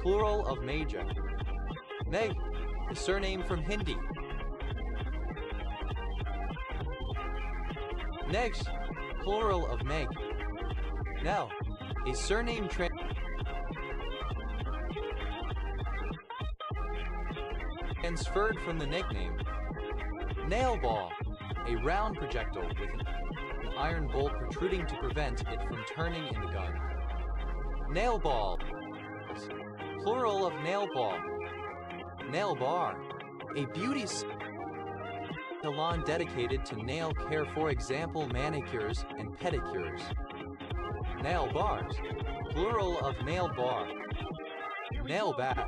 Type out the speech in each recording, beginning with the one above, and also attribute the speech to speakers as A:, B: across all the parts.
A: Plural of Majah. Meg, a surname from Hindi. Next, plural of Meg. Now, a surname transferred from the nickname. Nail ball, a round projectile with an iron bolt protruding to prevent it from turning in the gun. Nail ball, plural of nail ball. Nail bar, a beauty salon dedicated to nail care, for example manicures and pedicures. Nail bars, plural of nail bar. Nail bat,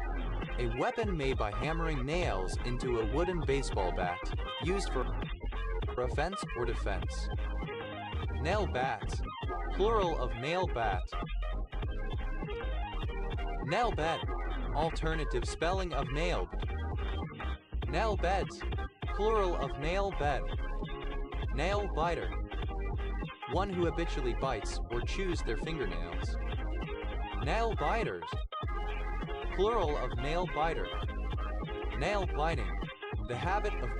A: a weapon made by hammering nails into a wooden baseball bat, used for offense or defense. Nail bats, plural of nail bat. Nail bed, alternative spelling of nail. Nail beds, plural of nail bed. Nail biter, one who habitually bites or chews their fingernails. Nail biters, plural of nail biter. Nail biting, the habit of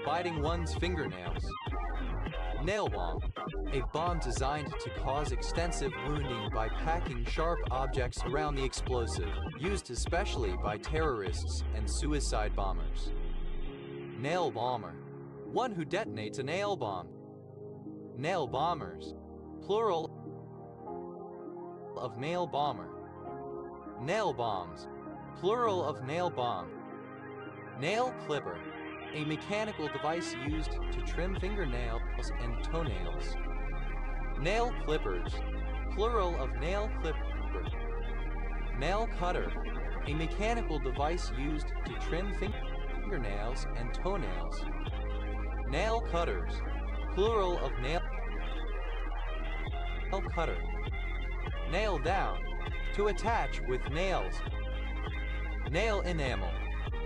A: biting one's fingernails. Nail bomb, a bomb designed to cause extensive wounding by packing sharp objects around the explosive, used especially by terrorists and suicide bombers. Nail bomber, one who detonates a nail bomb. Nail bombers, plural of nail bomber. Nail bombs, plural of nail bomb. Nail clipper, a mechanical device used to trim fingernails and toenails. Nail clippers, plural of nail clipper. Nail cutter, a mechanical device used to trim fingernails and toenails. Nail cutters, plural of nail cutter. Nail down, to attach with nails. Nail enamel,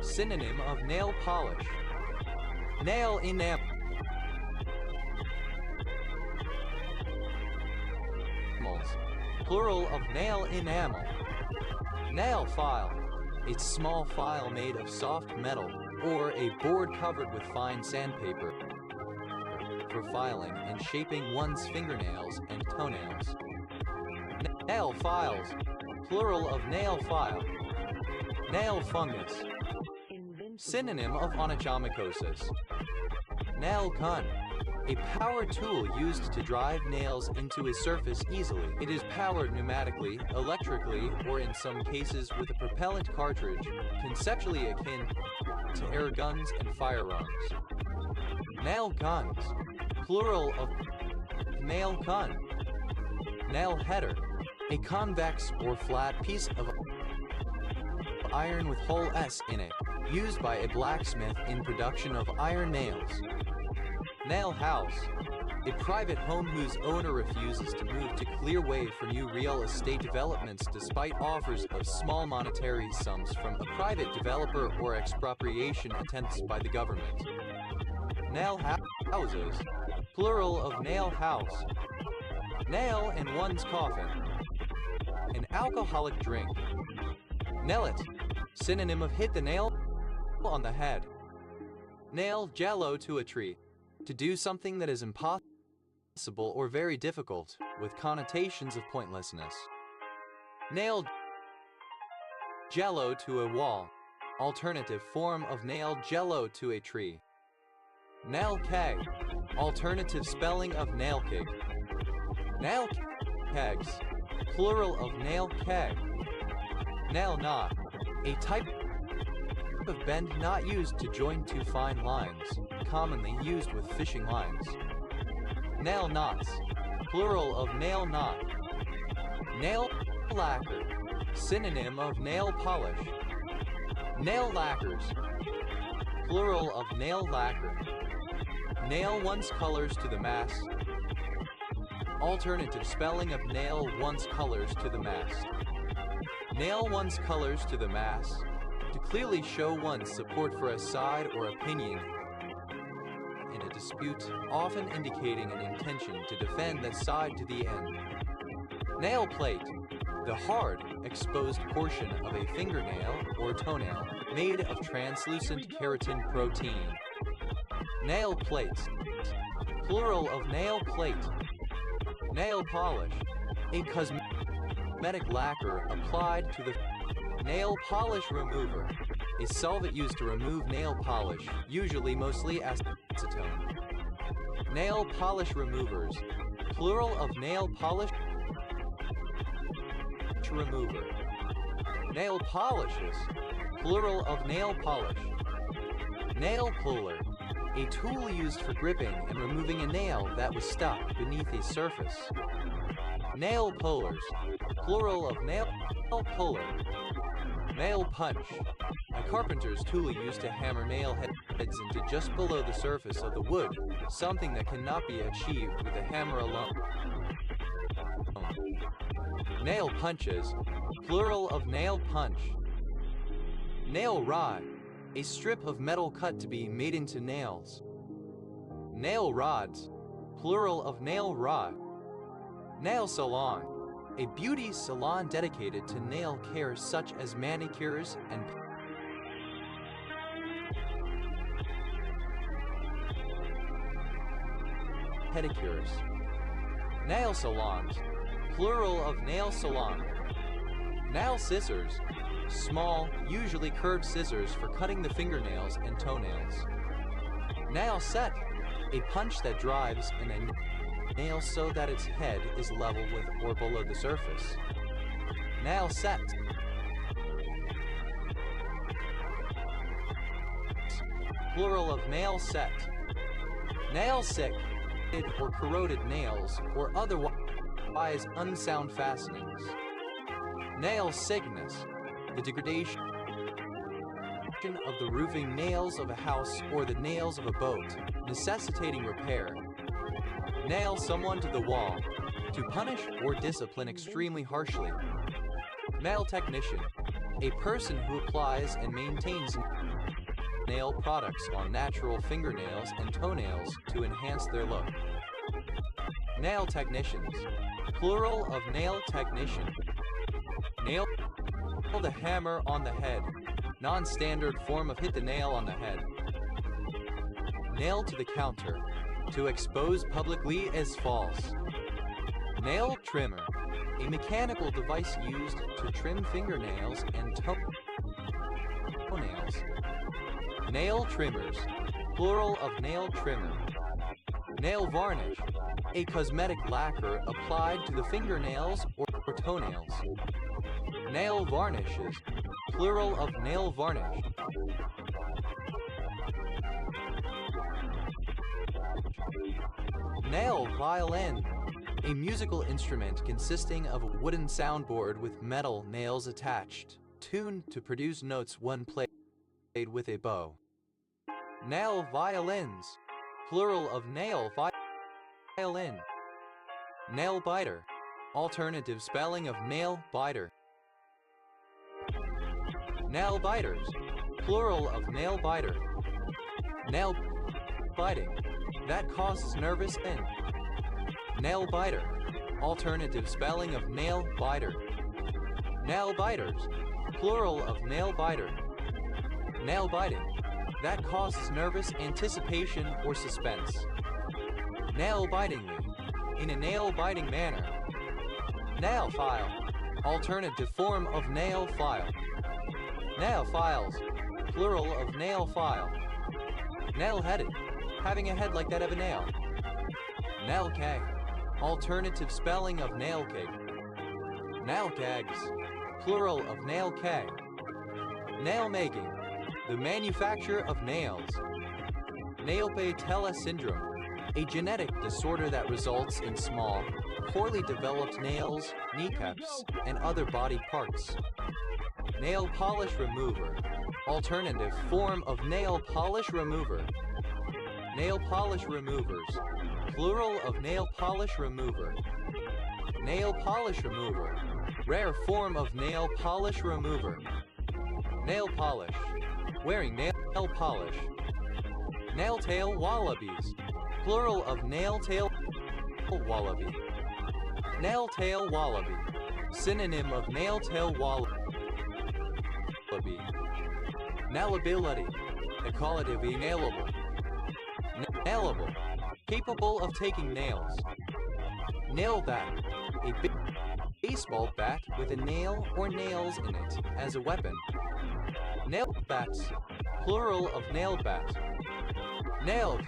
A: synonym of nail polish. Nail enamel, plural of nail enamel. Nail file, a small file made of soft metal or a board covered with fine sandpaper for filing and shaping one's fingernails and toenails. Nail files, plural of nail file. Nail fungus, synonym of onychomycosis. Nail gun, a power tool used to drive nails into a surface easily. It is powered pneumatically, electrically, or in some cases with a propellant cartridge, conceptually akin to air guns and firearms. Nail guns, plural of nail gun. Nail header, a convex or flat piece of iron with hole S in it, used by a blacksmith in production of iron nails. Nail house, a private home whose owner refuses to move to clear way for new real estate developments despite offers of small monetary sums from a private developer or expropriation attempts by the government. Nail houses, plural of nail house. Nail in one's coffin, an alcoholic drink. Nail it, synonym of hit the nail on the head. Nail jello to a tree, to do something that is impossible or very difficult, with connotations of pointlessness. Nail jello to a wall, alternative form of nail jello to a tree. Nail keg, alternative spelling of nail keg. Nail kegs, plural of nail keg. Nail knot, a type of bend knot used to join two fine lines, commonly used with fishing lines. Nail knots, plural of nail knot. Nail lacquer, synonym of nail polish. Nail lacquers, plural of nail lacquer. Nail one's colors to the mast. Alternative spelling of nail one's colors to the mast. Nail one's colors to the mast, to clearly show one's support for a side or opinion in a dispute, often indicating an intention to defend that side to the end. Nail plate, the hard, exposed portion of a fingernail or toenail made of translucent keratin protein. Nail plates, plural of nail plate. Nail polish, a cosmetic lacquer applied to the nail polish remover, a solvent used to remove nail polish, usually mostly acetone. Nail polish removers, plural of nail polish remover. Nail polishes, plural of nail polish. Nail puller, a tool used for gripping and removing a nail that was stuck beneath a surface. Nail pullers, plural of nail puller. Nail punch, a carpenter's tool used to hammer nail heads into just below the surface of the wood, something that cannot be achieved with a hammer alone. Nail punches, plural of nail punch. Nail rod, a strip of metal cut to be made into nails. Nail rods, plural of nail rod. Nail salon, a beauty salon dedicated to nail care such as manicures and pedicures. Nail salons, plural of nail salon. Nail scissors, small, usually curved scissors for cutting the fingernails and toenails. Nail set, a punch that drives in a nail so that its head is level with or below the surface. Nail set, plural of nail set. Nail sick, or corroded nails, or otherwise unsound fastenings. Nail sickness, the degradation of the roofing nails of a house or the nails of a boat, necessitating repair. Nail someone to the wall, to punish or discipline extremely harshly. Nail technician, a person who applies and maintains nail products on natural fingernails and toenails to enhance their look. Nail technicians, plural of nail technician. Nail the hammer on the head, non-standard form of hit the nail on the head. Nail to the counter, to expose publicly as false. Nail trimmer, a mechanical device used to trim fingernails and toenails. Nail trimmers, plural of nail trimmer. Nail varnish, a cosmetic lacquer applied to the fingernails or toenails. Nail varnishes, plural of nail varnish. Nail violin, a musical instrument consisting of a wooden soundboard with metal nails attached, tuned to produce notes one played with a bow. Nail violins, plural of nail violin. Nail biter, alternative spelling of nail biter. Nail biters, plural of nail biter. Nail biting, that causes nervous end. Nail biter, alternative spelling of nail biter. Nail biters, plural of nail biter. Nail biting, that causes nervous anticipation or suspense. Nail bitingly, in a nail biting manner. Nail file, alternative form of nail file. Nail files, plural of nail file. Nail-headed, having a head like that of a nail. Nail keg, alternative spelling of nail keg. Nail kegs, plural of nail keg. Nail making, the manufacture of nails. Nail-Patella syndrome, a genetic disorder that results in small, poorly developed nails, kneecaps, and other body parts. Nail polish remover, alternative form of nail polish remover. Nail polish removers, plural of nail polish remover. Nail polish remover, rare form of nail polish remover. nail polish, wearing nail polish. Nail-tail wallabies, plural of nail-tail wallaby. Nail-tail wallaby, synonym of nail-tail wallaby. Nailability, equality nailable. Nailable, capable of taking nails. Nail bat, a baseball bat with a nail or nails in it as a weapon. Nail bats, plural of nail bat. Nailed,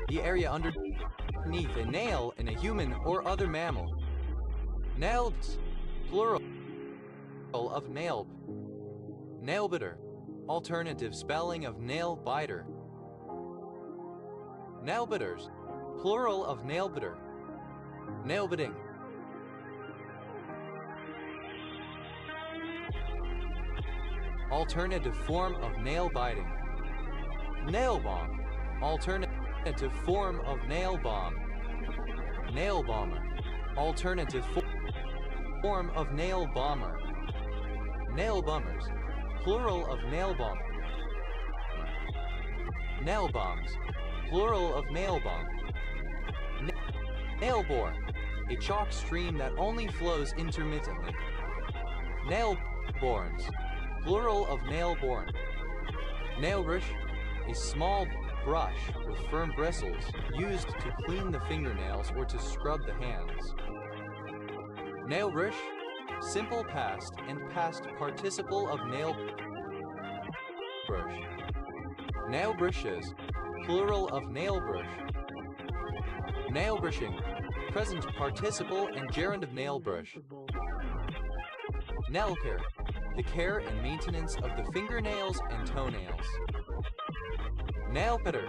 A: the area underneath a nail in a human or other mammal. Nailed, plural of nailed. Nail-biter, alternative spelling of nail-biter. Nail-biters, plural of nail-biter. Nail-biting. Alternative form of nail-biting. Nail-bomb, alternative form of nail-bomb. Nail-bomber, alternative form of nail-bomber. Nail-bombers, plural of nail-bomber. Nail-bombs, plural of nail-bomb. Nail-bore, a chalk stream that only flows intermittently. Nail-borns, plural of nail-born. Nail brush, a small brush with firm bristles used to clean the fingernails or to scrub the hands. Nail brush, simple past and past participle of nail brush. Nail brushes, plural of nail brush. Nail brushing, present participle and gerund of nail brush. Nail care, the care and maintenance of the fingernails and toenails. Nail cutter,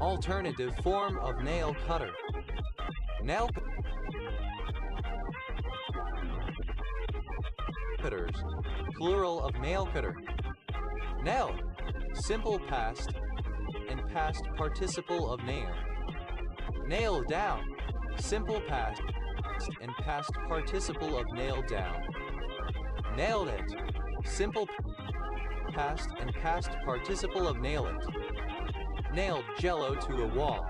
A: alternative form of nail cutter. Nail cutters, plural of nail cutter. Nail, simple past and past participle of nail. Nail down, simple past and past participle of nail down. Nailed it, simple past and past participle of nail it. Nailed jello to a wall.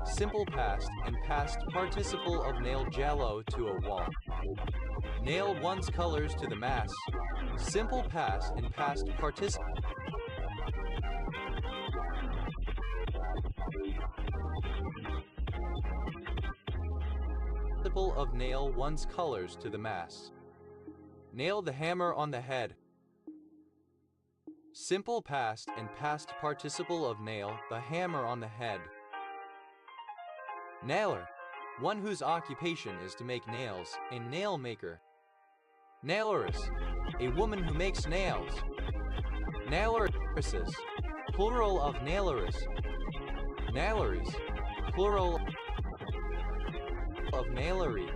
A: Simple past and past participle of nail jello to a wall. Nail one's colors to the mass. Simple past and past participle of nail one's colors to the mass. Nail the hammer on the head. Simple past and past participle of nail the hammer on the head. Nailer, one whose occupation is to make nails, a nail maker. Naileress, a woman who makes nails. Naileresses, plural of naileress. Naileries, plural of nailery.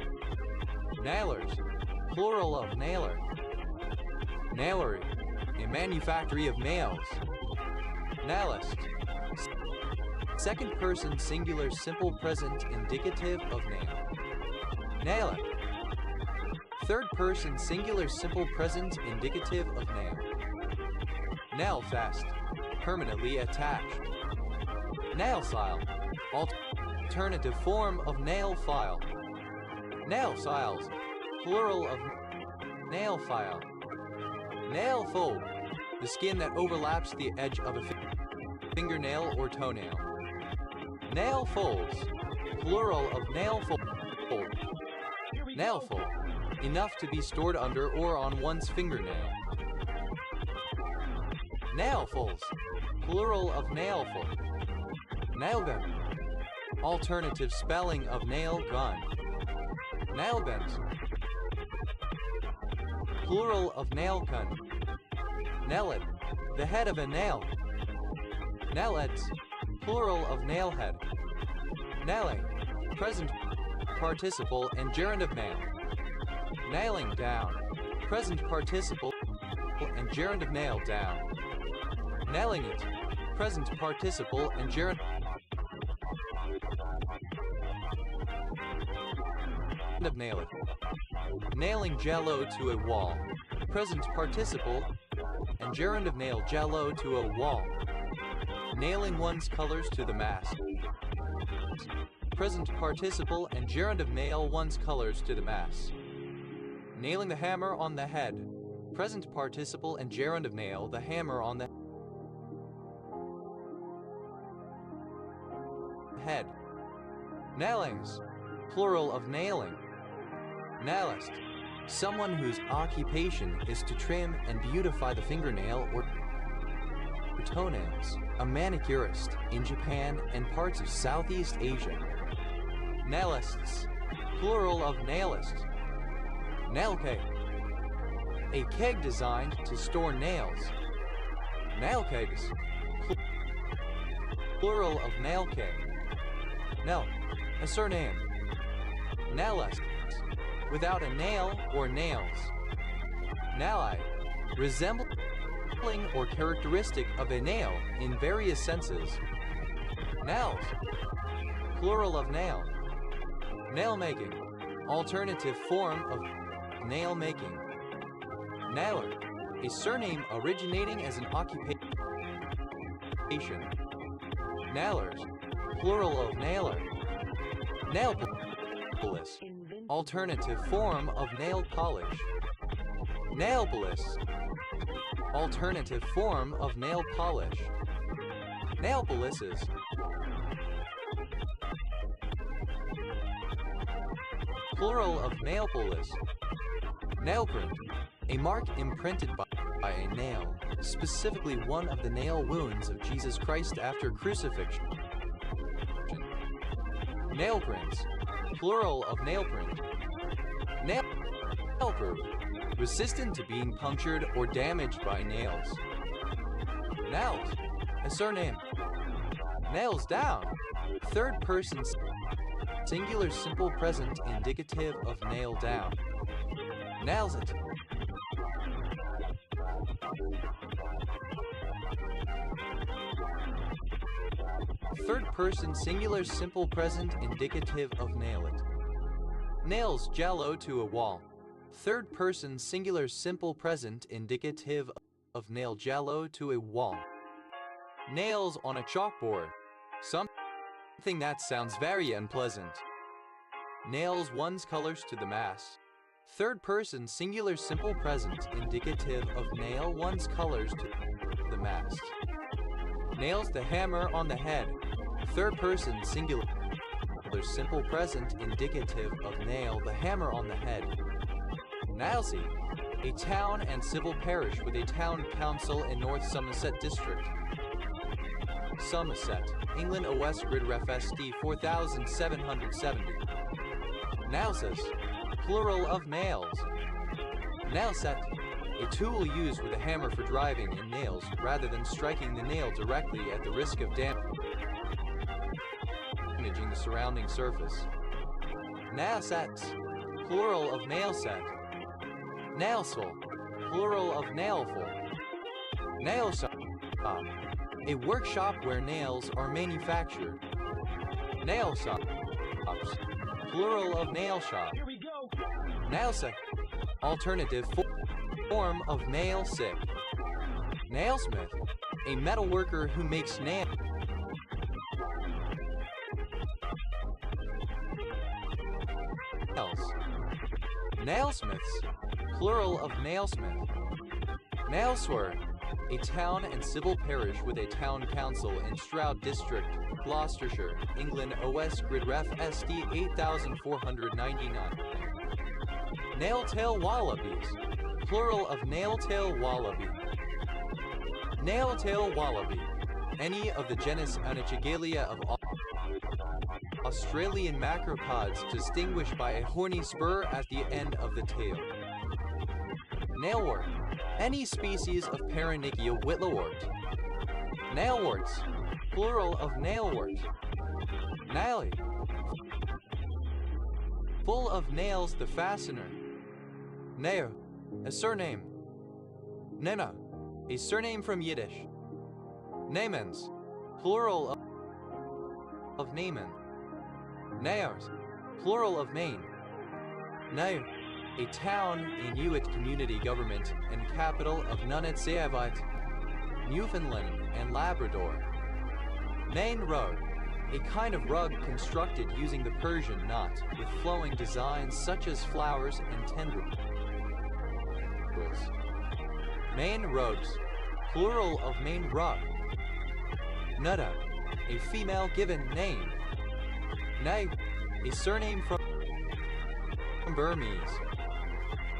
A: Nailers, plural of nailer. Nailery, a manufactory of nails. Nailist, second person singular simple present indicative of nail. Nailer, third person singular simple present indicative of nail. Nail fast, permanently attached. Nail file, alternative form of nail file. Nail files, plural of nail file. Nail fold, the skin that overlaps the edge of a fingernail or toenail. Nail folds, plural of nail fold. Nail fold, enough to be stored under or on one's fingernail. Nail folds, plural of nail fold. Nail gun, alternative spelling of nail gun. Nail guns, plural of nail gun. Nailed, the head of a nail. Nailheads, plural of nail head. Nailing, present participle and gerund of nail. Nailing down, present participle and gerund of nail down. Nailing it, present participle and gerund of nail it. Nailing jello to a wall, present participle and gerund of nail jello to a wall. Nailing one's colors to the mast. Present participle and gerund of nail one's colors to the mast. Nailing the hammer on the head. Present participle and gerund of nail the hammer on the head. Nailings, plural of nailing. Nailist, someone whose occupation is to trim and beautify the fingernail or toenails. A manicurist in Japan and parts of Southeast Asia. Nailists, plural of nailist. Nail keg, a keg designed to store nails. Nail kegs, plural of nail keg. Nail, a surname. Nailist, without a nail or nails. Nali, resembling or characteristic of a nail in various senses. Nails, plural of nail. Nail making, alternative form of nail making. Nailer, a surname originating as an occupation. Nailers, plural of nailer. Nail polish, alternative form of nail polish. Nail polish, alternative form of nail polish. Nail polishes, plural of nail polish. Nail print, a mark imprinted by a nail, specifically one of the nail wounds of Jesus Christ after crucifixion. Nail prints, plural of nail print. Nail proof, resistant to being punctured or damaged by nails. Nails, a surname. Nails down, third person singular simple present indicative of nail down. Nails it. Third person singular simple present indicative of nail it. Nails jello to a wall. Third person singular simple present indicative of nail jello to a wall. Nails on a chalkboard. Something that sounds very unpleasant. Nails one's colors to the mast. Third person singular simple present indicative of nail one's colors to the mast. Nails the hammer on the head. Third person singular simple present indicative of nail the hammer on the head. Nailsea, a town and civil parish with a town council in North Somerset District. Somerset, England OS Grid Ref SD 4770. Nailsess, plural of nails. Nailset, a tool used with a hammer for driving in nails rather than striking the nail directly at the risk of damaging the surrounding surface. Nailsets, plural of nailset. Nailsful, plural of nailful. Nail shop, a workshop where nails are manufactured. Nail shops, plural of nail shop. Nailsec, alternative form of nail sick. Nailsmith, a metal worker who makes nails. Nailsmiths, plural of nailsmith. Nailswer, a town and civil parish with a town council in Stroud District, Gloucestershire, England OS Grid Ref SD 8499. Nail-tail wallabies, plural of nail-tail wallaby. Nail-tail wallaby, any of the genus Onychigalia of Australian macropods distinguished by a horny spur at the end of the tail. Nailwort, any species of Paronychia whitlowort. Nailworts, plural of nailwort. Naily, full of nails the fastener. Nair, a surname. Nena, a surname from Yiddish. Namens, plural of Naaman. Nairs, plural of Maine. Nair, a town, Inuit community government, and capital of Nunatsiavut, Newfoundland and Labrador. Nain rug, a kind of rug constructed using the Persian knot with flowing designs such as flowers and tendrils. Main rugs, plural of main rug. Nutta, a female given name. Nay, a surname from Burmese.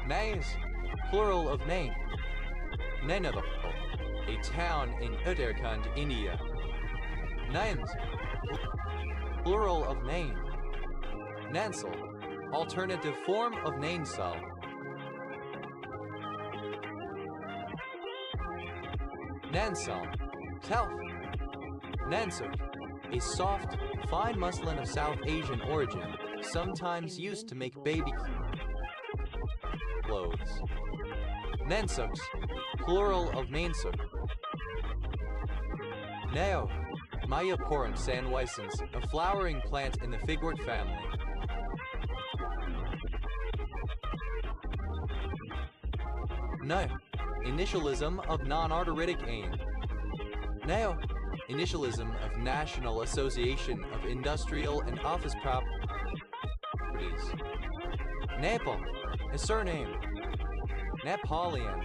A: Nays, plural of name. Nainava, a town in Uttarakhand, India. Nains, plural of name. Nansal, alternative form of Nainsal. Nansal, Telf. Nansuk, a soft, fine muslin of South Asian origin, sometimes used to make baby clothes. Nansuks, plural of Nansuk. Nao, Myaporum sanwisens, a flowering plant in the figwort family. No, initialism of non-arteritic aim. Nao, initialism of National Association of Industrial and Office Properties. Napal, a surname. Napoleon,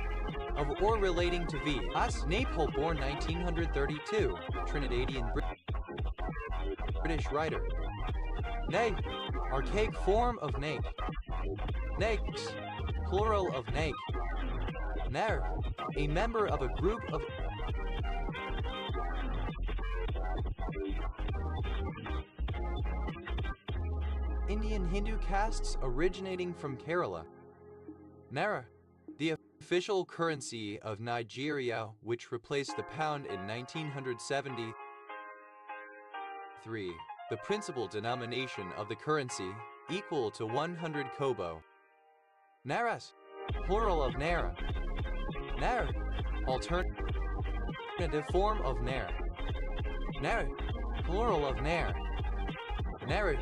A: of or relating to V. As Napal, born 1932, Trinidadian British writer. Nay, archaic form of nake. Nakes, plural of nake. Nair, a member of a group of Indian Hindu castes originating from Kerala. Naira, the official currency of Nigeria, which replaced the pound in 1973. The principal denomination of the currency, equal to 100 kobo. Nairas, plural of Naira. Nair, alternative form of Nair. Nair, plural of Nair. Nair,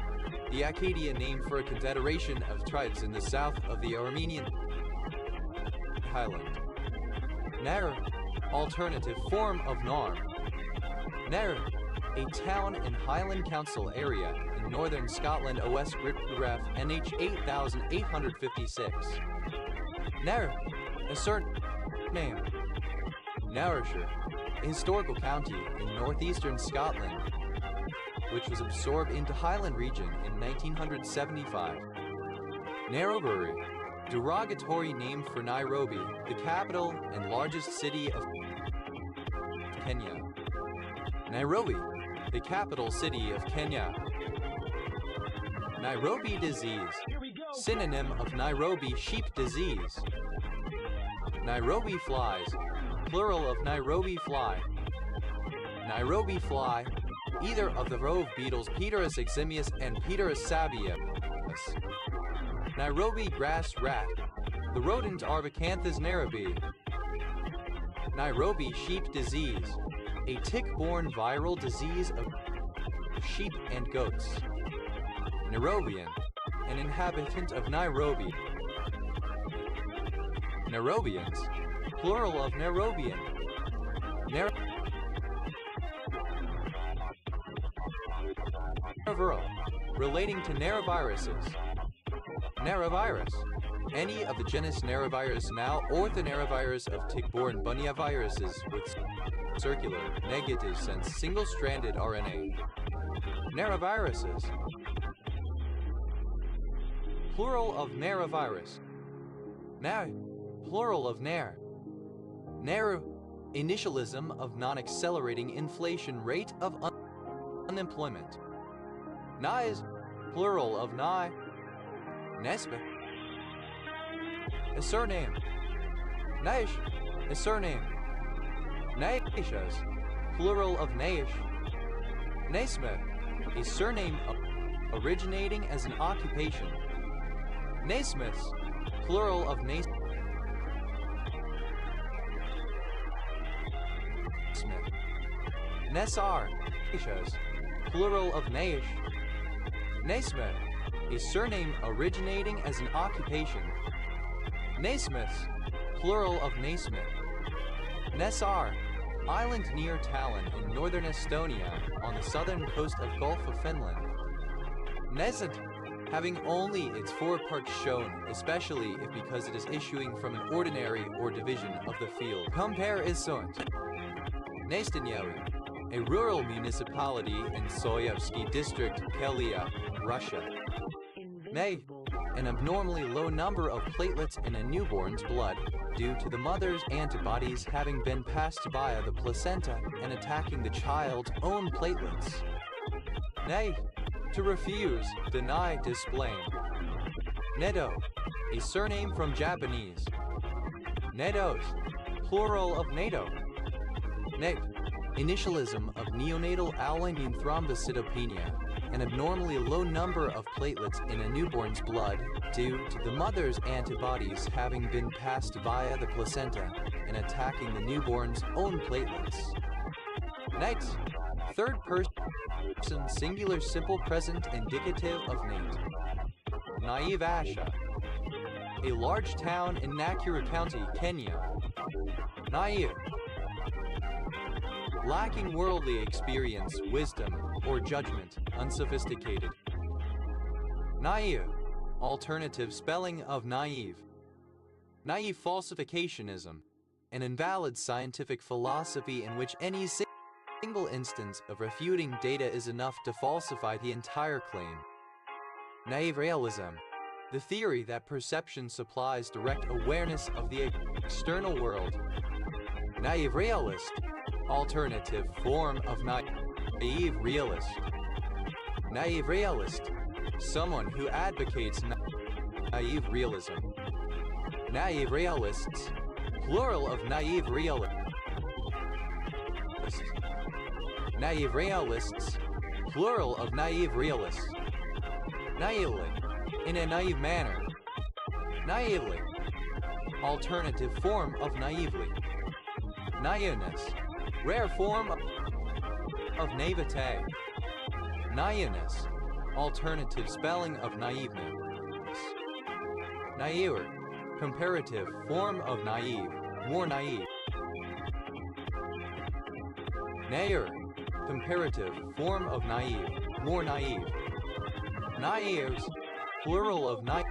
A: the Akkadian name for a confederation of tribes in the south of the Armenian Highland. Nair, alternative form of Nar. Nair, a town in Highland Council area in northern Scotland, OS Riprograph NH 8856. Nair, a surname. Nairshire, a historical county in northeastern Scotland, which was absorbed into Highland region in 1975. Nairobi, derogatory name for Nairobi, the capital and largest city of Kenya. Nairobi, the capital city of Kenya. Nairobi disease, synonym of Nairobi sheep disease. Nairobi flies, plural of Nairobi fly. Nairobi fly, either of the rove beetles Pterus eximius and Pterus sabius. Nairobi grass rat, the rodent Arvicanthus nairobi. Nairobi sheep disease, a tick-borne viral disease of sheep and goats. Nairobian, an inhabitant of Nairobi. Nairobians, plural of Nairobian. Naraviral, relating to naraviruses. Naravirus, any of the genus Naravirus now orthonaravirus of tick-borne bunyaviruses with circular, negative sense single-stranded RNA. Naraviruses, plural of naravirus. Nar, plural of nar. Nar, initialism of non-accelerating inflation rate of unemployment. Nais, plural of nai. Nespe, a surname. Naish, a surname. Naishas, plural of Naish. Naisme, a surname originating as an occupation. Naismiths, plural of Naismith. Nesar, Naishas, plural of Naish. Naisme, a surname originating as an occupation. Naismiths, plural of Naismith. Naissaar, island near Tallinn in northern Estonia on the southern coast of Gulf of Finland. Nesent, having only its foreparts shown, especially if because it is issuing from an ordinary or division of the field. Compare Isunt. Nastanyawi, a rural municipality in Soyevsky district, Kalia, Russia. May, an abnormally low number of platelets in a newborn's blood due to the mother's antibodies having been passed via the placenta and attacking the child's own platelets. Nay, to refuse, deny, disblame. Nedo, a surname from Japanese. Nedos, plural of NATO. Nape, initialism of neonatal alanine thrombocytopenia, an abnormally low number of platelets in a newborn's blood due to the mother's antibodies having been passed via the placenta and attacking the newborn's own platelets. Night, third person singular simple present indicative of Nate. Naivasha, a large town in Nakuru County, Kenya. Naive, lacking worldly experience, wisdom, or judgment, unsophisticated. Naive, alternative spelling of naive. Naive falsificationism, an invalid scientific philosophy in which any single instance of refuting data is enough to falsify the entire claim. Naive realism, the theory that perception supplies direct awareness of the external world. Naive realist, alternative form of naive realist. Naive realist, someone who advocates naive realism. Naive realists, plural of naive realists. Naive realists, plural of naive realists. Naively, in a naive manner. Naively, alternative form of naively. Naiveness, rare form of naivete. Naiveness, alternative spelling of naiveness. Naive, comparative form of naive, more naive. Nair, comparative form of naive, more naive. Naives, plural of naive.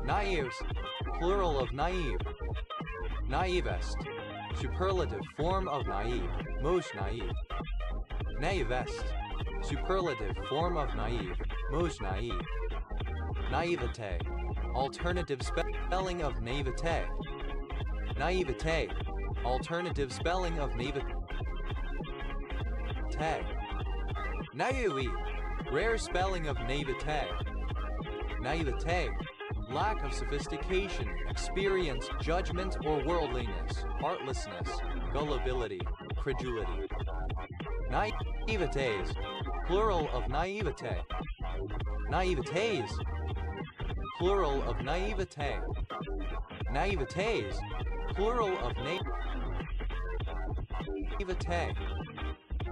A: Naives, plural of naive. Naivest, superlative form of naive, most naive. Naivest, superlative form of naive, most naive. Naivete, alternative spelling of naivete. Naivete, alternative spelling of naivete. Naive, rare spelling of naivete. Naivete, lack of sophistication, experience, judgment, or worldliness, heartlessness, gullibility, credulity. Naivetes, plural of naivete. Naivetes, plural of naivete. Naivetes, plural of naivete.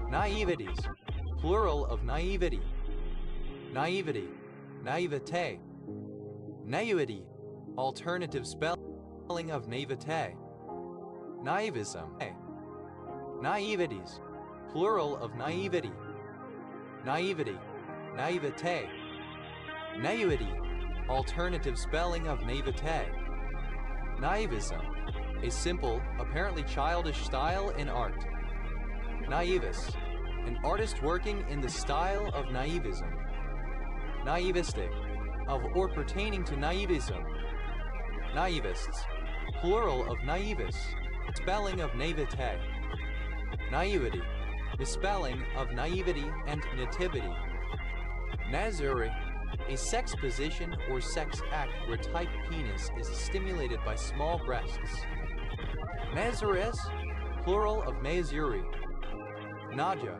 A: Naivities, plural of naivety. Naivety, naivete. Naivety, alternative spelling of naivete. Naivism. Naivities, plural of naivety. Naivety, naivete. Naivety, alternative spelling of naivete. Naivism, a simple, apparently childish style in art. Naivist, an artist working in the style of naivism. Naivistic, of or pertaining to naivism. Naivists, plural of naivus, spelling of naivete. Naivety, the spelling of naivety and nativity. Nazuri, a sex position or sex act where type penis is stimulated by small breasts. Nazaris, plural of Mazuri. Naja,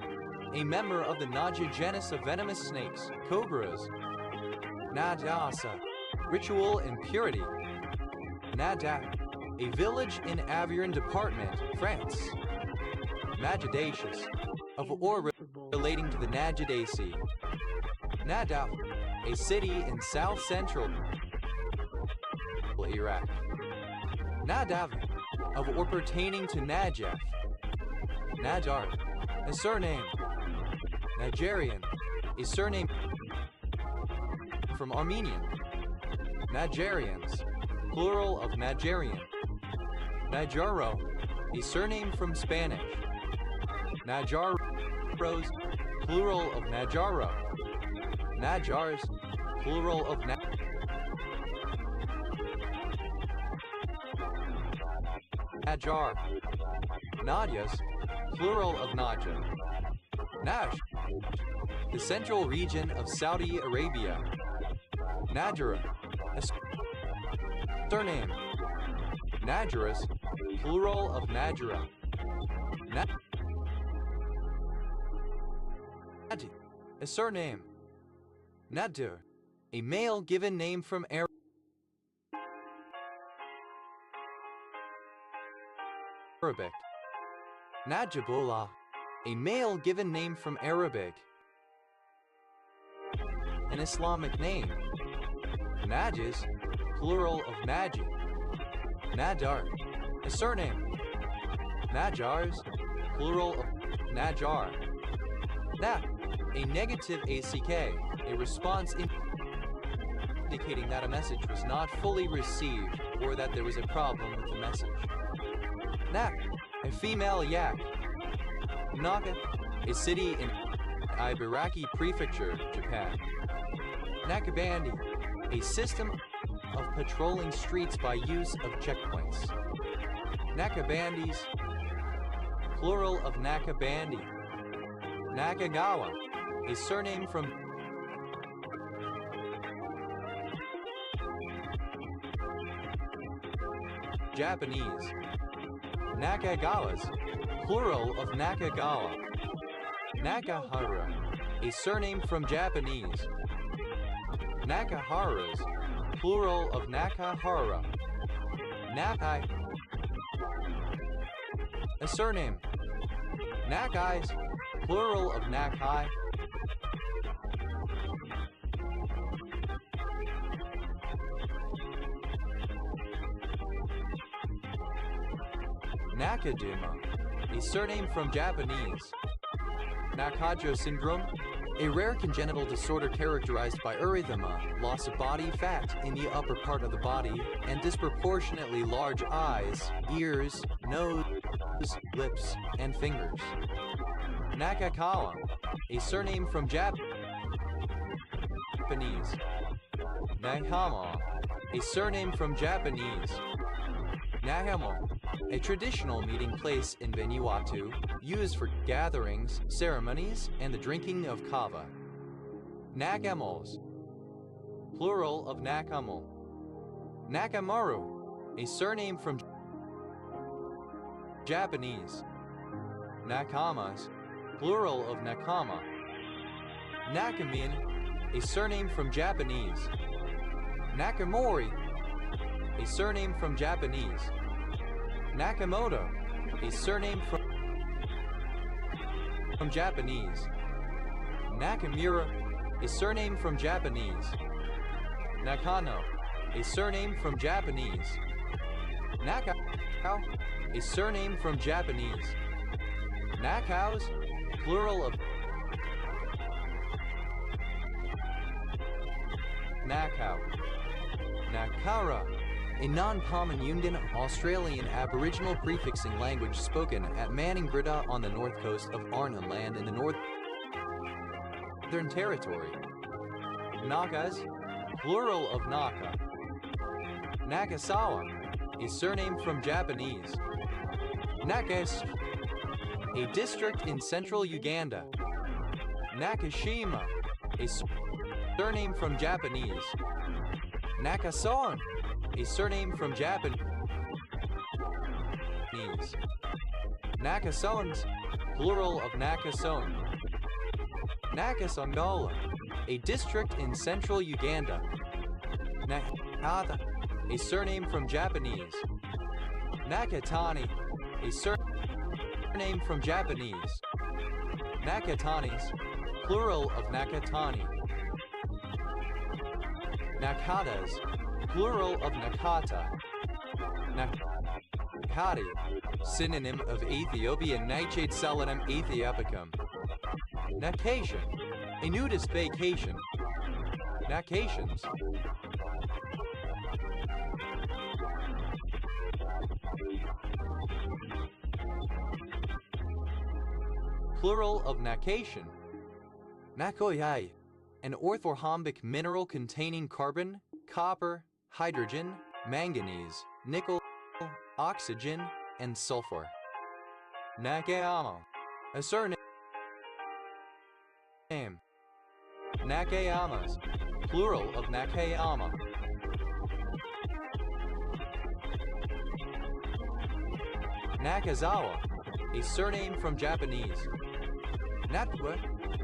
A: a member of the Naja genus of venomous snakes, cobras. Nadasa, ritual impurity. Nadak, a village in Aveyron Department, France. Najadaceous, of or relating to the Najadaceae. Nadaf, a city in south-central Iraq. Nadav, of or pertaining to Najaf. Najar, a surname. Nigerian, a surname from Armenian. Nigerians, plural of Nigerian. Najaro, a surname from Spanish. Najaros, plural of Najaro. Najars, plural of Najar. Nadias, plural of Naja. Nash, the central region of Saudi Arabia. Najra, a surname. Najaris, plural of Najra. Nadi, a surname. Nadir, a male given name from Arabic. Najibullah, a male given name from Arabic. An Islamic name. Najis, plural of Naji. Nadar, a surname. Najars, plural of Najar. Na, a negative ACK, a response indicating that a message was not fully received or that there was a problem with the message. Nak, a female yak. Naka, a city in Ibaraki Prefecture, Japan. Nakabandi, a system of patrolling streets by use of checkpoints. Nakabandis, plural of Nakabandi. Nakagawa, a surname from Japanese. Nakagawas, plural of Nakagawa. Nakahara, a surname from Japanese. Nakaharas, plural of Nakahara. Nakai, a surname. Nakais, plural of Nakai. Nakajima, a surname from Japanese. Nakajo syndrome, a rare congenital disorder characterized by erythema, loss of body fat in the upper part of the body, and disproportionately large eyes, ears, nose, lips, and fingers. Nakakawa, a surname from Japanese. Nahama, a surname from Japanese. Nahamo, a traditional meeting place in Vanuatu, used for gatherings, ceremonies, and the drinking of kava. Nakamos, plural of Nakamo. Nakamaru, a surname from Japanese. Nakamas, plural of Nakama. Nakamin, a surname from Japanese. Nakamori, a surname from Japanese. Nakamoto, a surname from Japanese. Nakamura, a surname from Japanese. Nakano, a surname from Japanese. Nakao, a surname from Japanese. Nakaus, plural of Nakau. Nakara, a non-common Yungan Australian Aboriginal prefixing language spoken at Maningrida on the north coast of Arnhem Land in the Northern Territory. Nakas, plural of Naka. Nakasawa, a surname from Japanese. Nakas, a district in central Uganda. Nakashima, a surname from Japanese. Nakason, a surname from Japanese. Nakasons, plural of Nakason. Nakasongola, a district in central Uganda. Nakata, a surname from Japanese. Nakatani, a surname from Japanese. Nakatanis, plural of Nakatani. Nakatas, plural of Nakata. Nakati, synonym of Ethiopian nightshade Solanum aethiopicum. Nacation, a nudist vacation. Nacations. Plural of nacation. Nakoyai, an orthorhombic mineral containing carbon, copper, hydrogen, manganese, nickel, oxygen, and sulfur. Nakayama, a surname. Nakayamas, plural of Nakayama. Nakazawa, a surname from Japanese. Natwa,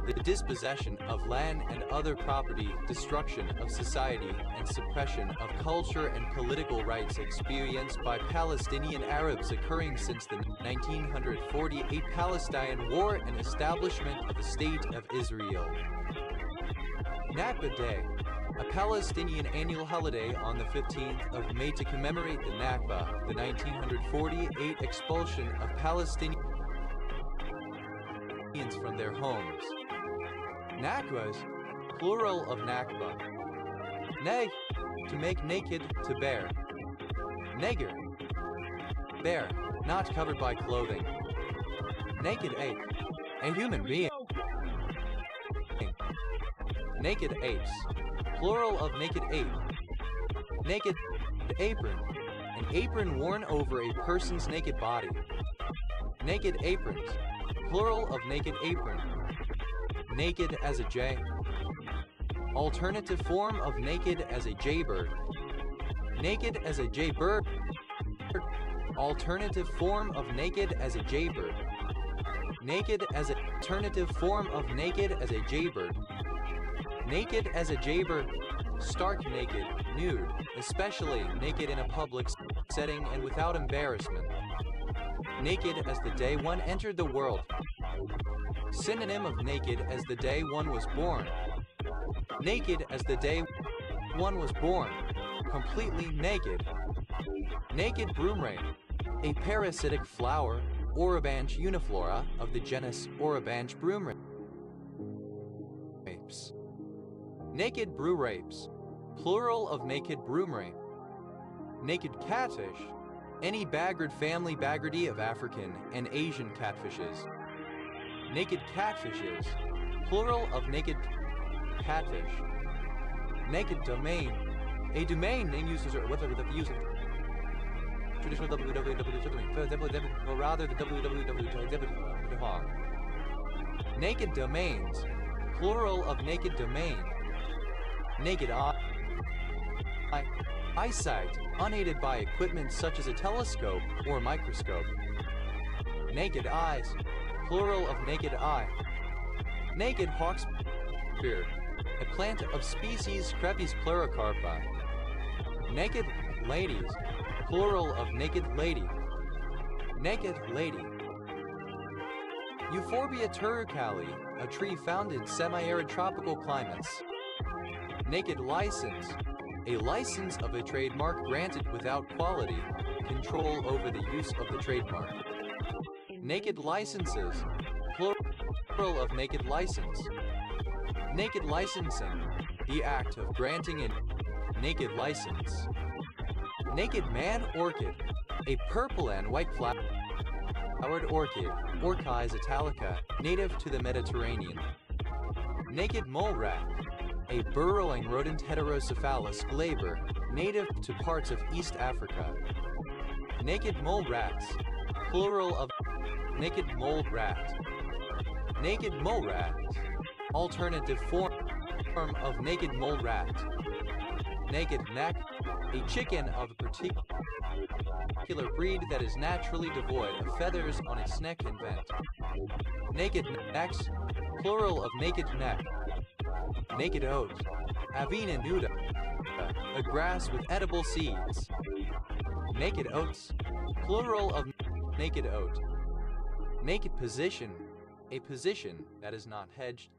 A: the dispossession of land and other property, destruction of society, and suppression of culture and political rights experienced by Palestinian Arabs occurring since the 1948 Palestine War and establishment of the State of Israel. Nakba Day, a Palestinian annual holiday on the 15th of May to commemorate the Nakba, the 1948 expulsion of Palestinians from their homes. Nakwas, plural of Nakba. Neg, to make naked, to bear. Neger, bear, not covered by clothing. Naked ape, a human being. Naked apes, plural of naked ape. Naked apron, an apron worn over a person's naked body. Naked aprons, plural of naked apron. Naked as a jay. Alternative form of naked as a jaybird. Naked as a jaybird. Alternative form of naked as a jaybird. Naked as an alternative form of naked as a jaybird. Naked as a jaybird. Stark naked, nude, especially naked in a public setting and without embarrassment. Naked as the day one entered the world. Synonym of naked as the day one was born. Naked as the day one was born. Completely naked. Naked broomrape, a parasitic flower, Orobanche uniflora of the genus Orobanche broomrapes. Naked broomrapes, plural of naked broomrape. Naked catfish, any baggard family baggardy of African and Asian catfishes. Naked catfishes, plural of naked catfish. Naked domain, a domain name used as whether the use of traditional www, or rather the www. Naked domains, plural of naked domain. Naked eye, eyesight, unaided by equipment such as a telescope or microscope. Naked eyes, plural of naked eye. Naked hawksbeard, a plant of species Crepes pleurocarpa. Naked ladies, plural of naked lady. Naked lady. Euphorbia turricale, a tree found in semi-arid tropical climates. Naked license, a license of a trademark granted without quality control over the use of the trademark. Naked licenses, plural of naked license. Naked licensing, the act of granting a naked license. Naked man orchid, a purple and white flowered orchid, Orchis italica, native to the Mediterranean. Naked mole rat, a burrowing rodent Heterocephalus glaber, native to parts of East Africa. Naked mole rats, plural of naked mole rat. Naked mole rat, alternative form of naked mole rat. Naked neck, a chicken of a particular breed that is naturally devoid of feathers on its neck and vent. Naked necks, plural of naked neck. Naked oat, Avena nuda, a grass with edible seeds. Naked oats, plural of naked oat. Naked position, a position that is not hedged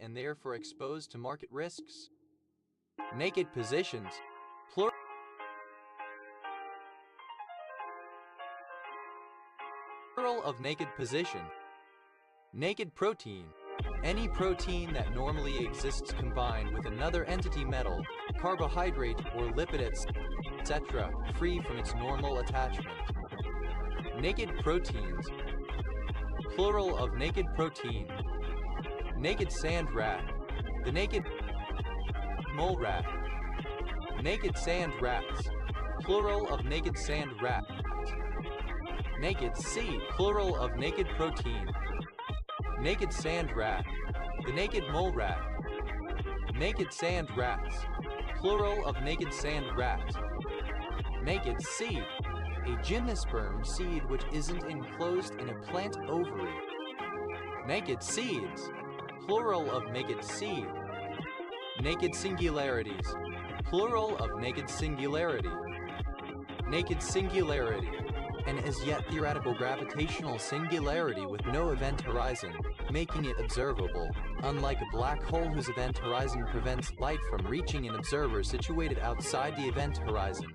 A: and therefore exposed to market risks. Naked positions, plural of naked position. Naked protein, any protein that normally exists combined with another entity metal, carbohydrate or lipid etc., free from its normal attachment. Naked proteins, plural of naked protein. Naked sand rat, the naked mole rat. Naked sand rats, plural of naked sand rat. Naked seed, plural of naked protein. Naked sand rat, the naked mole rat. Naked sand rats, plural of naked sand rat. Naked seed, a gymnosperm seed which isn't enclosed in a plant ovary. Naked seeds, plural of naked seed. Naked singularities, plural of naked singularity. Naked singularity, an as yet theoretical gravitational singularity with no event horizon, making it observable, unlike a black hole whose event horizon prevents light from reaching an observer situated outside the event horizon.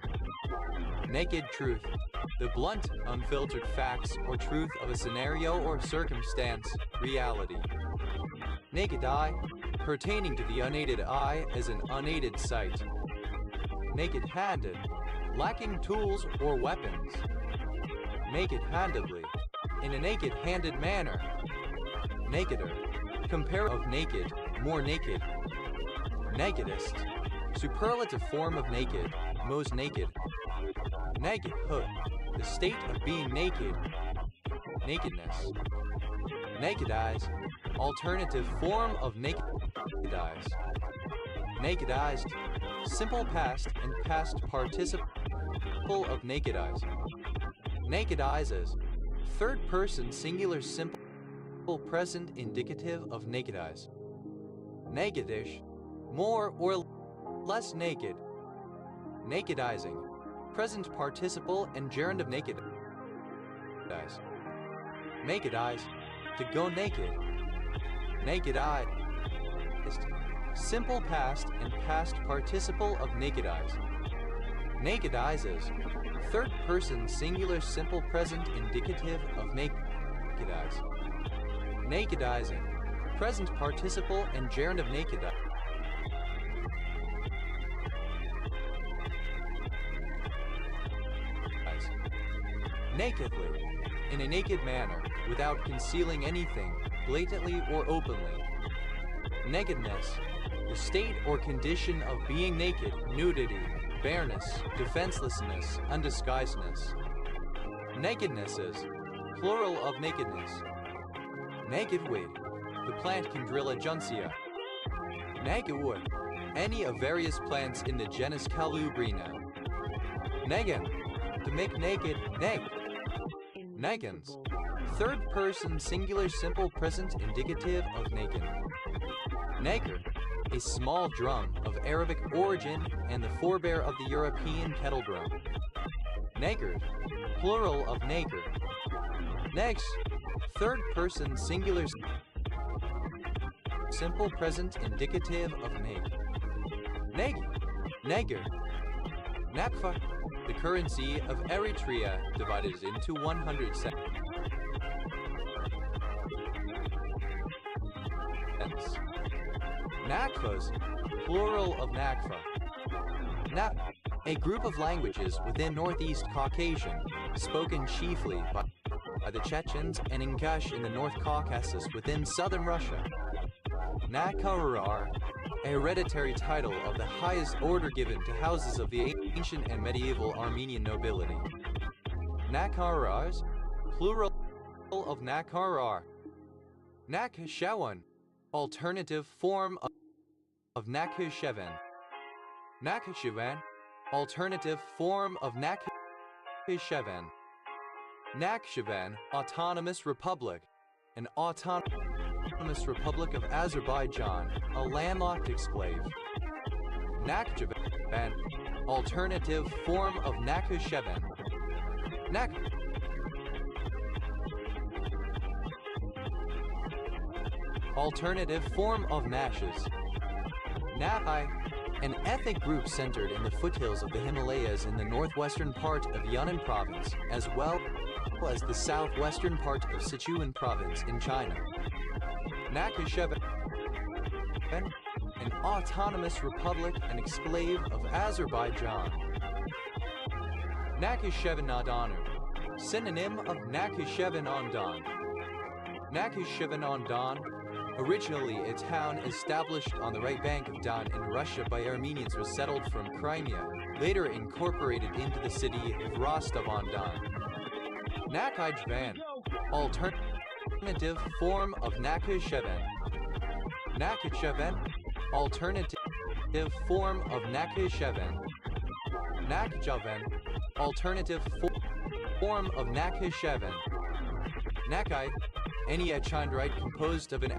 A: Naked truth, the blunt, unfiltered facts or truth of a scenario or circumstance, reality. Naked eye, pertaining to the unaided eye as an unaided sight. Naked-handed, lacking tools or weapons. Naked-handedly, in a naked-handed manner. Nakeder, compare of naked, more naked. Nakedest, superlative form of naked, most naked. Nakedhood, the state of being naked. Nakedness. Nakedize, alternative form of nakedize. Nakedized, simple past and past participle of nakedize. Nakedizes, third person singular simple present indicative of nakedize. Nakedish, more or less naked. Nakedizing, present participle and gerund of nakedize. Nakedize, to go naked. Nakedized, simple past and past participle of nakedize. Nakedizes, third person singular simple present indicative of nakedize. Nakedizing, present participle and gerund of nakedize. Nakedly, in a naked manner, without concealing anything, blatantly or openly. Nakedness, the state or condition of being naked, nudity, bareness, defenselessness, undisguisedness. Nakednesses, plural of nakedness. Naked wood, the plant Chondrilla juncea. Naked wood, any of various plants in the genus Calubrina. Negan, to make naked, neg. Negans, third person singular simple present indicative of naked. Naker, a small drum of Arabic origin and the forebear of the European kettle drum. Nakerd, plural of naker. Negs, third person singular simple present indicative of neg. Neg, neger. Nakfa, the currency of Eritrea divided into 100 cents. Nakfas, plural of Nakfa. A group of languages within Northeast Caucasian, spoken chiefly by the Chechens and Ingush in the North Caucasus within southern Russia. Nakarar, a hereditary title of the highest order given to houses of the ancient and medieval Armenian nobility. Nakarars, plural of Nakarar. Nakhshevan, alternative form of Nakhshevan. Nakhshevan, alternative form of Nakhshevan. Nakhshevan, autonomous republic, an autonomous republic of Azerbaijan, a landlocked exclave. Nakhchivan, alternative form of Nakhshevan. Alternative form of Nashes. Napai, an ethnic group centered in the foothills of the Himalayas in the northwestern part of Yunnan province, as well as the southwestern part of Sichuan province in China. Nakhchivan, an autonomous republic and exclave of Azerbaijan. Nakhchivan-on-Don, synonym of Nakhchivan-on-Don. Nakhchivan-on-Don, originally a town established on the right bank of Don in Russia by Armenians resettled from Crimea, later incorporated into the city of Rostov-on-Don. Nakhchivan, alternative form of Nakhchivan. Nakhchivan, alternative form of Nakhchivan. Nakhchivan, alternative form of Nakhchivan. Nakhite, any echondrite composed of an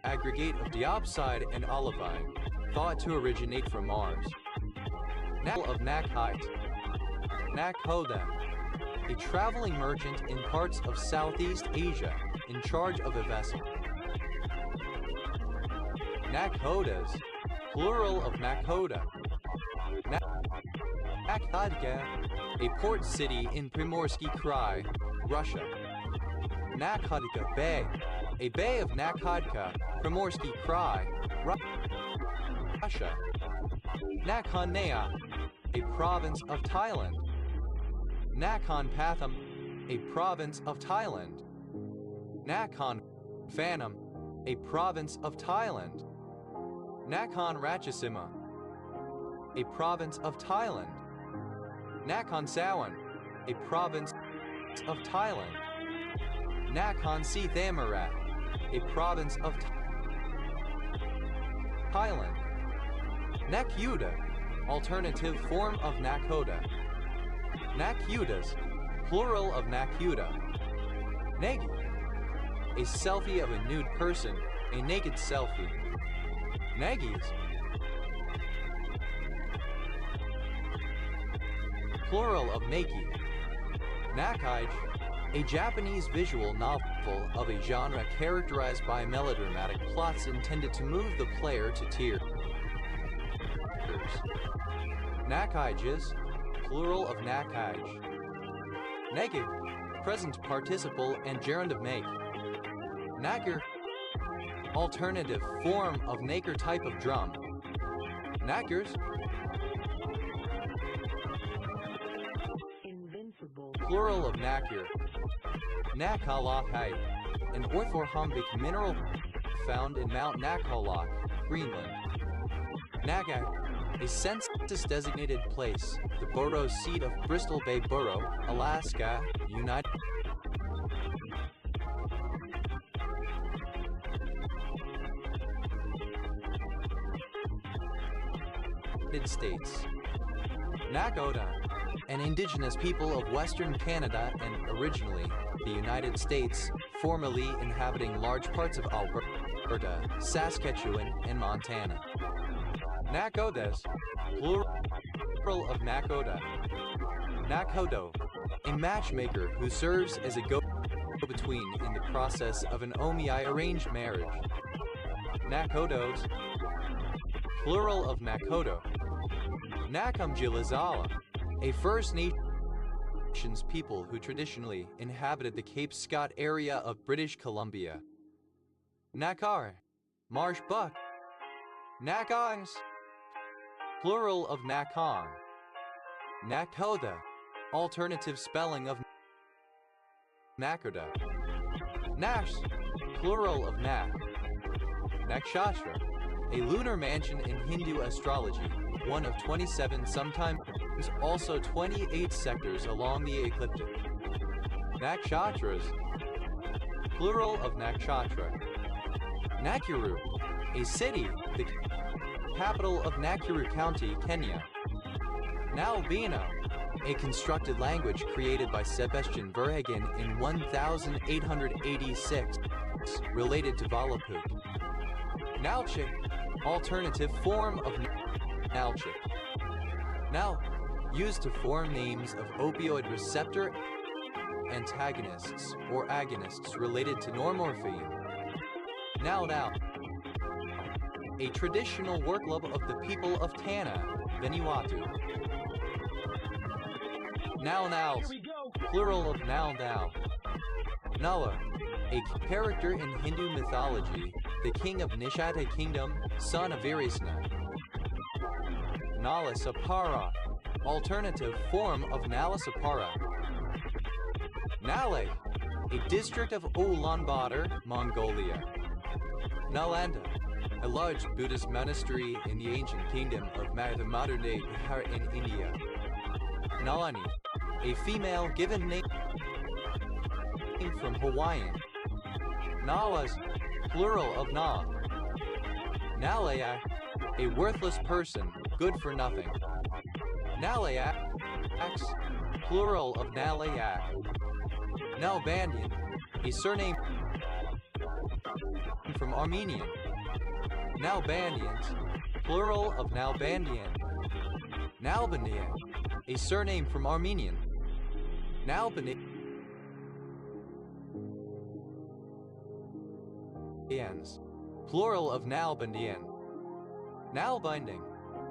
A: aggregate of diopside and olivine, thought to originate from Mars. Of Nakhite. Nakhoda, a traveling merchant in parts of Southeast Asia, in charge of a vessel. Nakhodas, plural of Nakhoda. Nakhodka, a port city in Primorsky Krai, Russia. Nakhodka Bay, a bay of Nakhodka, Primorsky Krai, Russia. Nakhon Naya, a province of Thailand. Nakhon Pathom, a province of Thailand. Nakhon Phanom, a province of Thailand. Nakhon Ratchasima, a province of Thailand. Nakhon Sawan, a province of Thailand. Nakhon Si Thammarat, a province of Thailand. Nakhuda, alternative form of Nakhoda. Nakhudas, plural of Nakhuda. Negi, a selfie of a nude person, a naked selfie. Nagis, plural of Naki. Nakhij, a Japanese visual novel of a genre characterized by melodramatic plots intended to move the player to tears. Nakhijs, plural of Nakhij. Naked, present participle and gerund of make. Naker, alternative form of Naker type of drum. Nakers, plural of Nakir. Nakhalakite, an orthorhombic mineral found in Mount Nakhalak, Greenland. Naga, a census-designated place, the borough seat of Bristol Bay Borough, Alaska, United States. Nakoda, an indigenous people of Western Canada and originally the United States, formerly inhabiting large parts of Alberta, Saskatchewan, and Montana. Nakodas, plural of Nakoda. Nakhodo, a matchmaker who serves as a go-between in the process of an Omei arranged marriage. Nakhodos, plural of Nakhodo. Nakamjilizala, a First Nations people who traditionally inhabited the Cape Scott area of British Columbia. Nakar, marsh buck. Nakons, plural of Nakon. Nakhoda, alternative spelling of Nakoda. Nash, plural of Nak. Nakshatra, a lunar mansion in Hindu astrology, one of 27, sometimes also 28 sectors along the ecliptic. Nakshatras, plural of Nakshatra. Nakuru, a city, the capital of Nakuru County, Kenya. Naubino, a constructed language created by Sebastian Verhagen in 1886, related to Volapük. Nalchik, alternative form of Nalchik. Now, used to form names of opioid receptor antagonists or agonists related to normorphine. Now. a traditional work club of the people of Tana, Vanuatu. Nals, plural of Nal. Nala, a character in Hindu mythology, the king of Nishata Kingdom, son of Irisna. Nalasapara, alternative form of Nalasapara. Nale, a district of Ulaanbaatar, Mongolia. Nalanda, a large Buddhist monastery in the ancient kingdom of the modern-day Bihar in India. Nalani, a female given name from Hawaiian. Nalas, plural of Na. Nalaya, a worthless person, good for nothing. Nalayak, plural of Nalayak. Nalbandian, a surname from Armenian. Nalbandians, plural of Nalbandian. Nalbandian, a surname from Armenian. Nalbandians, plural of Nalbandian. Nalbinding,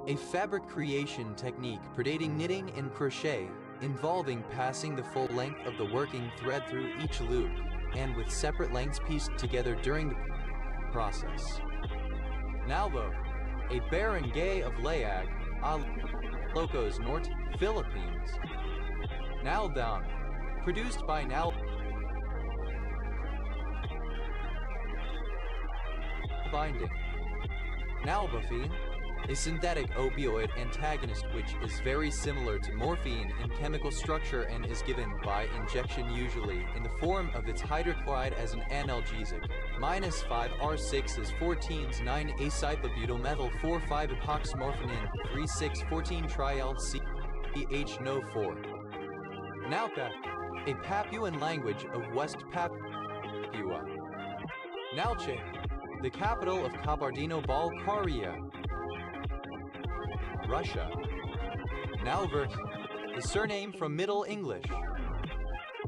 A: a fabric creation technique predating knitting and crochet, involving passing the full length of the working thread through each loop, and with separate lengths pieced together during the process. Nalbo, a barangay of Layag, Ilocos Norte, Philippines. Naldang, produced by Nalbinding. Nalbuphine, a synthetic opioid antagonist which is very similar to morphine in chemical structure and is given by injection, usually in the form of its hydrochloride as an analgesic. -5R6 is 14's 9-acylbutyl 4,5-epoxymorphonin 3,6,14-trial-CH-NO4. Nauka, a Papuan language of West Papua. Nalche, the capital of Kabardino-Balkaria, Russia. Nalvert, a surname from Middle English.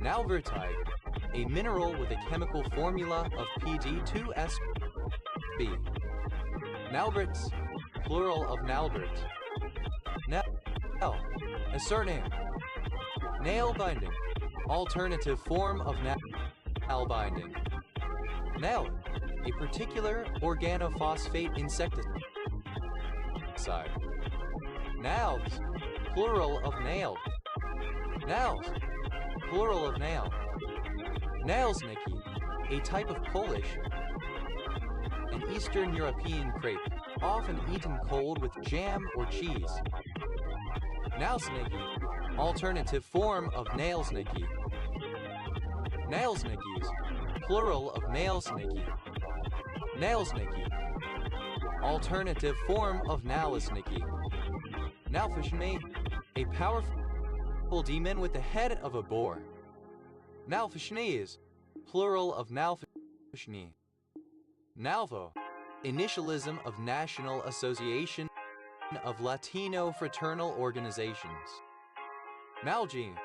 A: Nalvertite, a mineral with a chemical formula of Pd2SB. Nalberts, plural of Nalbert. Nail, a surname. Nail binding, alternative form of nail binding. Nail, a particular organophosphate insecticide. Nails, plural of nailed. Nails, plural of nail. Nailsniki, a type of Polish and Eastern European crepe, often eaten cold with jam or cheese. Nailsniki, alternative form of nailsniki. Nailsnikis, plural of nailsniki. Nailsniki, alternative form of Nalisniki. Nalfishni, a powerful demon with the head of a boar. Nalfishnis, plural of Nalfishni. Nalvo, initialism of National Association of Latino Fraternal Organizations. Nalgene,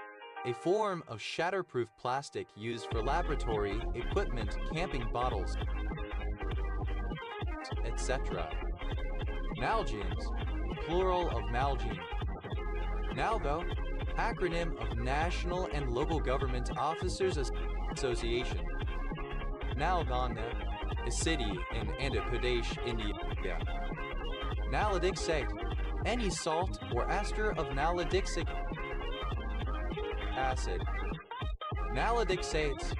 A: a form of shatterproof plastic used for laboratory equipment, camping bottles, etc. Nalgenes, plural of Nalgene. Nalgo, acronym of National and Local Government Officers Association. Nalgonda, a city in Andhra Pradesh, India. Naladixic, any salt or ester of naladixic acid. Naladixates,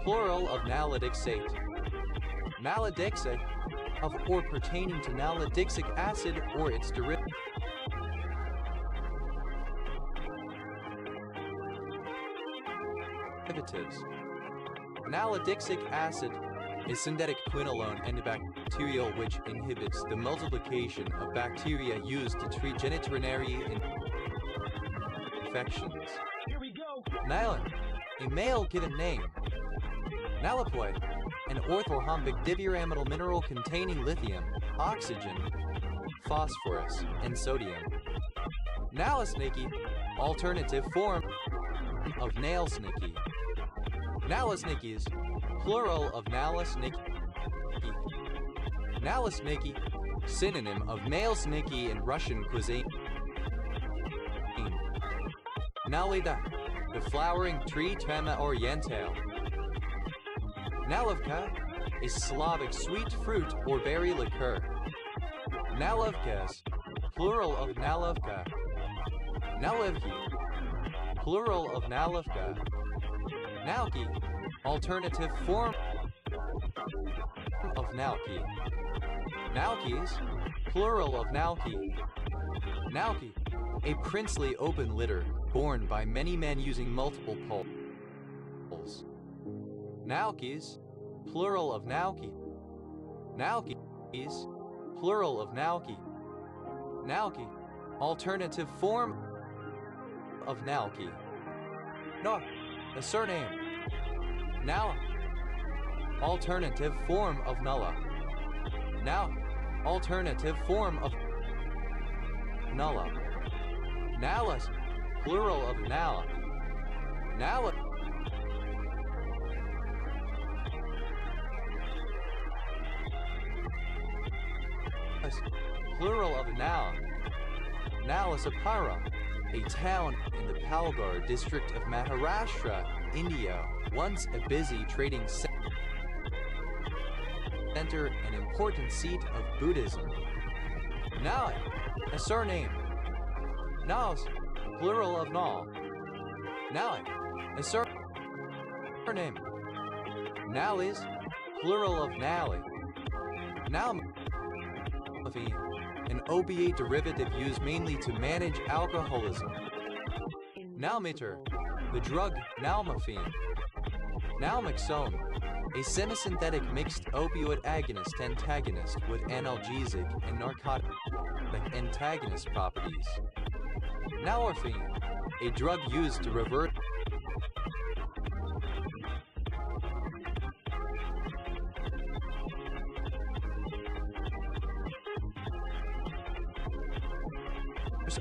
A: plural of naladixate. Naladixic, of or pertaining to naladixic acid or its derivatives. Naladixic acid is synthetic quinolone antibacterial which inhibits the multiplication of bacteria used to treat genitourinary infections. Nylon, a male given name. Nalapoi, an orthorhombic divyramidal mineral containing lithium, oxygen, phosphorus, and sodium. Nalasniki, alternative form of nailsniki. Nalasnikis, plural of nalasniki. Nalasniki, synonym of nalesniki in Russian cuisine. Nalida, the flowering tree Tema orientale. Nalovka, a Slavic sweet fruit or berry liqueur. Nalovkas, plural of nalovka. Nalevki, plural of nalovka. Nalki, alternative form of nalki. Nalkis, plural of nalki. Nalki, a princely open litter borne by many men using multiple poles. Nalkis, plural of nalki. Nalkis, plural of nalki. Nalki, alternative form of nalki. No, a surname. Nala, alternative form of nulla. Now, alternative form of nulla. Nallas, plural of nala. Nala, plural of nala. Nalasapara, a town in the Palghar district of Maharashtra, India, once a busy trading center and important seat of Buddhism. Nal, a surname. Nals, plural of Nal. Nali, a surname. Nalis, plural of Nali. Nalmorphine, an opiate derivative used mainly to manage alcoholism. Nalmeter, the drug nalmorphine. Nalmexone, a semisynthetic mixed opioid agonist-antagonist with analgesic and narcotic antagonist properties. Nalorphine, a drug used to reverse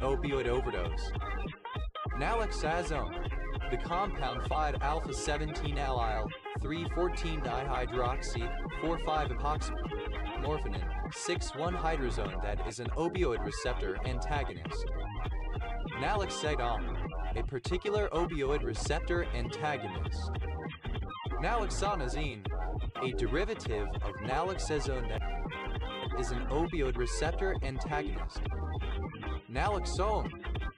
A: opioid overdose. Naloxazone, the compound 5-alpha-17-allyl 3,14-dihydroxy 4,5-epoxymorphinin 6,1-hydrazone that is an opioid receptor antagonist. Naloxone, a particular opioid receptor antagonist. Naloxonazine, a derivative of naloxazone that is an opioid receptor antagonist. Naloxone,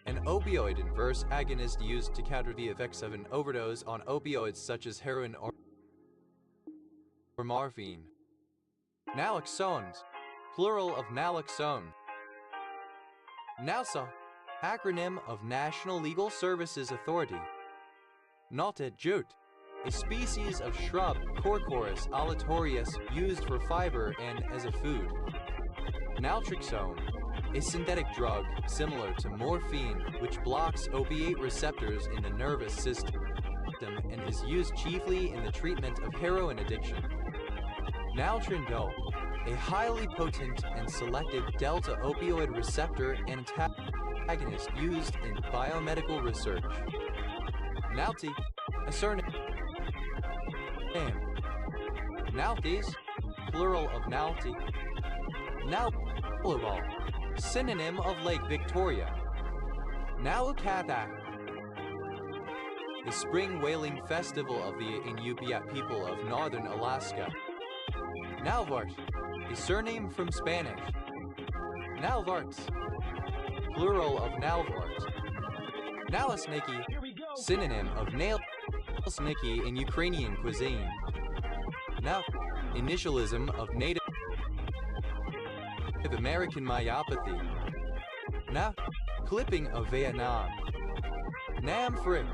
A: an opioid inverse agonist used to counter the effects of an overdose on opioids such as heroin or morphine. Naloxones, plural of naloxone. NALSA, acronym of National Legal Services Authority. Naltet jute, a species of shrub Corchorus aleatorius used for fiber and as a food. Naltrexone, a synthetic drug similar to morphine which blocks opiate receptors in the nervous system and is used chiefly in the treatment of heroin addiction. Naltrexone, a highly potent and selective delta opioid receptor antagonist used in biomedical research. Nalti, a surname. Naltis, plural of Nalti. Nalpluval, synonym of Lake Victoria. Nalukathak, the spring whaling festival of the Inupiat people of northern Alaska. Nalvart, a surname from Spanish. Nalvarts, plural of Nalvart. Nalesniki, synonym of nalesniki in Ukrainian cuisine. Now, initialism of Native American myopathy. Now, clipping of Vietnam. Nam Frick,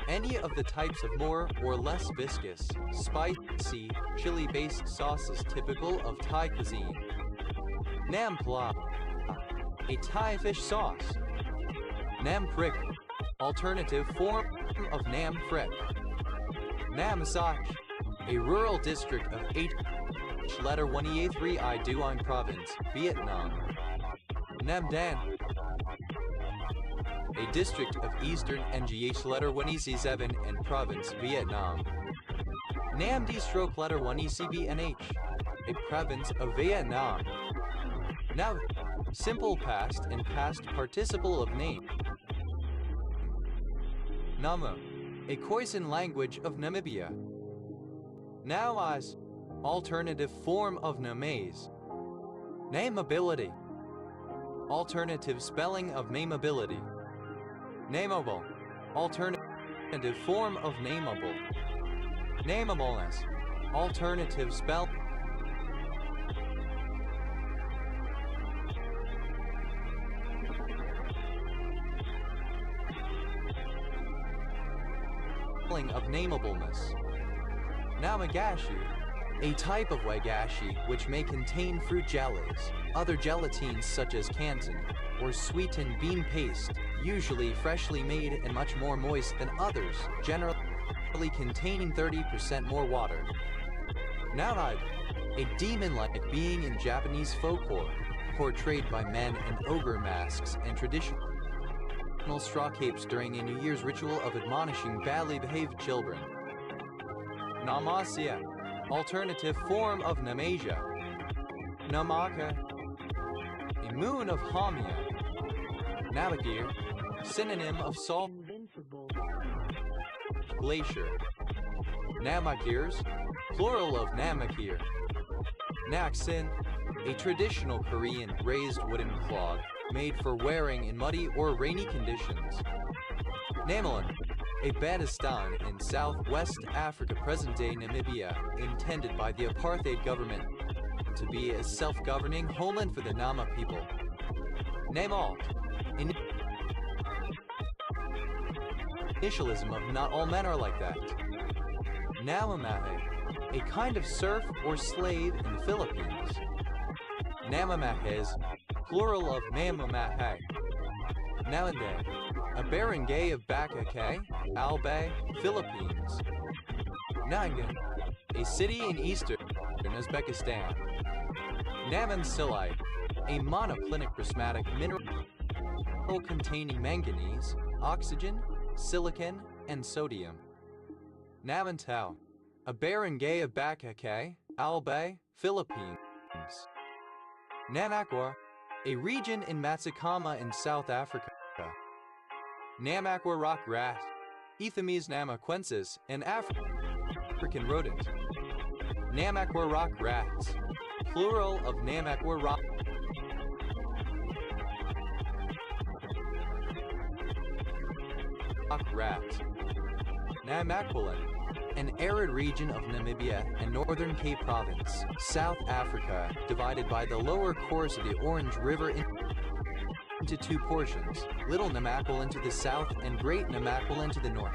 A: any of the types of more or less viscous, spicy, chili-based sauces typical of Thai cuisine. Nam Pla, a Thai fish sauce. Nam Prick, alternative form of Nam Frick. Nam Sach, a rural district of letter 1E3 I Duong Province, Vietnam. Nam Dan, a district of eastern NGH letter 1EC7 and province, Vietnam. Nam D stroke letter 1ECBNH, a province of Vietnam. Now, simple past and past participle of name. Nama, a Khoisan language of Namibia. Now as alternative form of Namese. Nameability. Alternative spelling of nameability. Nameable. Alternative form of nameable. Nameableness. Alternative spelling of nameableness. Namagashi, a type of wagashi which may contain fruit jellies, other gelatines such as canton, or sweetened bean paste, usually freshly made and much more moist than others, generally containing 30% more water. Naunide, a demon-like being in Japanese folklore, portrayed by men in ogre masks and traditional straw capes during a New Year's ritual of admonishing badly behaved children. Namasya, alternative form of Namasia. Namaka, a moon of Hamya. Navagir, synonym of salt. Glacier. Namakirs, plural of Namakir. Naksin, a traditional Korean raised wooden clog made for wearing in muddy or rainy conditions. Namelin, a Badistan in southwest Africa, present-day Namibia, intended by the apartheid government to be a self-governing homeland for the Nama people. Namalt, initialism of not all men are like that. Namamahe, a kind of serf or slave in the Philippines. Namamahes, plural of Namamahe. Nalande, a barangay of Bakake, Albay, Philippines. Nangan, a city in eastern Uzbekistan. Namansilite, a monoclinic prismatic mineral containing manganese, oxygen, silicon, and sodium. Namantau, a barangay of Bakake, Albay, Philippines. Namakwa, a region in Matsakama in South Africa. Namakwa rock rat, Ethymes namaquensis, an African rodent. Namakwa rock rats, plural of Namakwa rock rats. Namaqualand, an arid region of Namibia and Northern Cape Province, South Africa, divided by the lower course of the Orange River into two portions, Little Namaqualand to the south and Great Namaqualand to the north.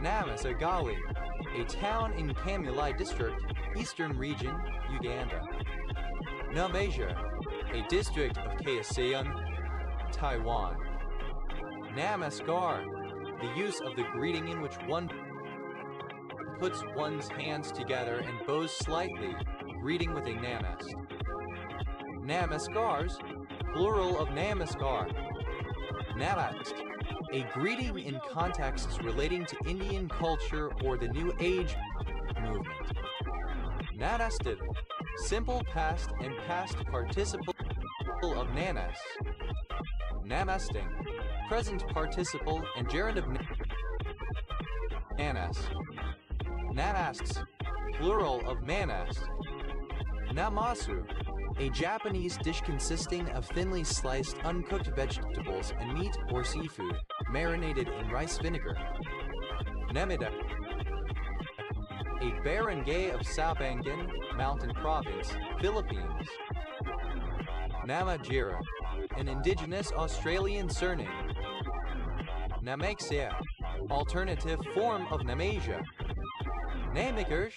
A: Namasagali, a town in Kamulai District, Eastern Region, Uganda. Namasia, a district of Kaohsiung, Taiwan. Namaskar, the use of the greeting in which one puts one's hands together and bows slightly, greeting with a namast. Namaskars, plural of namaskar. Namast, a greeting in contexts relating to Indian culture or the New Age movement. Nanasted, simple past and past participle of nanas. Namasting, present participle and gerund of nanas. Nanasts, plural of manast. Namasu, a Japanese dish consisting of thinly sliced uncooked vegetables and meat or seafood, marinated in rice vinegar. Namida, a barangay of Sabangan, Mountain Province, Philippines. Namajira, an indigenous Australian surname. Namaksia, alternative form of Namasia. Namakers,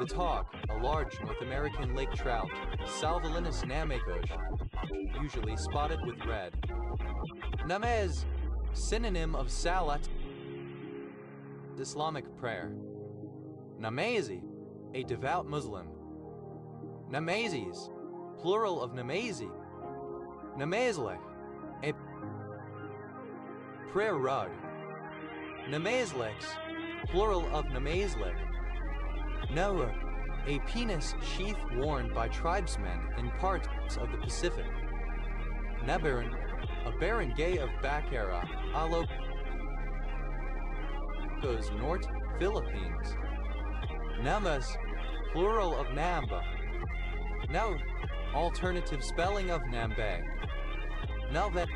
A: the tog, a large North American lake trout, Salvelinus namakos, usually spotted with red. Namaz, synonym of salat, Islamic prayer. Namazi, a devout Muslim. Namazis, plural of namazi. Namazlech, a prayer rug. Namazlechs, plural of namazlech. Noah, a penis sheath worn by tribesmen in parts of the Pacific. Nabaran, a barangay of Bacara, Ilocos Norte, Philippines. Nambas, plural of Namba. Now, alternative spelling of Nambe. Nalve,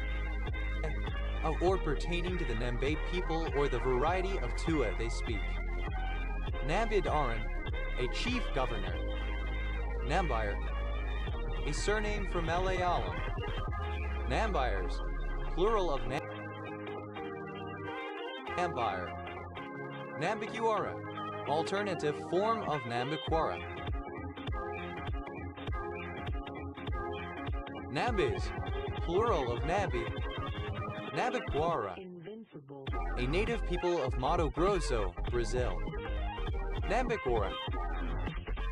A: or pertaining to the Nambe people or the variety of Tua they speak. Nambid Aran, a chief governor. Nambiar, a surname from Malayalam. Nambiars, plural of Nambiar. Nambikwara, alternative form of Nambikwara. Nambis, plural of Nambi. Nambikwara, a native people of Mato Grosso, Brazil. Nambikwara,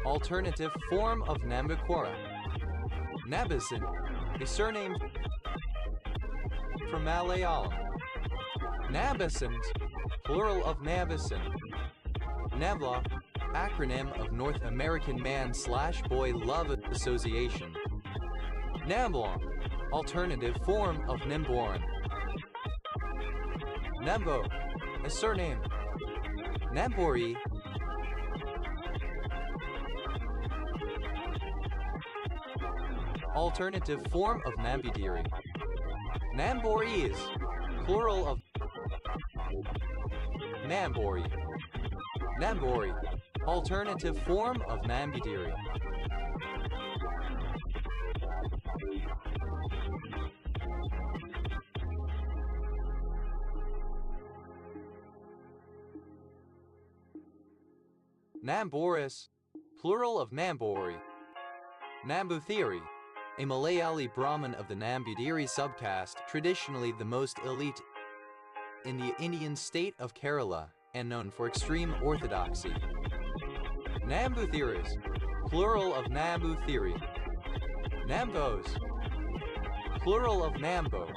A: alternative form of Nambikwara. Nabisan, a surname from Malayalam. Nabisans, plural of Nabisan. NAVLA, acronym of North American Man/Boy Love Association. Namblon, alternative form of Nimboran. Nambo, a surname. Nambori, alternative form of Nambidiri. Namboris, plural of Nambori. Nambori, alternative form of Nambidiri. Namboris, plural of Nambori. Nambuthiri, a Malayali Brahmin of the Nambudiri subcaste, traditionally the most elite in the Indian state of Kerala and known for extreme orthodoxy. Nambuthiris, plural of Nambuthiri. Nambos, plural of Nambo.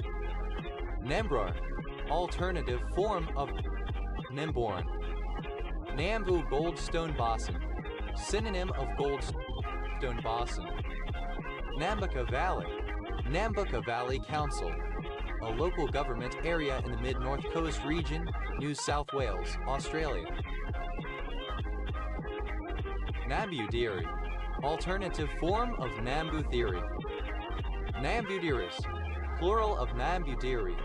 A: Nembrar, alternative form of Nimborn. Nambu Goldstone Basin, synonym of Goldstone Basin. Nambucca Valley, Nambucca Valley Council, a local government area in the Mid-North Coast region, New South Wales, Australia. Nambudiri, alternative form of Nambuthiri. Nambudiris, plural of Nambudiri.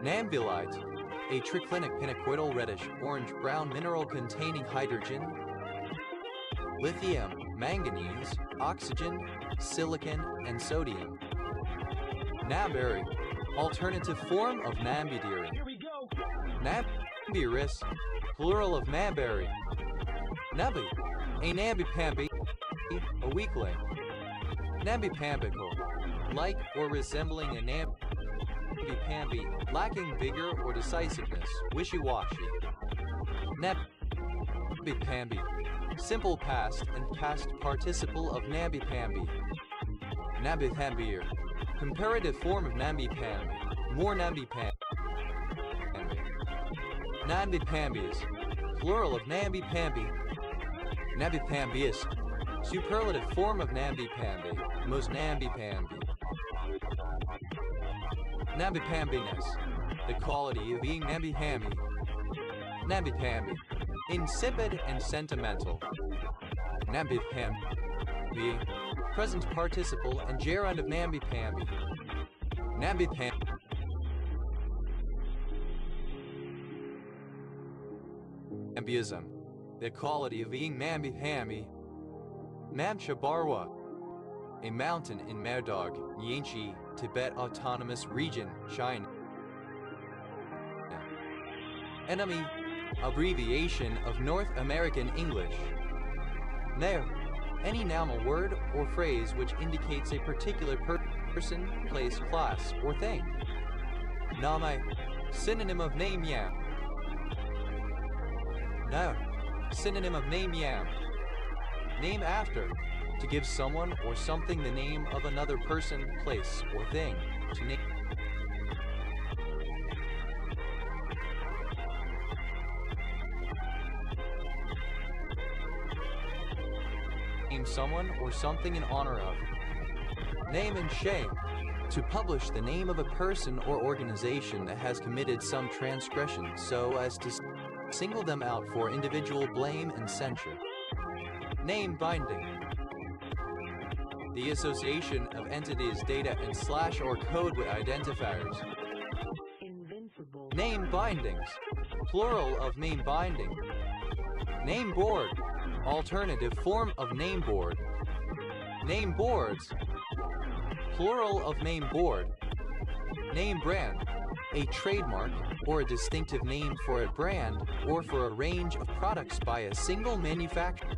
A: Nambulite, a triclinic pinacoidal reddish orange-brown mineral containing hydrogen, lithium, manganese, oxygen, silicon, and sodium. Namburi, alternative form of Nambudiri. Namburis, plural of Namburi. Nabi, a Nambipambi, a weakling. Nambipambical, like or resembling a Nambi-Pambi, lacking vigor or decisiveness, wishy-washy. Nambi-Pambi, simple past and past participle of Nambi-Pambi. Nambithambir, comparative form of Nambi-Pambi, more Nambi-Pambi. Nambi-Pambis, plural of Nambi-Pambi. Nambi-Pambiist, superlative form of Nambi-Pambi, most Nambi-Pambi. Nambi-Pambiness, the quality of being Nambi-Pambi. Nambi-Pambi, insipid and sentimental. Nambi-Pambi, present participle and gerund of Nambi-Pambi. Nambi-Pambi. Nambiism, the quality of being Nambi-Pambi. Namchabarwa, a mountain in Merdog, Nyenchi, Tibet Autonomous Region, China. Enemy, abbreviation of North American English. Nair, any noun or word or phrase which indicates a particular person, place, class, or thing. Namai, synonym of name yam. Nair, synonym of name yam. Name after, to give someone or something the name of another person, place, or thing. To name. name someone or something in honor of. Name and shame. To publish the name of a person or organization that has committed some transgression so as to single them out for individual blame and censure. Name binding. The association of entities, data, and / or code with identifiers.
B: Invincible.
A: Name bindings. Plural of name binding. Name board. Alternative form of name board. Name boards. Plural of name board. Name brand. A trademark or a distinctive name for a brand or for a range of products by a single manufacturer.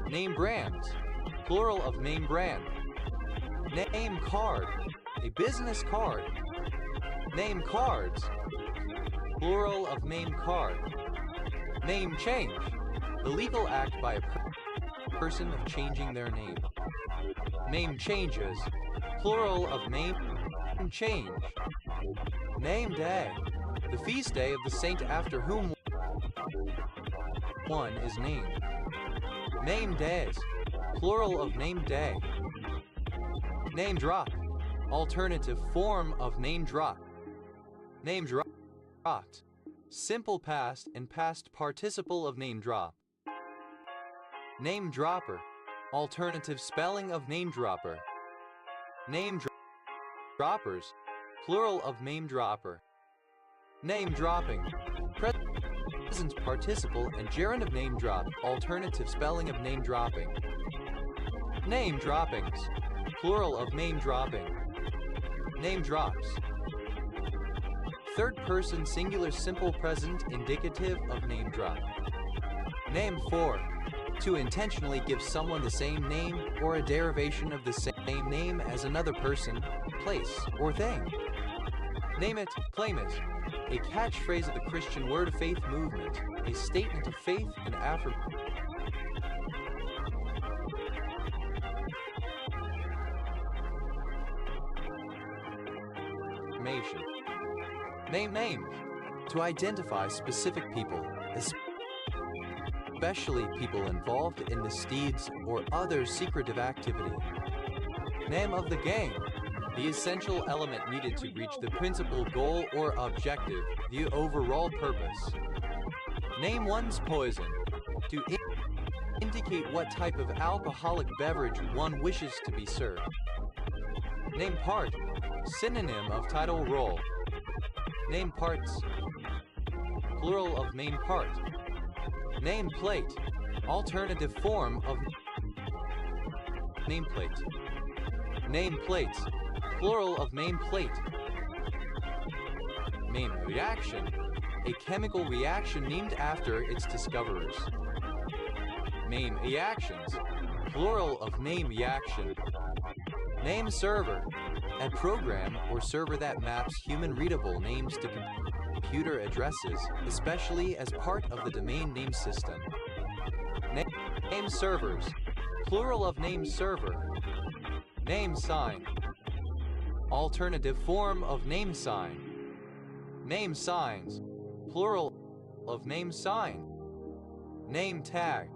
A: Name brands. Plural of name brand. Name card. A business card. Name cards. Plural of name card. Name change. The legal act by a person of changing their name. Name changes. Plural of name change. Name day. The feast day of the saint after whom one is named. Name days. Plural of name day. Name drop. Alternative form of name drop. Name dropped. Simple past and past participle of name drop. Name dropper. Alternative spelling of name dropper. Name droppers. Plural of name dropper. Name dropping. Present participle and gerund of name drop. Alternative spelling of name dropping. Name droppings. Plural of name dropping. Name drops. Third person singular simple present indicative of name drop. Name for. To intentionally give someone the same name or a derivation of the same name as another person, place, or thing. Name it, claim it. A catchphrase of the Christian Word of Faith movement. A statement of faith and affirmation. Name. To identify specific people, especially people involved in misdeeds or other secretive activity. Name of the game. The essential element needed to reach the principal goal or objective, the overall purpose. Name one's poison. To indicate what type of alcoholic beverage one wishes to be served. Name part. Synonym of title role. Name parts. Plural of name part. Name plate. Alternative form of nameplate. Name plates. Plural of name plate. Name reaction. A chemical reaction named after its discoverers. Name reactions. Plural of name reaction. Name server. A program or server that maps human-readable names to computer addresses, especially as part of the domain name system. Name servers. Plural of name server. Name sign. Alternative form of name sign. Name signs. Plural of name sign. Name tag.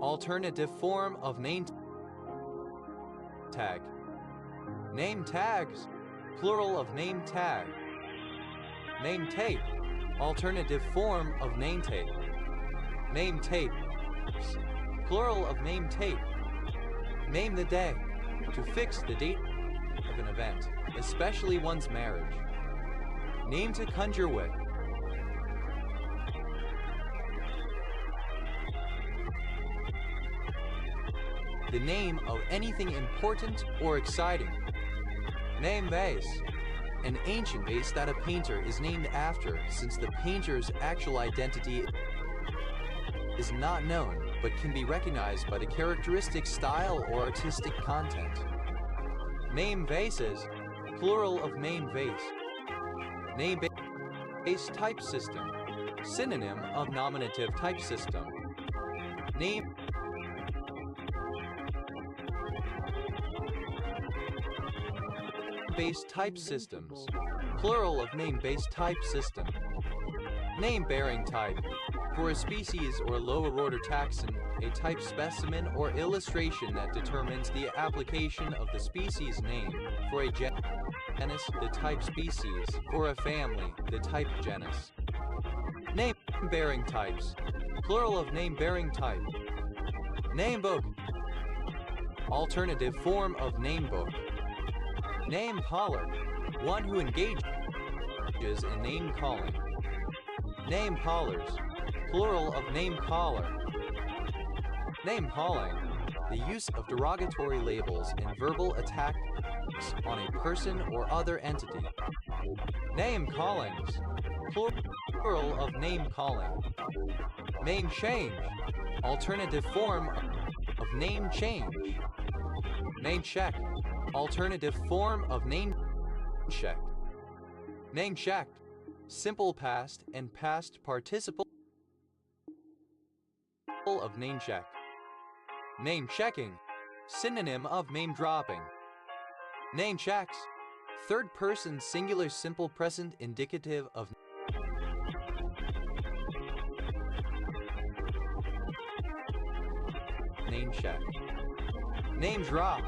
A: Alternative form of name tag. Name tags. Plural of name tag. Name tape. Alternative form of name tape. Name tapes. Plural of name tape. Name the day. To fix the date of an event, especially one's marriage. Name to conjure with. The name of anything important or exciting. Name vase. An ancient vase that a painter is named after, since the painter's actual identity is not known, but can be recognized by the characteristic style or artistic content. Name vases. Plural of name vase. Name base type system. Synonym of nominative type system. Name base type systems. Plural of name base type system. Name-bearing type. For a species or lower order taxon, a type specimen or illustration that determines the application of the species name. For a genus, the type species. For a family, the type genus. Name-bearing types. Plural of name-bearing type. Namebook. Alternative form of namebook. Name caller. One who engages in name calling. Name callers. Plural of name caller. Name calling. The use of derogatory labels and verbal attacks on a person or other entity. Name callings. Plural of name calling. Name change. Alternative form of name change. Name check. Alternative form of name check. Name checked. Simple past and past participle of name check. Name checking. Synonym of name dropping. Name checks. Third person singular simple present indicative of name check. Name drop.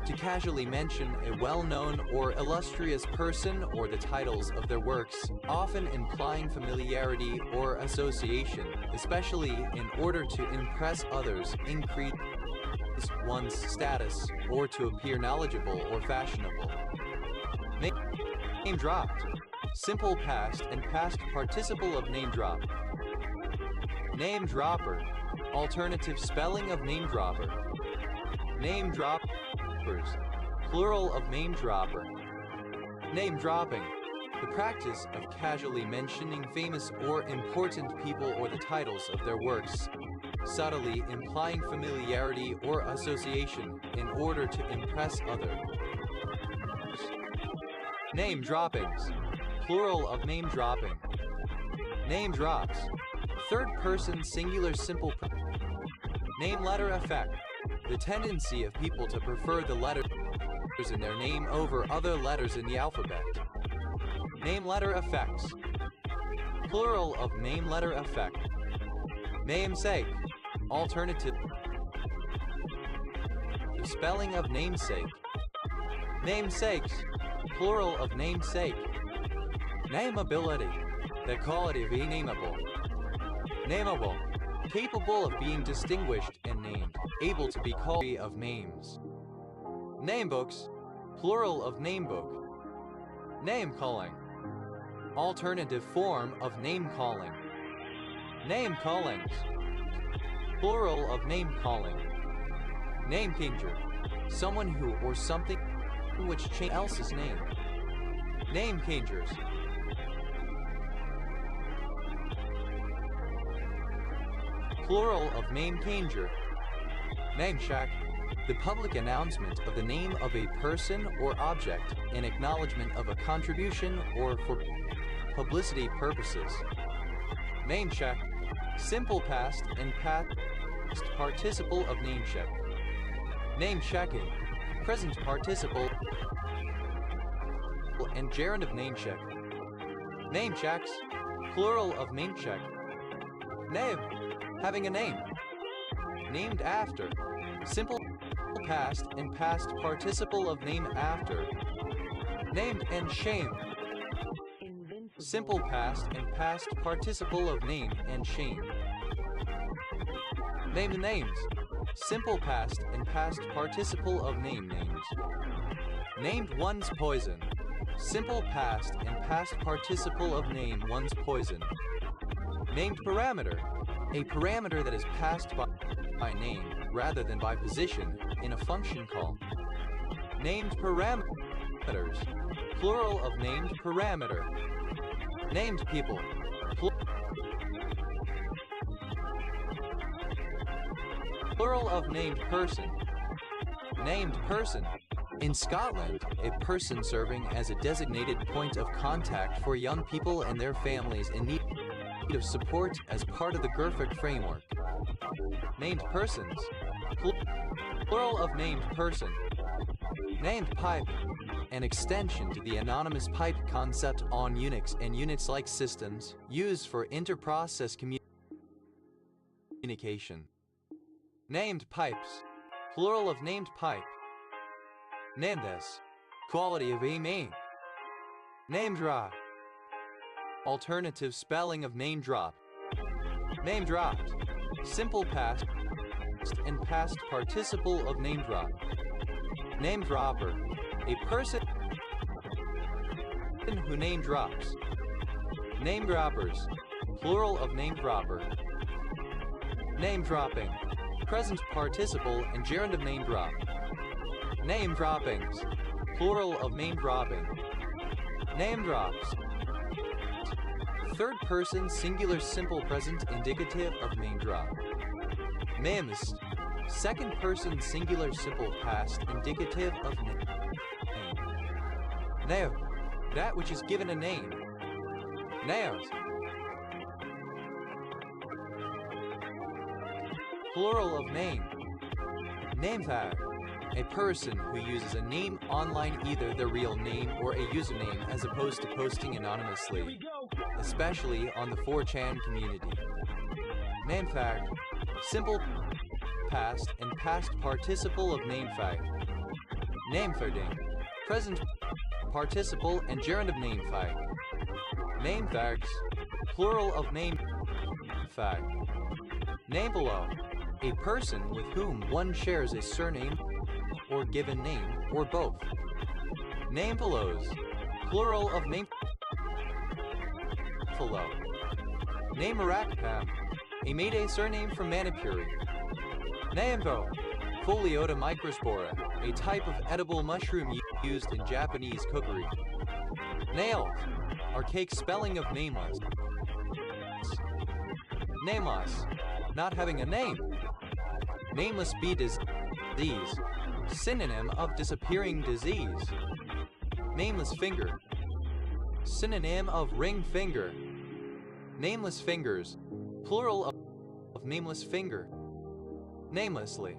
A: To casually mention a well-known or illustrious person or the titles of their works, often implying familiarity or association, especially in order to impress others, increase one's status, or to appear knowledgeable or fashionable. Name dropped. Simple past and past participle of name drop. Name dropper. Alternative spelling of name dropper. Name droppers. Plural of name dropper. Name dropping. The practice of casually mentioning famous or important people or the titles of their works, subtly implying familiarity or association in order to impress others. Name droppings. Plural of name dropping. Name drops. Third person singular simple. Name letter effect. The tendency of people to prefer the letters in their name over other letters in the alphabet. Name letter effects. Plural of name letter effect. Namesake. Alternative. The spelling of namesake. Namesakes. Plural of namesake. Nameability. The quality of being nameable. Nameable. Capable of being distinguished and named. Able to be called of names. Namebooks. Plural of namebook. Name calling. Alternative form of name calling. Name callings. Plural of name calling. Name changer. Someone who or something which change else's name. Name changers. Plural of name changer. Name check. The public announcement of the name of a person or object in acknowledgement of a contribution or for publicity purposes. Name check. Simple past and past participle of name check. Name checking. Present participle and gerund of name check. Name checks. Plural of name check. Name. Having a name. Named after. Simple past and past participle of name after. Named and shame.
B: Invincible.
A: Simple past and past participle of name and shame. Name the names. Simple past and past participle of name names. Named one's poison. Simple past and past participle of name one's poison. Named parameter. A parameter that is passed by name rather than by position in a function call. Named parameters. Plural of named parameter. Named people. Plural of named person. Named person. In Scotland, a person serving as a designated point of contact for young people and their families in need of support as part of the GERFIC framework. Named persons. Plural of named person. Named pipe. an extension to the anonymous pipe concept on Unix and Unix-like systems used for inter-process communication. Named pipes, plural of named pipe. Named as, quality of a name. Name drop, alternative spelling of name drop. Name dropped, simple past and past participle of name drop. Name dropper, a person who name drops. Name droppers, plural of name dropper. Name dropping, present participle and gerund of name drop. Name droppings, plural of name dropping. Name drops, third person singular simple present indicative of name drop. Names, second person singular simple past indicative of name. Now, that which is given a name. Nouns, plural of name. Name tag, a person who uses a name online, either their real name or a username, as opposed to posting anonymously, especially on the 4chan community. Name tag, simple past and past participle of name tag. Name tagging, present participle and gerund of name tag. Name tags, plural of name tag. Name below, a person with whom one shares a surname or given name, or both. Name belows, plural of name below. Name Marakapam, a Mayday surname from Manipuri. Naimbo, Foliota microspora, a type of edible mushroom used in Japanese cookery. Nails, archaic spelling of nameless. Nameless, not having a name. Nameless be disease, synonym of disappearing disease. Nameless finger, synonym of ring finger. Nameless fingers, plural of nameless finger. Namelessly,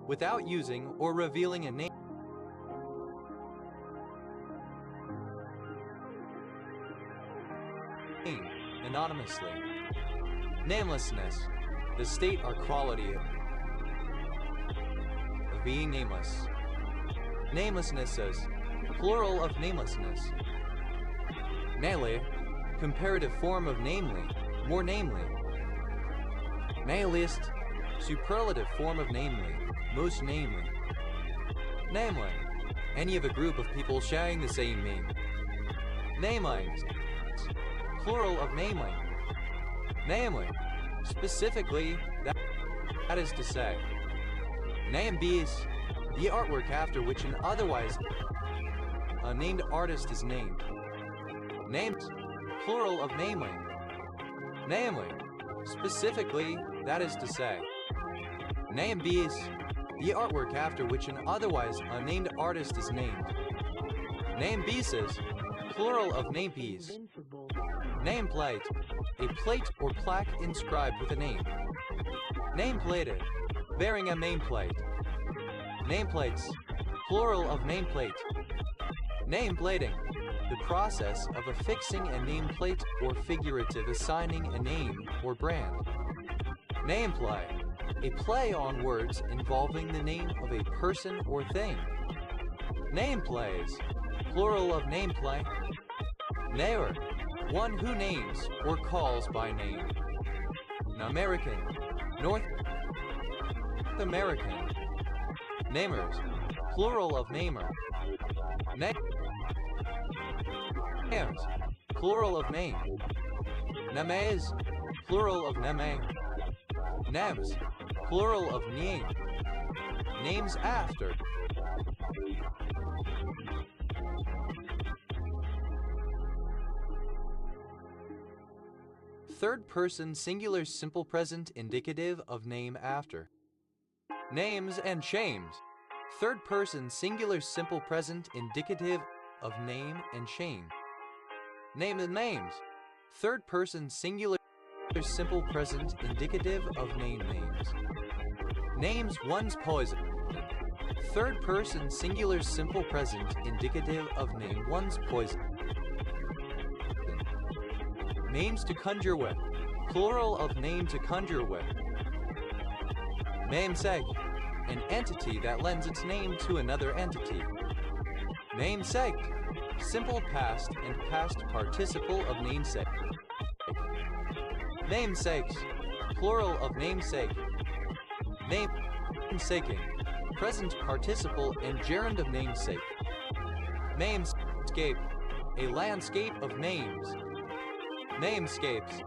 A: without using or revealing a name. Anonymously. Namelessness, the state or quality of being nameless. Namelessnesses, plural of namelessness. Nale, comparative form of namely, more namely. Nihilist, superlative form of namely, most namely. Namely, any of a group of people sharing the same name. Namelings, plural of namely. Namely, specifically, that is to say. Name bees, the artwork after which an otherwise unnamed artist is named. Named, plural of namely. Namely, specifically, that is to say. Name bees, the artwork after which an otherwise unnamed artist is named. Name pieces, plural of name piece. Name plate, a plate or plaque inscribed with a name. Name plated, bearing a nameplate. Nameplates, plural of nameplate. Name plating, the process of affixing a nameplate or figurative assigning a name or brand. Name play, a play on words involving the name of a person or thing. Name plays, plural of name play. Namer, one who names or calls by name. American, North American. Namers, plural of namer. Names, plural of name. Names, plural of name. Names, plural of name. Names after. Third person singular simple present indicative of name after. Names and shames. Third person singular simple present indicative of name and shame. Name and names. Third person singular simple present indicative of name names. Names one's poison. Third person singular simple present indicative of name one's poison. Names to conjure with. Plural of name to conjure with. Namesake, an entity that lends its name to another entity. Namesake, simple past and past participle of namesake. Namesakes, plural of namesake. Namesaking, present participle and gerund of namesake. Namescape, a landscape of names. Namescapes,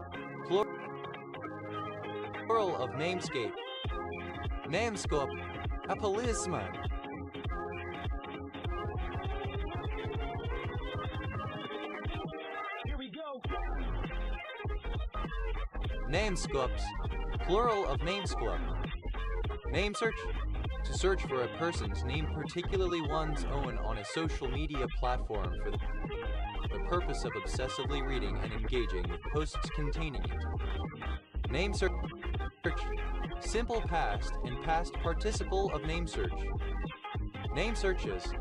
A: plural of namescape. Namescope, a policeman.
C: Here we go.
A: Namescopes, plural of namescope. Name search, to search for a person's name, particularly one's own, on a social media platform for the purpose of obsessively reading and engaging with posts containing it. Name search, simple past and past participle of name search. Name searches,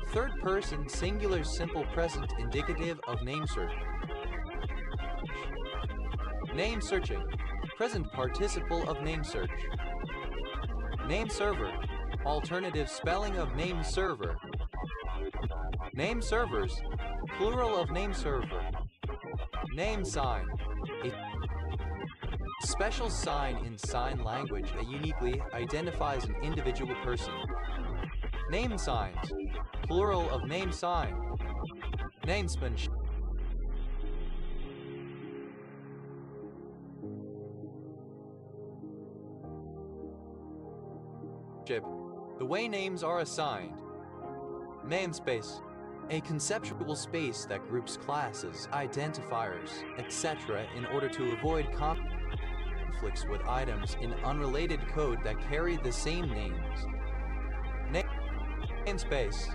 A: third person singular simple present indicative of name search. Name searching, present participle of name search. Name server, alternative spelling of name server. Name servers, plural of name server. Name sign, a special sign in sign language that uniquely identifies an individual person. Name signs, plural of name sign. Namesmanship, the way names are assigned. Namespace, a conceptual space that groups classes, identifiers, etc. in order to avoid conflicts with items in unrelated code that carry the same names. Namespace,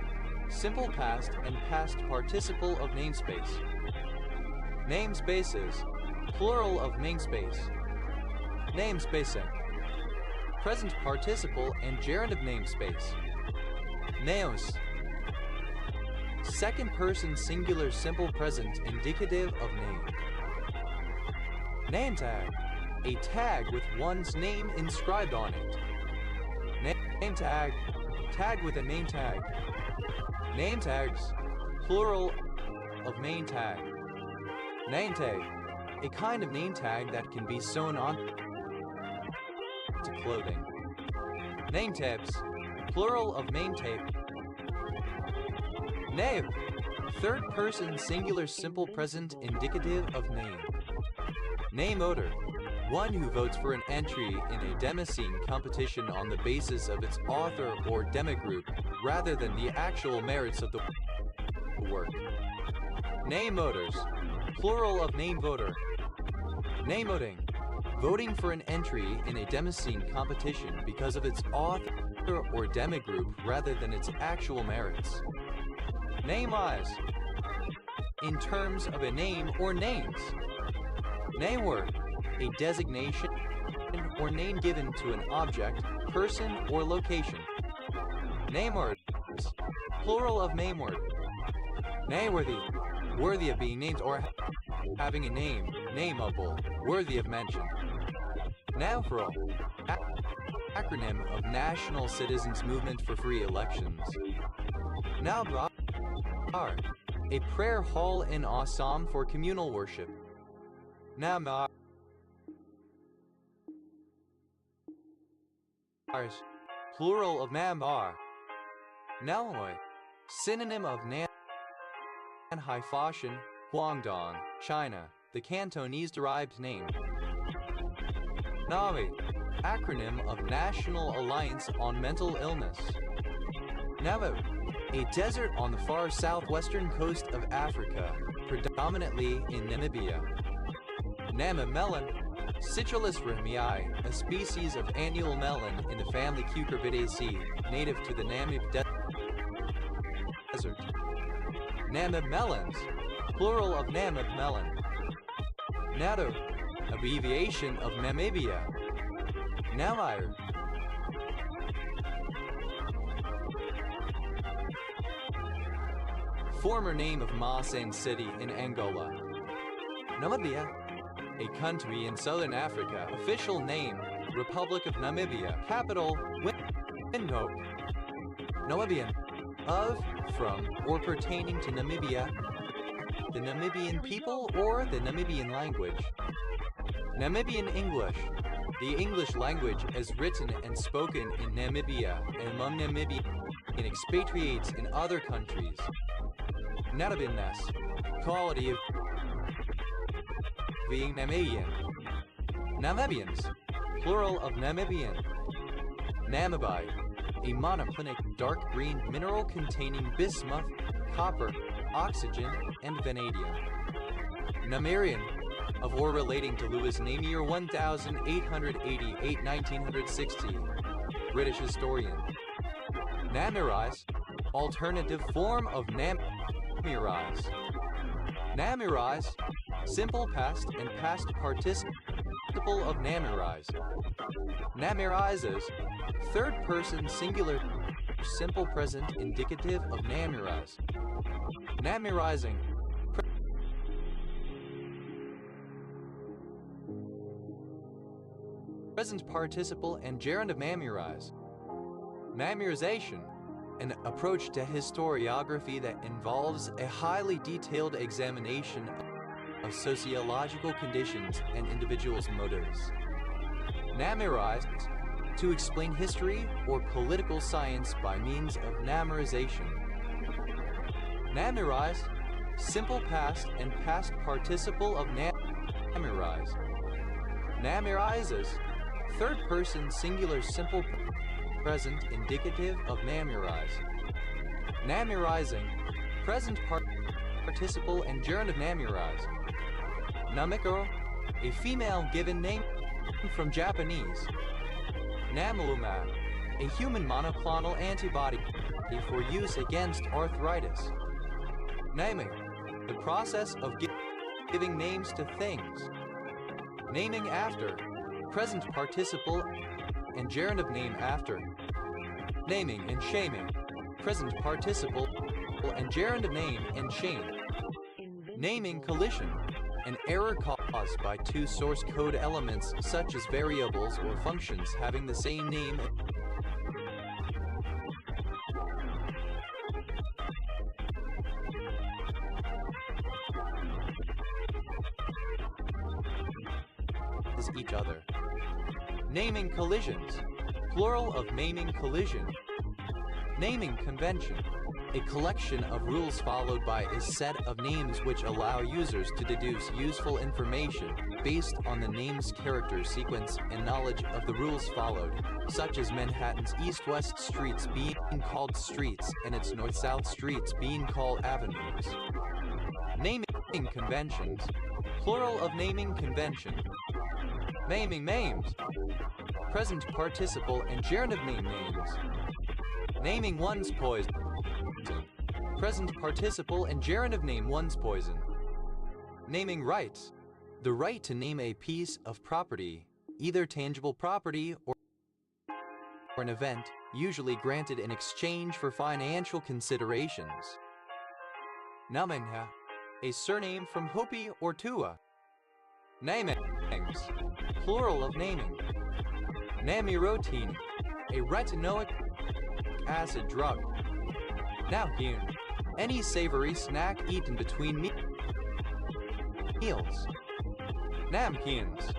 A: simple past and past participle of namespace. Namespaces, plural of namespace. Namespacing, present participle and gerund of namespace. Naos, second person singular simple present indicative of name. Name tag, a tag with one's name inscribed on it. Name tag, tag with a name tag. Name tags, plural of name tag. Name tag, a kind of name tag that can be sewn on to clothing. Name tabs, plural of name tape. Name, third person singular simple present indicative of name. Name voter, one who votes for an entry in a demoscene competition on the basis of its author or demogroup rather than the actual merits of the work. Name voters, plural of name voter. Name voting, voting for an entry in a demoscene competition because of its author or demogroup rather than its actual merits. Name eyes, in terms of a name or names. Name word, a designation or name given to an object, person, or location. Name words, plural of name word. Nameworthy, worthy of being named or having a name, nameable, worthy of mention. NAFREL, acronym of National Citizens Movement for Free Elections. NABAR, a prayer hall in Assam for communal worship. Nambar, plural of Nambar. Naloi, synonym of Nanhai Fashion, Guangdong, China, the Cantonese-derived name. NAVI, acronym of National Alliance on Mental Illness. Navo, a desert on the far southwestern coast of Africa, predominantly in Namibia. Nama melon, Citrulus ramii, a species of annual melon in the family Cucurbidaceae, native to the Namib Desert. Namib melons, plural of Namib melon. Nato, abbreviation of Namibia. Namire, former name of Masan City in Angola. Namibia, a country in southern Africa. Official name, Republic of Namibia. Capital, Windhoek. Namibian, of, from, or pertaining to Namibia, the Namibian people, or the Namibian language. Namibian English, the English language as written and spoken in Namibia and among Namibian expatriates in other countries. Namibianness, quality of being Namibian. Namibians, plural of Namibian. Namibite, a monoclinic dark green mineral containing bismuth, copper, oxygen, and vanadium. Namirian, of or relating to Louis Namier 1888-1960, British historian. Namirise, alternative form of Namirise. Namirise, simple past and past participle of Namirise. Namirises, third person singular simple present indicative of Namirise. Namirising, present participle and gerund of Namirise. Namirization, an approach to historiography that involves a highly detailed examination of sociological conditions and individuals' motives. Namirize, to explain history or political science by means of namirization. Namirize, simple past and past participle of namirize. Namirizes, third person singular simple present indicative of namirize. Namirizing, present participle and gerund of namirize. Namiko, a female given name from Japanese. Namilumab, a human monoclonal antibody for use against arthritis. Naming, the process of giving names to things. Naming after, present participle and gerund of name after. Naming and shaming, present participle and gerund of name and shame. Naming collision, an error caused by two source code elements such as variables or functions having the same name as each other. Naming collisions, plural of naming collision. Naming convention, a collection of rules followed by a set of names which allow users to deduce useful information based on the name's character sequence and knowledge of the rules followed, such as Manhattan's east-west streets being called streets and its north-south streets being called avenues. Naming conventions, plural of naming convention. Naming names, present participle and gerund of name names. Naming one's poison, present participle and gerund of name one's poison. Naming rights, the right to name a piece of property, either tangible property or an event, usually granted in exchange for financial considerations. Namingha, a surname from Hopi or Tua. Namings, plural of naming. Namirotine, a retinoic acid drug. Namkeen, any savory snack eaten between meals. Namkeens,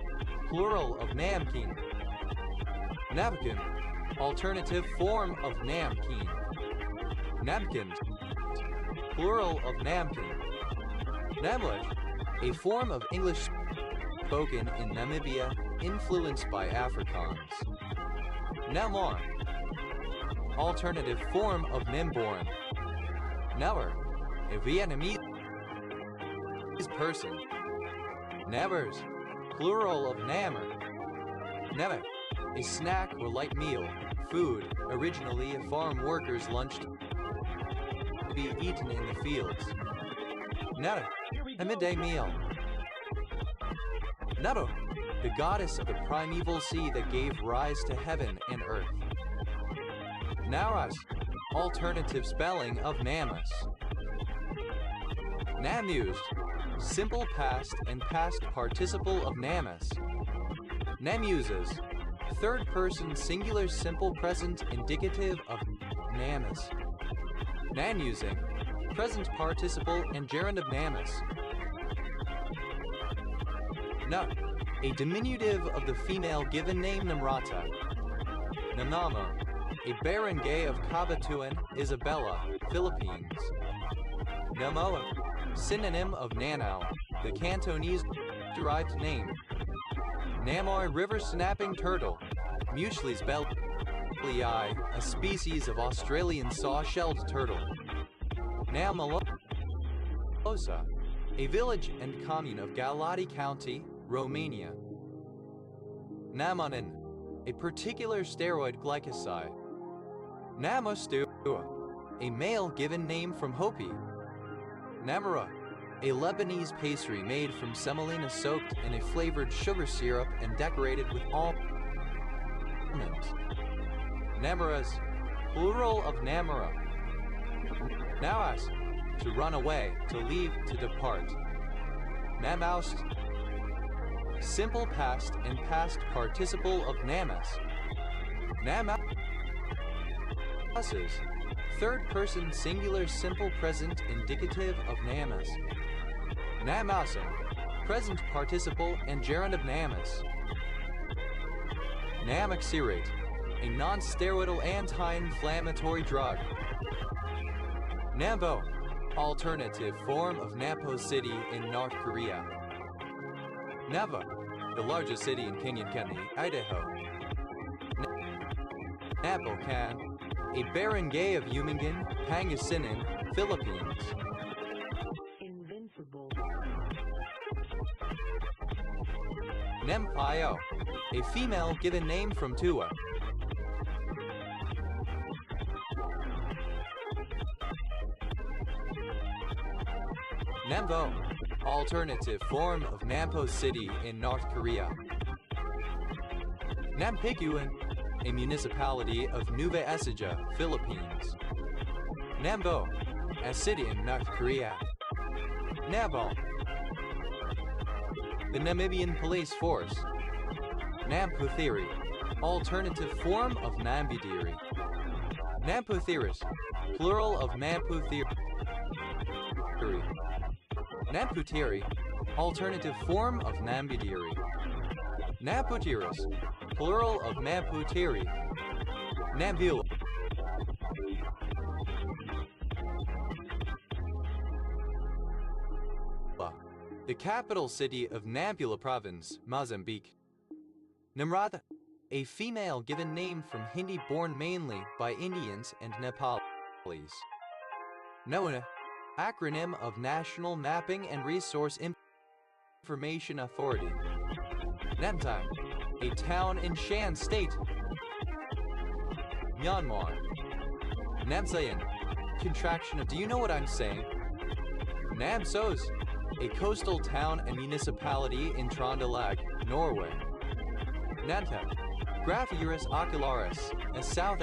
A: plural of namkeen. Napkin, alternative form of namkeen. Napkins, plural of namkin. Namlish, a form of English spoken in Namibia, influenced by Afrikaans. Namor, alternative form of Nimborn. Never, a Vietnamese person. Nevers, plural of Nammer. Never, a snack or light meal, food, originally a farm worker's lunch to be eaten in the fields. Never, a midday meal. Never, the goddess of the primeval sea that gave rise to heaven and earth. Naras, alternative spelling of Namus. Namused, simple past and past participle of namus. Namuses, third person singular simple present indicative of namus. Nanusing, present participle and gerund of namus. Na, a diminutive of the female given name Namrata. Nanamo, a barangay of Cabatuan, Isabela, Philippines. Namoa, synonym of Nanao, the Cantonese-derived name. Namoy river snapping turtle, Muchles bellii, a species of Australian saw-shelled turtle. Namalosa, a village and commune of Galati County, Romania. Namonin, a particular steroid glycoside. Namostu, a male given name from Hopi. Namara, a Lebanese pastry made from semolina soaked in a flavored sugar syrup and decorated with almonds. Namaras, plural of namara. Nawas, to run away, to leave, to depart. Namaust, simple past and past participle of namas. Namauses, third person singular simple present indicative of namas. Namausen, present participle and gerund of namas. Namaxirate, a non-steroidal anti-inflammatory drug. Nambo, alternative form of Napo City in North Korea. Nava, the largest city in Canyon County, Idaho. Napocan, a barangay of Umingan, Pangasinan, Philippines.
B: Invincible.
A: Nempio, a female given name from Tua. Nambo, alternative form of Nampo City in North Korea. Nampiguan, a municipality of Nueva Ecija, Philippines. Nambo, a city in North Korea. Nabal, the Namibian police force. Namputhiri, alternative form of Nambudiri. Namputhiris, plural of Namputhiri. Namputiri, alternative form of Nambudiri. Namputiris, plural of Namputiri. Nambula, the capital city of Nampula Province, Mozambique. Namrata, a female given name from Hindi born mainly by Indians and Nepalis. Noana, acronym of National Mapping and Resource Information Authority. Namtai, a town in Shan State. Myanmar. Namsayan, contraction of do you know what I'm saying? Namsos, a coastal town and municipality in Trondelag, Norway. Namtep, Graphurus ocularis, a South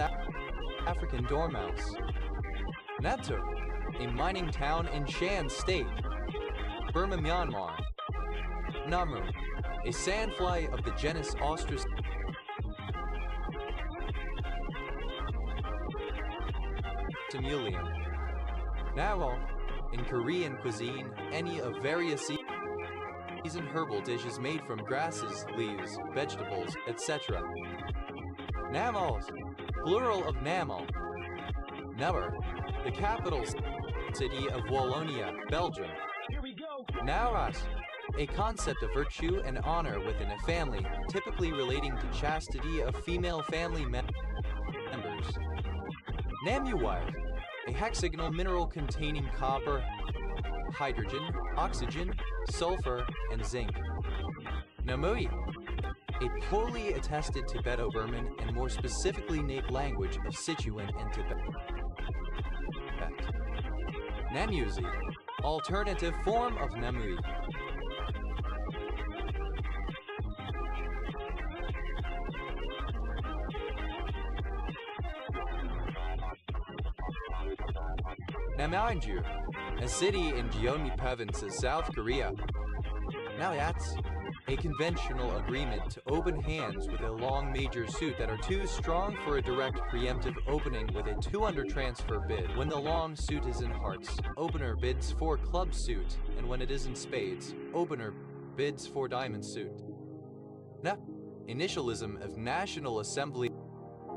A: African dormouse. Naptur, a mining town in Shan State, Burma, Myanmar. Namu, a sandfly of the genus Ostrus. Timulium. Nawal, in Korean cuisine, any of various seasoned herbal dishes made from grasses, leaves, vegetables, etc. Namals, plural of Namal. Never, the capital city of Wallonia, Belgium.
C: Here we go.
A: Nauras, a concept of virtue and honor within a family, typically relating to chastity of female family members. Namuwide, a hexagonal mineral containing copper, hydrogen, oxygen, sulfur, and zinc. Namui, a poorly attested Tibeto-Burman and more specifically native language of Sichuan and Tibet. Namuzi, alternative form of Namui. Namanju, a city in Jeonmi Province, South Korea. Now that's a conventional agreement to open hands with a long major suit that are too strong for a direct preemptive opening with a 200 transfer bid. When the long suit is in hearts, opener bids for club suit, and when it is in spades, opener bids for diamond suit. Now, initialism of National Assembly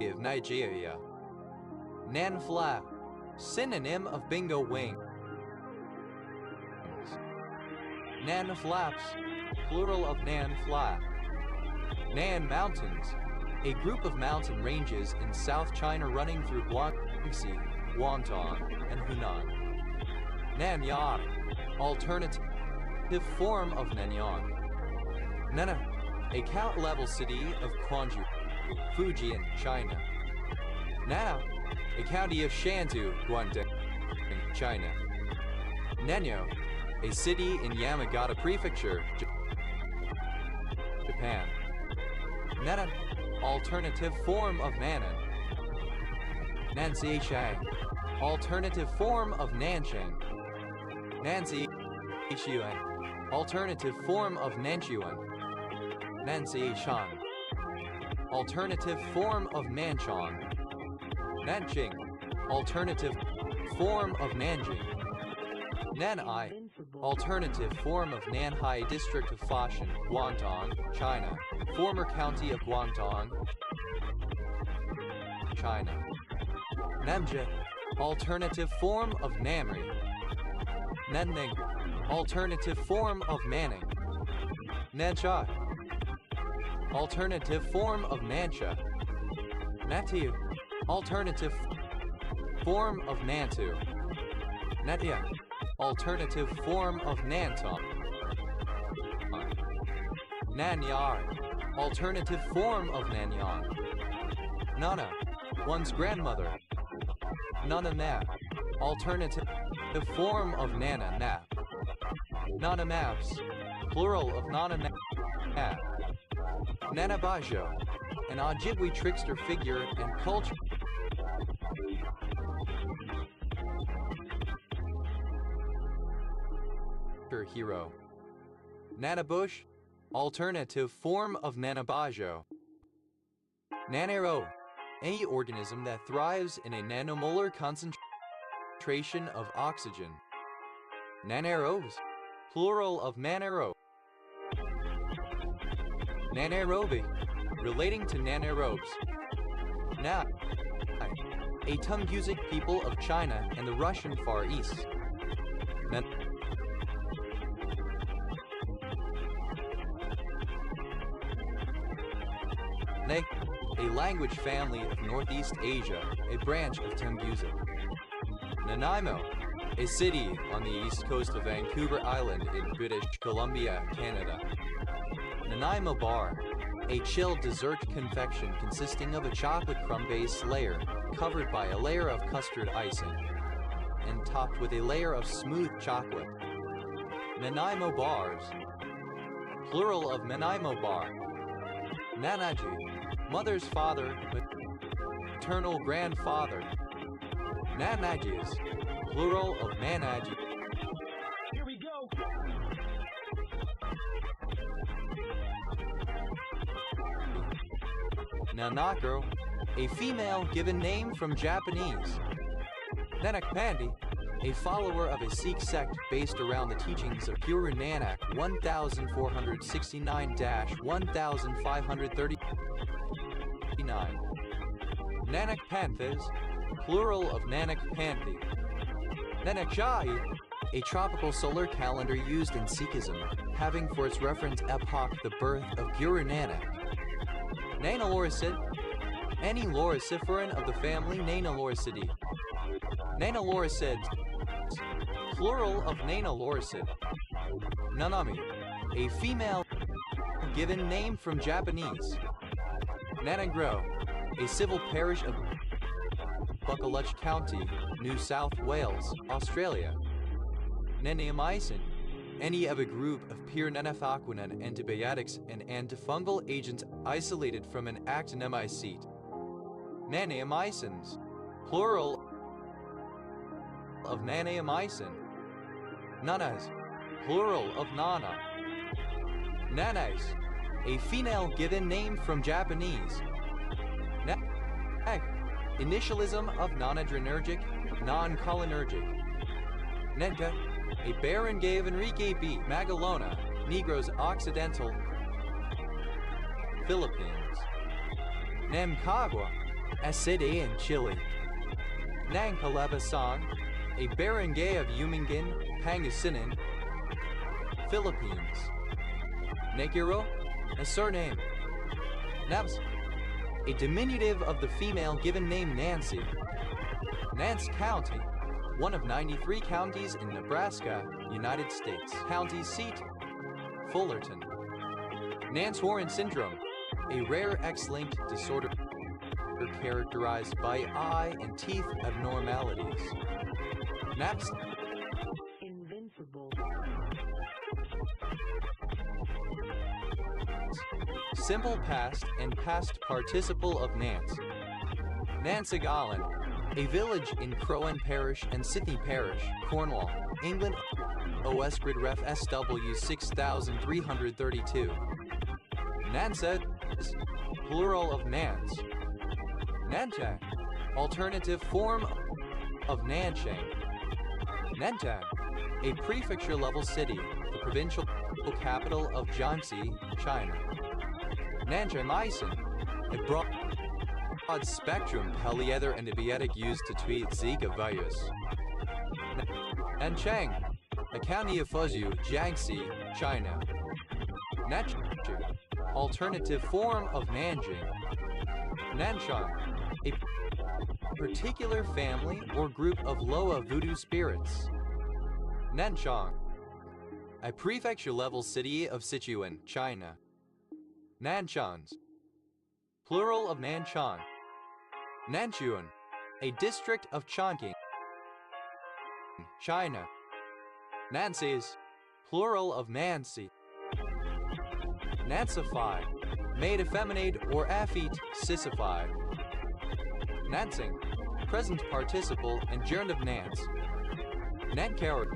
A: of Nigeria. Nan Fla, synonym of bingo wing. Nan Flaps, plural of Nan Fla. Nan Mountains, a group of mountain ranges in South China running through Guangxi, Guangdong, and Hunan. Nanyang, alternative form of Nanyang. Nana, a count-level city of Quanzhou, Fujian, China. Nana, a county of Shantou, Guangdong, China. Nanyo, a city in Yamagata Prefecture, Japan. Nanan, alternative form of Nanan. Nanxiang, alternative form of Nanchang. Nanxiang, alternative form of Nanchuan. Nanxiang, alternative form of Nanchang. Nanjing, alternative form of Nanjing. Nanhai, alternative form of Nanhai District of Foshan, Guangdong, China, former county of Guangdong, China. Namja, alternative form of Namri. Nanning, alternative form of Nanning. Nancha, alternative form of Nancha. Natiu, alternative form of Nantu. Natia, alternative form of Nantong. Nanyar, alternative form of Nanyang. Nana, one's grandmother. Nana Na, alternative form of Nana Na. Nana Maps, plural of Nana Na. Nana Bajo, an Ojibwe trickster figure and culture. Hero. Nanabush, alternative form of Nanabajo. Nanero, any organism that thrives in a nanomolar concentration of oxygen. Nanerobes, plural of nanero. Nanaerobic, relating to nanaerobes. Na, a Tungusic people of China and the Russian Far East. A language family of Northeast Asia, a branch of Tungusic. Nanaimo, a city on the east coast of Vancouver Island in British Columbia, Canada. Nanaimo Bar, a chilled dessert confection consisting of a chocolate crumb-based layer covered by a layer of custard icing and topped with a layer of smooth chocolate. Nanaimo Bars, plural of Nanaimo Bar. Nanaji, mother's father, maternal grandfather. Nanajis, plural of Nanaji.
C: Here we go.
A: Nanako, a female given name from Japanese. Nanak a follower of a Sikh sect based around the teachings of Guru Nanak 1469-1539. Nanak Panthas, plural of Nanak Panthi. Nanak Jai, a tropical solar calendar used in Sikhism, having for its reference epoch the birth of Guru Nanak. Nana Lorisid, any Loriciferan of the family Nana Loricidae. Nana Loricid, plural of Nana Loricid. Nanami, a female given name from Japanese. Nanangro, a civil parish of Buccleuch County, New South Wales, Australia. Neneamycin, any of a group of pure nenaphaquinone antibiotics and antifungal agents isolated from an actinomycete. Naneamycins, plural of naneamycin. Nanas, plural of Nana. Nanas, a female given name from Japanese. Initialism of non-adrenergic, non-cholinergic. Nenta, a baron gave Enrique B. Magalona, Negros Occidental, Philippines. Namcagua, a city in Chile. Nangkalabasang, a barangay of Umingin, Pangasinan, Philippines. Negiro, a surname. Nabs, a diminutive of the female given name Nancy. Nance County, one of 93 counties in Nebraska, United States. County seat, Fullerton. Nance-Warren syndrome, a rare X-linked disorder characterized by eye and teeth abnormalities. Naps.
B: Invincible.
A: Simple past and past participle of Nance. Nansegallen, a village in Crowan Parish and Sydney Parish, Cornwall, England. OS Grid Ref SW 6332. Nansed, plural of Nance. Nantang, alternative form of Nanchang. Nantang, a prefecture-level city, the provincial capital of Jiangxi, China. Nanjamaisan, a broad-spectrum polyether antibiotic used to treat Zika virus. Nanchang, a county of Fuzhou, Jiangxi, China. Nanchu, alternative form of Nanjing. Nanchang, a particular family or group of Loa voodoo spirits. Nanchang, a prefecture-level city of Sichuan, China. Nanchans, plural of Nanchang. Nanchuan, a district of Chongqing, China. Nancy's, plural of Nancy. Nansify, made effeminate or affete, sissify. Nansing, present participle and gerund of Nance. Nankari,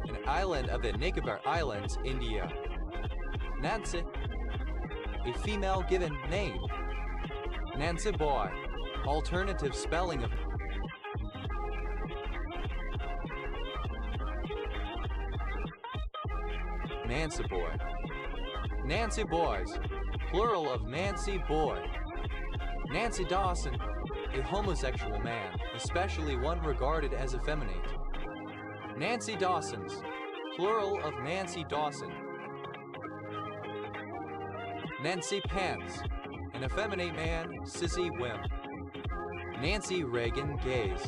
A: an island of the Nicobar Islands, India. Nancy, a female given name. Nancy boy, alternative spelling of Nancy boy. Nancy boys, plural of Nancy boy. Nancy Dawson, a homosexual man, especially one regarded as effeminate. Nancy Dawsons, plural of Nancy Dawson. Nancy Pants, an effeminate man, sissy wimp. Nancy Reagan Gaze,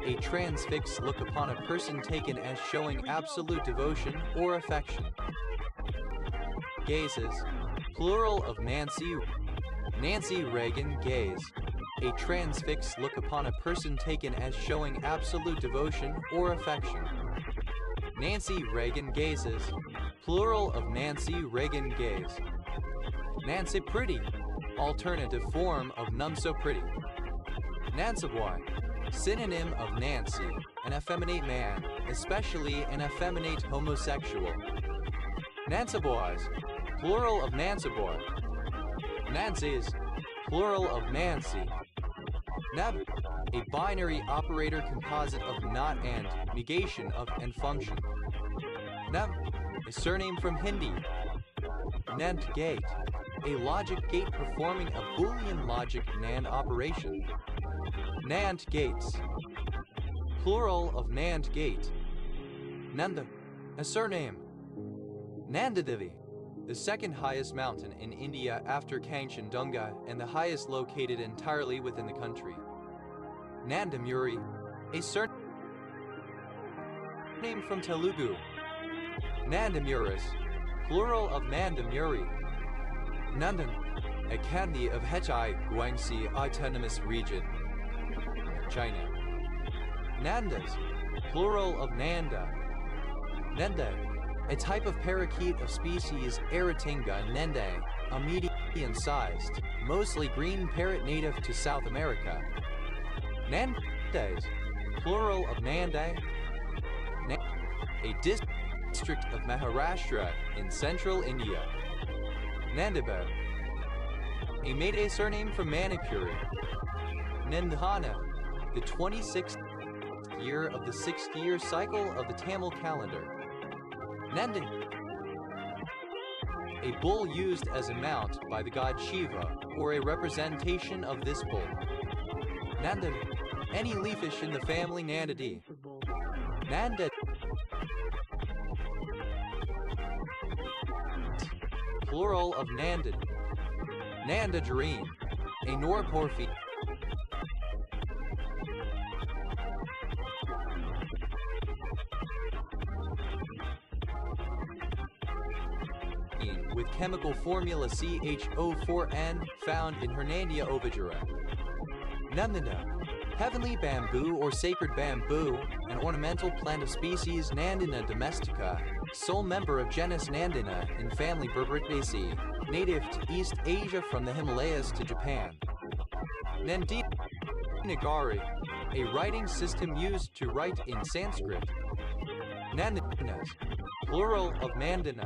A: a transfixed look upon a person taken as showing absolute devotion or affection. Gazes, plural of Nancy. Nancy Reagan Gaze, a transfixed look upon a person taken as showing absolute devotion or affection. Nancy Reagan Gazes, plural of Nancy Reagan Gaze. Nancy Pretty, alternative form of None So Pretty. Nancyboy, synonym of Nancy, an effeminate man, especially an effeminate homosexual. Nancyboys, plural of Nancyboy. Nancy's, plural of Nancy. Nab, a binary operator composite of not and, negation of and function. Nab, a surname from Hindi. Nant gate, a logic gate performing a Boolean logic NAND operation. Nant gates, plural of Nant gate. Nanda, a surname. Nandadevi, the second highest mountain in India after Kanchendunga and the highest located entirely within the country. Nandamuri, a surname from Telugu. Nandamuris, plural of Nandamuri. Nandan, a county of Hechai Guangxi Autonomous Region, China. Nandas, plural of Nanda. Nenda, a type of parakeet of species Aratinga nende, a medium-sized, mostly green parrot native to South America. Nandes, plural of Nande. a district of Maharashtra in central India. Nandibab, a Meitei surname for manicure. Nandhana, the 26th year of the 6th-year cycle of the Tamil calendar. Nandin, a bull used as a mount by the god Shiva, or a representation of this bull. Nanda, any leafish in the family Nandadi.
B: Invincible.
A: Nanda, plural of Nandad. Nandajareen, a Norporphi. With chemical formula CHO4N found in Hernandia ovigera. Nandina, heavenly bamboo or sacred bamboo, an ornamental plant of species Nandina domestica, sole member of genus Nandina in family Berberaceae, native to East Asia from the Himalayas to Japan. Nandinagari, a writing system used to write in Sanskrit. Nandinas, plural of Nandina.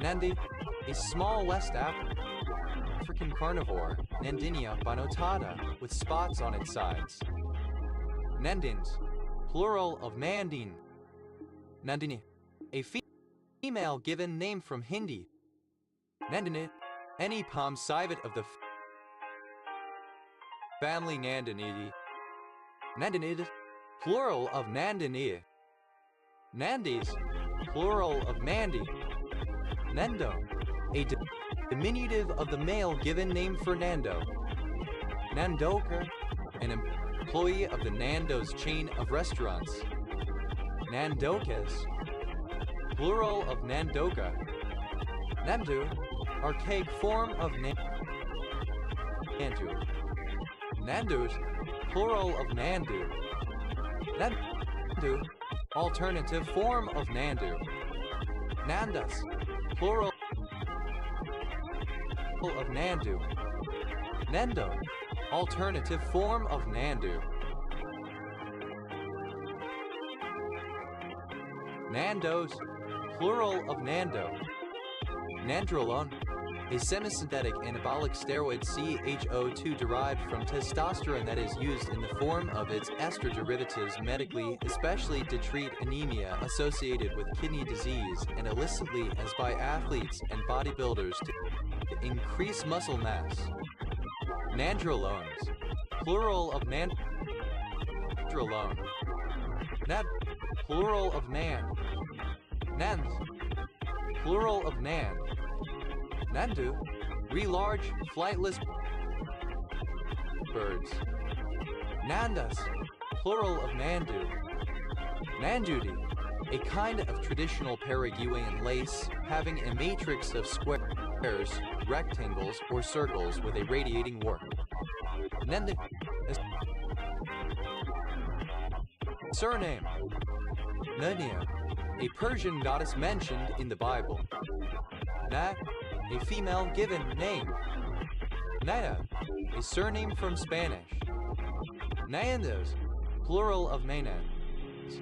A: Nandi, a small West African carnivore, Nandinia binotata, with spots on its sides. Nandins, plural of Nandin. Nandini, a female given name from Hindi. Nandini, any palm civet of the family Nandinidi. Nandinid, plural of Nandini. Nandis, plural of Nandi. Nando, a diminutive of the male given name Fernando. Nandoka, an employee of the Nando's chain of restaurants. Nandokas, plural of Nandoka. Nandu, archaic form of Nandu. Nandus, plural of Nandu. Nandu, alternative form of Nandu. Nandas, plural of Nandu. Nendo, alternative form of Nandu. Nandos, plural of Nando. Nandrolone, a semisynthetic anabolic steroid CHO2 derived from testosterone that is used in the form of its ester derivatives medically, especially to treat anemia associated with kidney disease, and illicitly as by athletes and bodybuilders to increase muscle mass. Nandrolones, plural of nandrolone. Nab, plural of nan. Nans, plural of nan. Nandu, large, flightless birds. Nandas, plural of Nandu. Nandudi, a kind of traditional Paraguayan lace having a matrix of squares, rectangles, or circles with a radiating work. Nandi, surname. Nania, a Persian goddess mentioned in the Bible. Na, a female given name. Naya, a surname from Spanish. Nayandas, plural of Nayandas.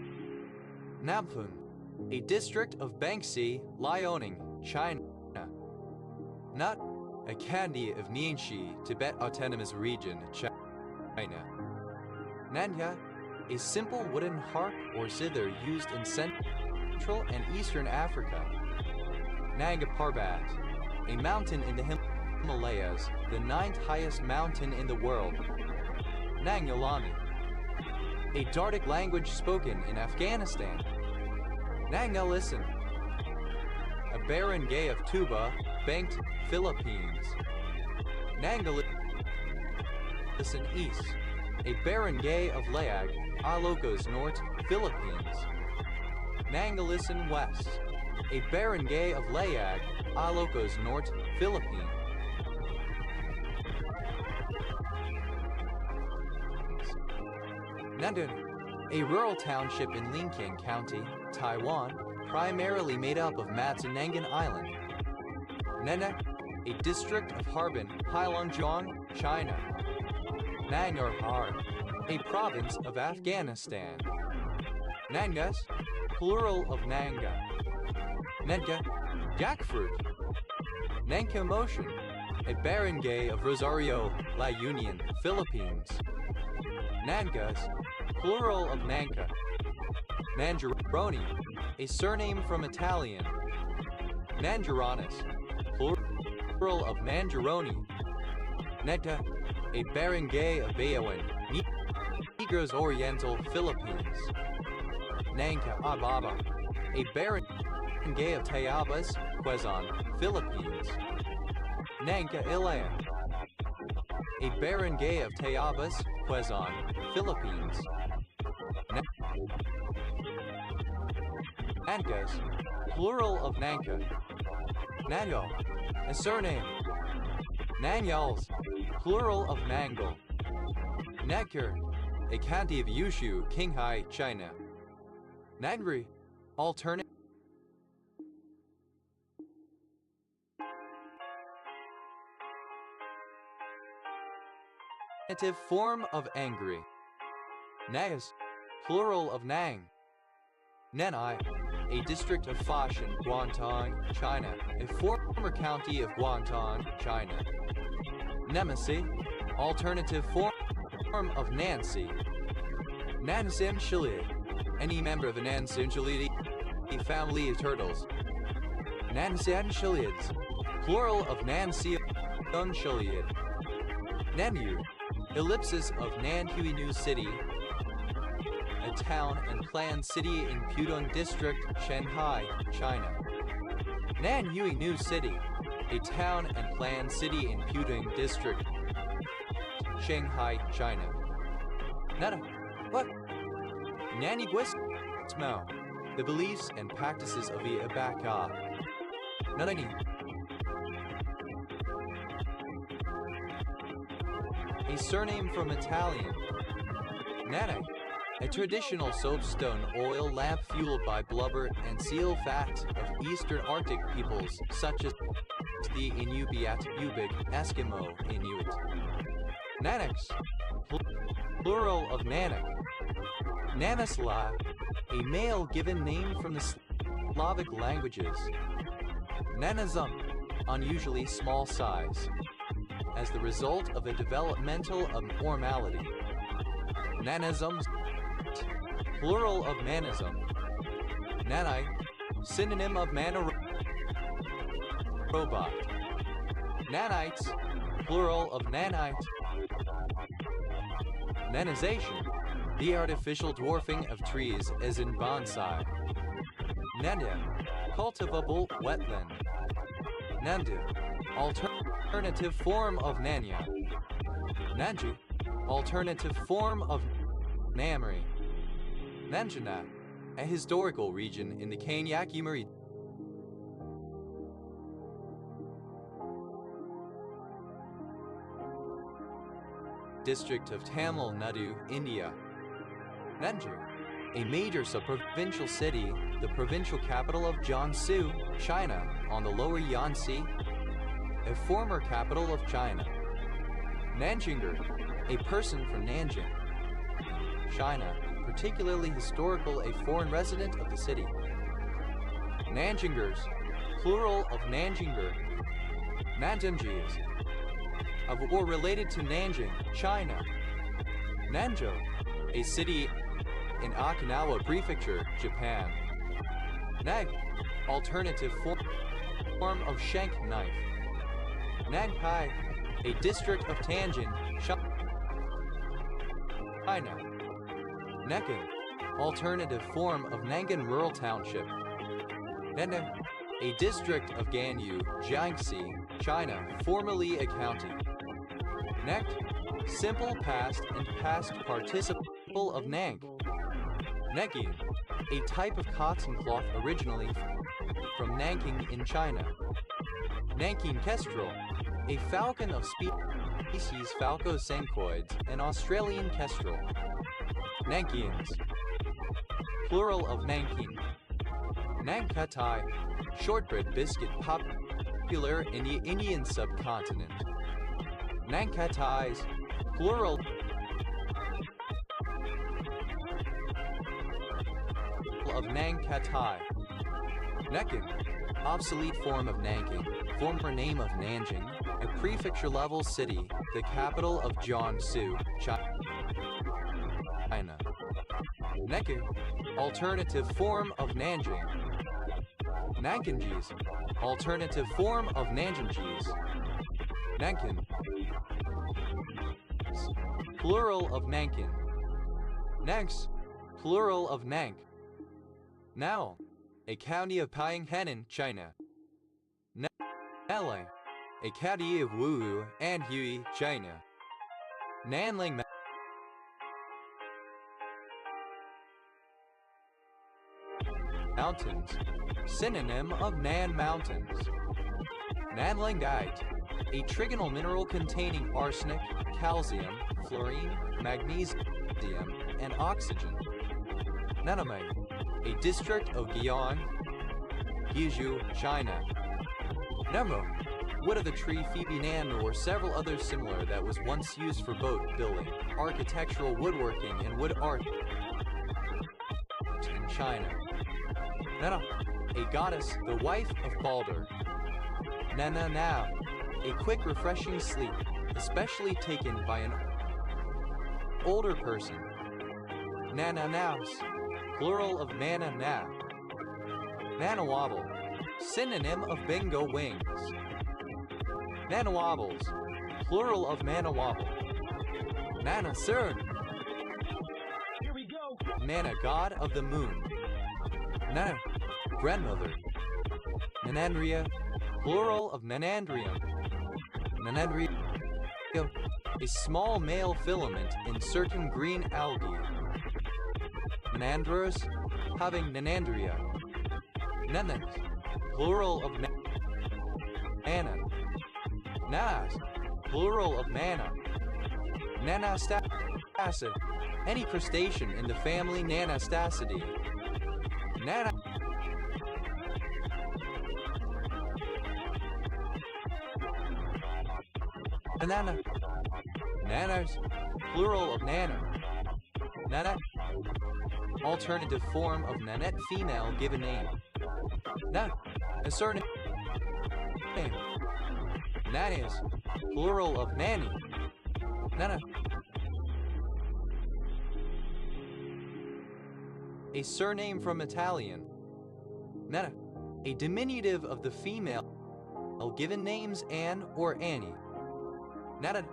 A: Namphun, a district of Banxi, Liaoning, China. Nut, a candy of Nianxi, Tibet Autonomous Region, China. Nanya, a simple wooden harp or zither used in Central and Eastern Africa. Nanga Parbat, a mountain in the Himalayas, the 9th highest mountain in the world. Nangalani, a Dardic language spoken in Afghanistan. Nangalisan, a barangay of Tuba, Banked, Philippines. Nangalisan East, a barangay of Layag, Ilocos Norte, Philippines. Nangalisan West, a barangay of Layag, Ilocos Norte, Philippines. Nandun, a rural township in Linqiang County, Taiwan, primarily made up of Matanangan Island. Nana, a district of Harbin, Heilongjiang, China. Nangarhar, a province of Afghanistan. Nangas, plural of Nanga. Nenka, jackfruit. Nanka Motion, a barangay of Rosario, La Union, Philippines. Nangas, plural of Nanka. Nangeroni, a surname from Italian. Nangeronis, plural of Nangeroni. Neta, a barangay of Bayawan, Negros Oriental, Philippines. Nangka Ababa, a barangay of Tayabas, Quezon, Philippines. Nangka Ilaya, a barangay of Tayabas, Quezon, Philippines. Nankas, plural of Nanka. Nanyo, a surname. Nanyals, plural of Nangal. Nakur, a county of Yushu, Qinghai, China. Nangri, alternative form of angry. Nagas, plural of Nang. Nenai, a district of Fashan, Guangdong, China, a former county of Guangdong, China. Nemesi, alternative form of Nancy. Nansim Shilid, any member of the Nansim Shilidi family of turtles. Nansan Shilids, plural of Nancy Shilid. Nanyu, ellipsis of Nanhuinu City, a town and planned city in Pudong District, Shanghai, China. Nanhuinu City, a town and planned city in Pudong District, Shanghai, China. Nada, what? Naniguismo, the beliefs and practices of the Abaka. Nanani. A surname from Italian. Nana, a traditional soapstone oil lamp fueled by blubber and seal fat of Eastern Arctic peoples such as the Inupiat, Ubik, Eskimo, Inuit. Nanax, plural of Nanak. Namasla, a male given name from the Slavic languages. Nanazum, unusually small size, as the result of a developmental abnormality. Nanazum, plural of manazum. Nanai, synonym of robot. Nanites, plural of nanite. Nanization, the artificial dwarfing of trees as in bonsai. Nanda, cultivable wetland. Nandu, alternative form of Nanya. Nanju, alternative form of Namri. Nanjana, a historical region in the Kanyakimari district of Tamil Nadu, India. Nanju, a major sub-provincial city, the provincial capital of Jiangsu, China, on the lower Yangtze, a former capital of China. Nanjinger, a person from Nanjing, China, particularly historical, a foreign resident of the city. Nanjingers, plural of Nanjinger. Nanjingjis, of or related to Nanjing, China. Nanzhou, a city in Okinawa Prefecture, Japan. Nag, alternative form of shank knife. Nankai, a district of Tianjin, China. Nekan, alternative form of Nangan Rural Township. Nene, a district of Ganyu, Jiangxi, China, formerly a county. Nek, simple past and past participle of Nang. Nekin, a type of cotton cloth originally from Nanking in China. Nanking kestrel, a falcon of species Falcosencoides, an Australian kestrel. Nankians, plural of Nanking. Nangkatai, shortbread biscuit popular in the Indian subcontinent. Nangkatais, plural of Nang Katai. Nekin, obsolete form of Nanking, former name of Nanjing, a prefecture-level city, the capital of Jiangsu, China. Nekin, alternative form of Nanjing. Nankinjis, alternative form of Nanjinjis. Nankin, plural of Nankin. Next, plural of Nank. Now, a county of Pyongyang, China. Nanling, a county of Wuhu and Hui, China. Nanling Mountains, synonym of Nan Mountains. Nanlingite, a trigonal mineral containing arsenic, calcium, fluorine, magnesium, and oxygen. Nanamei, a district of Guiyang, Guizhou, China. Nemo, wood of the tree Phoebe Nan or several others similar that was once used for boat building, architectural woodworking, and wood art in China. Nana, a goddess, the wife of Balder. Nana now, a quick refreshing sleep, especially taken by an older person. Nana naus, plural of nana na. Nana wobble, synonym of bingo wings. Nana wobbles, plural of nana wobble. Nana cern,
C: Here we go.
A: Nana god of the moon. Nana, grandmother. Nanandria, plural of Nanandrium. Nanandria, a small male filament in certain green algae. Nanandros, having Nanandria. Nanans, plural of Nana. Nas, plural of Nana. Nanastacid, any crustacean in the family Nanastacidae. Nana. Nana. Nanas, plural of Nana. Nana. Alternative form of Nanette female given name. Na, a certain name. Nannies, plural of nanny. Nana. A surname from Italian. Nana, a diminutive of the female given names Anne or Annie. Nana,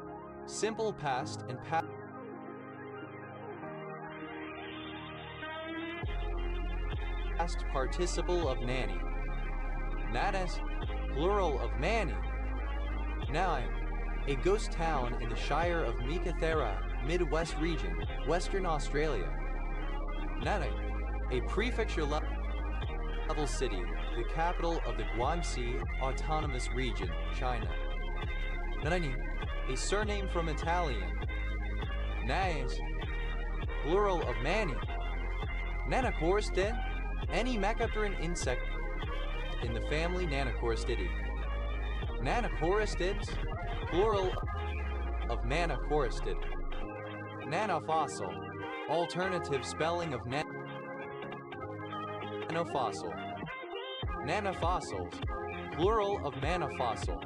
A: simple past and past participle of nanny. Nanas, plural of nanny. Nine, a ghost town in the Shire of Meekatharra, Midwest region, Western Australia. Nana, a prefecture-level city, the capital of the Guangxi Autonomous Region, China. Nani, a surname from Italian. Nais, plural of Manny. Nanochoristidae, any Macropteran insect in the family Nanochoristidae. Nanochoristids, plural of Nanochoristid. Nanofossil, alternative spelling of nanofossil. Nanofossils, plural of nanofossil.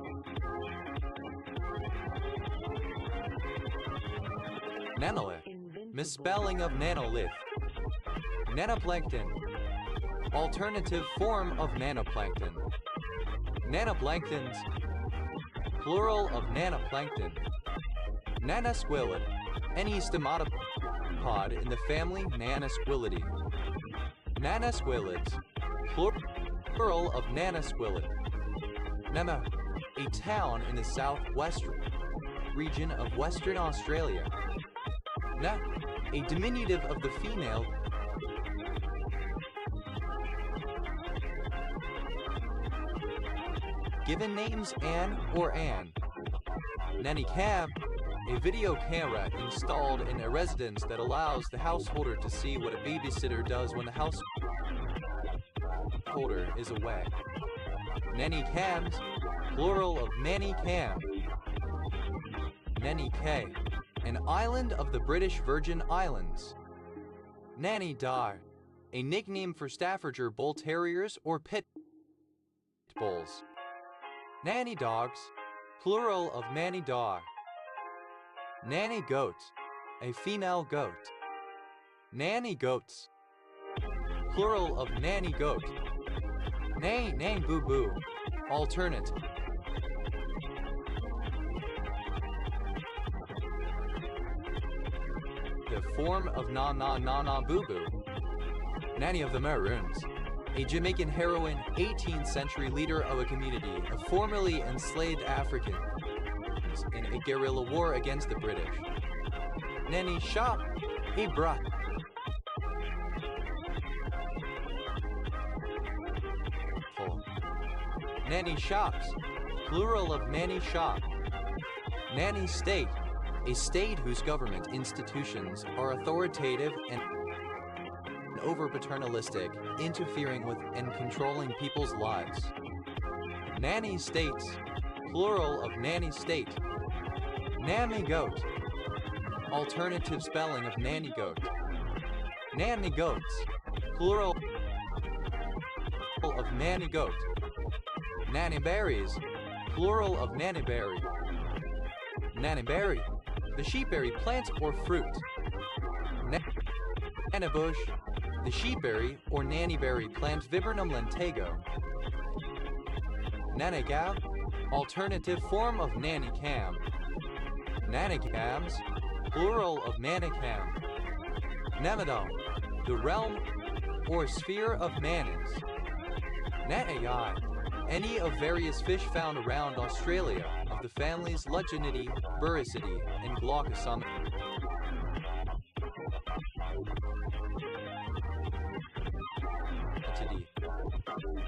A: Nanolith, misspelling of nanolith. Nanoplankton, alternative form of nanoplankton. Nanoplanktons, plural of nanoplankton. Nanasquilid, any stomatopod in the family Nanasquilidae. Nanasquilids, plural of Nanasquilid. Nama, a town in the southwest region of Western Australia. Na, a diminutive of the female given names Anne or Anne. Nanny Cam, a video camera installed in a residence that allows the householder to see what a babysitter does when the householder is away. Nanny Cams, plural of Nanny Cam. Nanny Cay, an island of the British Virgin Islands. Nanny Dar, a nickname for Staffordshire Bull Terriers or Pit Bulls. Nanny dogs, plural of nanny dog. Nanny goat, a female goat. Nanny goats, plural of nanny goat. Nay, nay, boo boo, alternate. The form of na na na na boo boo. Nanny of the Maroons, a Jamaican heroine, 18th century leader of a community of formerly enslaved Africans in a guerrilla war against the British. Nanny shop, a bra. Nanny shops, plural of nanny shop. Nanny state, a state whose government institutions are authoritative and over-paternalistic, interfering with and controlling people's lives. Nanny states, plural of nanny state. Nanny goat, alternative spelling of nanny goat. Nanny goats, plural of nanny goat. Nanny berries, plural of nanny berry. Nanny berry, the sheepberry plant or fruit. Nanny bush, the sheepberry or nannyberry plant Viburnum lentago. Nanny gab, alternative form of nanny cam. Nanny cams, plural of nanny cam. Namado, the realm or sphere of nannies. Nanny-eye, any of various fish found around Australia of the families Luginidae, Burricidae, and Glaucosoma.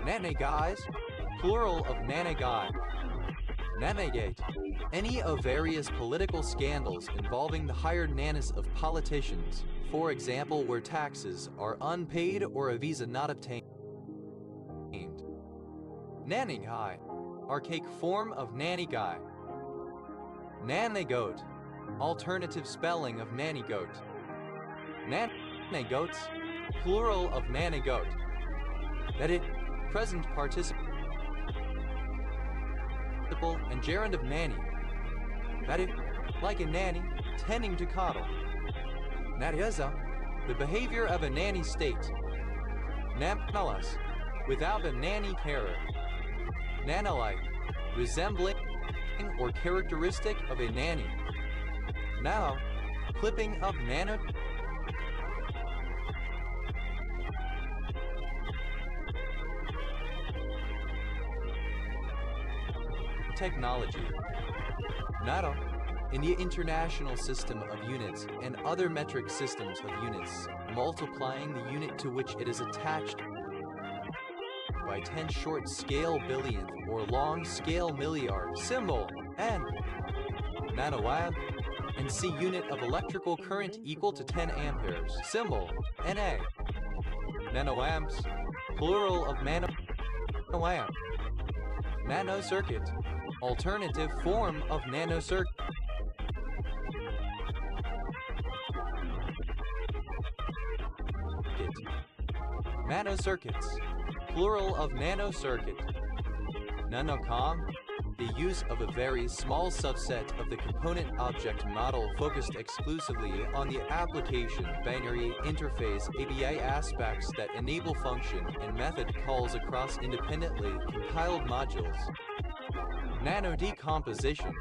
A: Nanny-guys, plural of nanny-guy. Namegate, any of various political scandals involving the hired nannies of politicians, for example where taxes are unpaid or a visa not obtained. Nanny-guy, archaic form of nanny-guy. Nanny-goat, alternative spelling of nanny-goat. Nanny-goats, plural of nanny-goat. That it, present participle and gerund of nanny. That it, like a nanny, tending to coddle. Nadiaza, the behavior of a nanny state. Nanalas, without a nanny carer. Nanolike, resembling or characteristic of a nanny. Now, clipping of nano. Technology. Nano, in the international system of units and other metric systems of units, multiplying the unit to which it is attached by 10 short scale billionth or long scale milliard, symbol N. Nanoamp, and C unit of electrical current equal to 10 amperes, symbol Na. Nanoamps, plural of nanoamp. Nanocircuit, alternative form of nanocircuit. Nanocircuits, plural of nanocircuit. Nanocom, the use of a very small subset of the component object model focused exclusively on the application, binary, interface, ABI aspects that enable function and method calls across independently compiled modules. Nanodecomposition,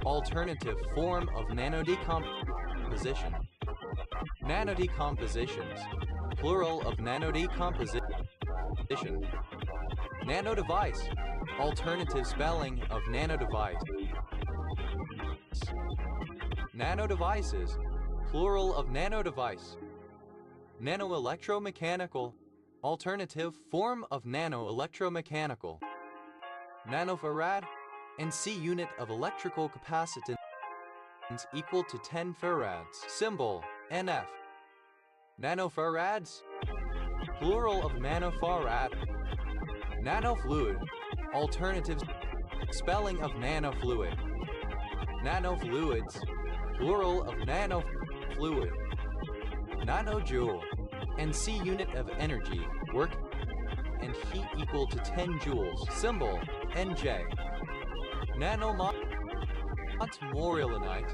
A: alternative form of nanodecomposition. Nanodecompositions, plural of nanodecomposition. Nanodevice, alternative spelling of nanodevice. Nanodevices, plural of nanodevice. Nanoelectromechanical, alternative form of nanoelectromechanical. Nanofarad, and C unit of electrical capacitance equal to 10 farads, symbol NF. Nanofarads, plural of nanofarad. Nanofluid, alternative spelling of nanofluid. Nanofluids, plural of nanofluid. Nanojoule, NC unit of energy, work, and heat equal to 10 joules. Symbol, NJ. Montmorillonite,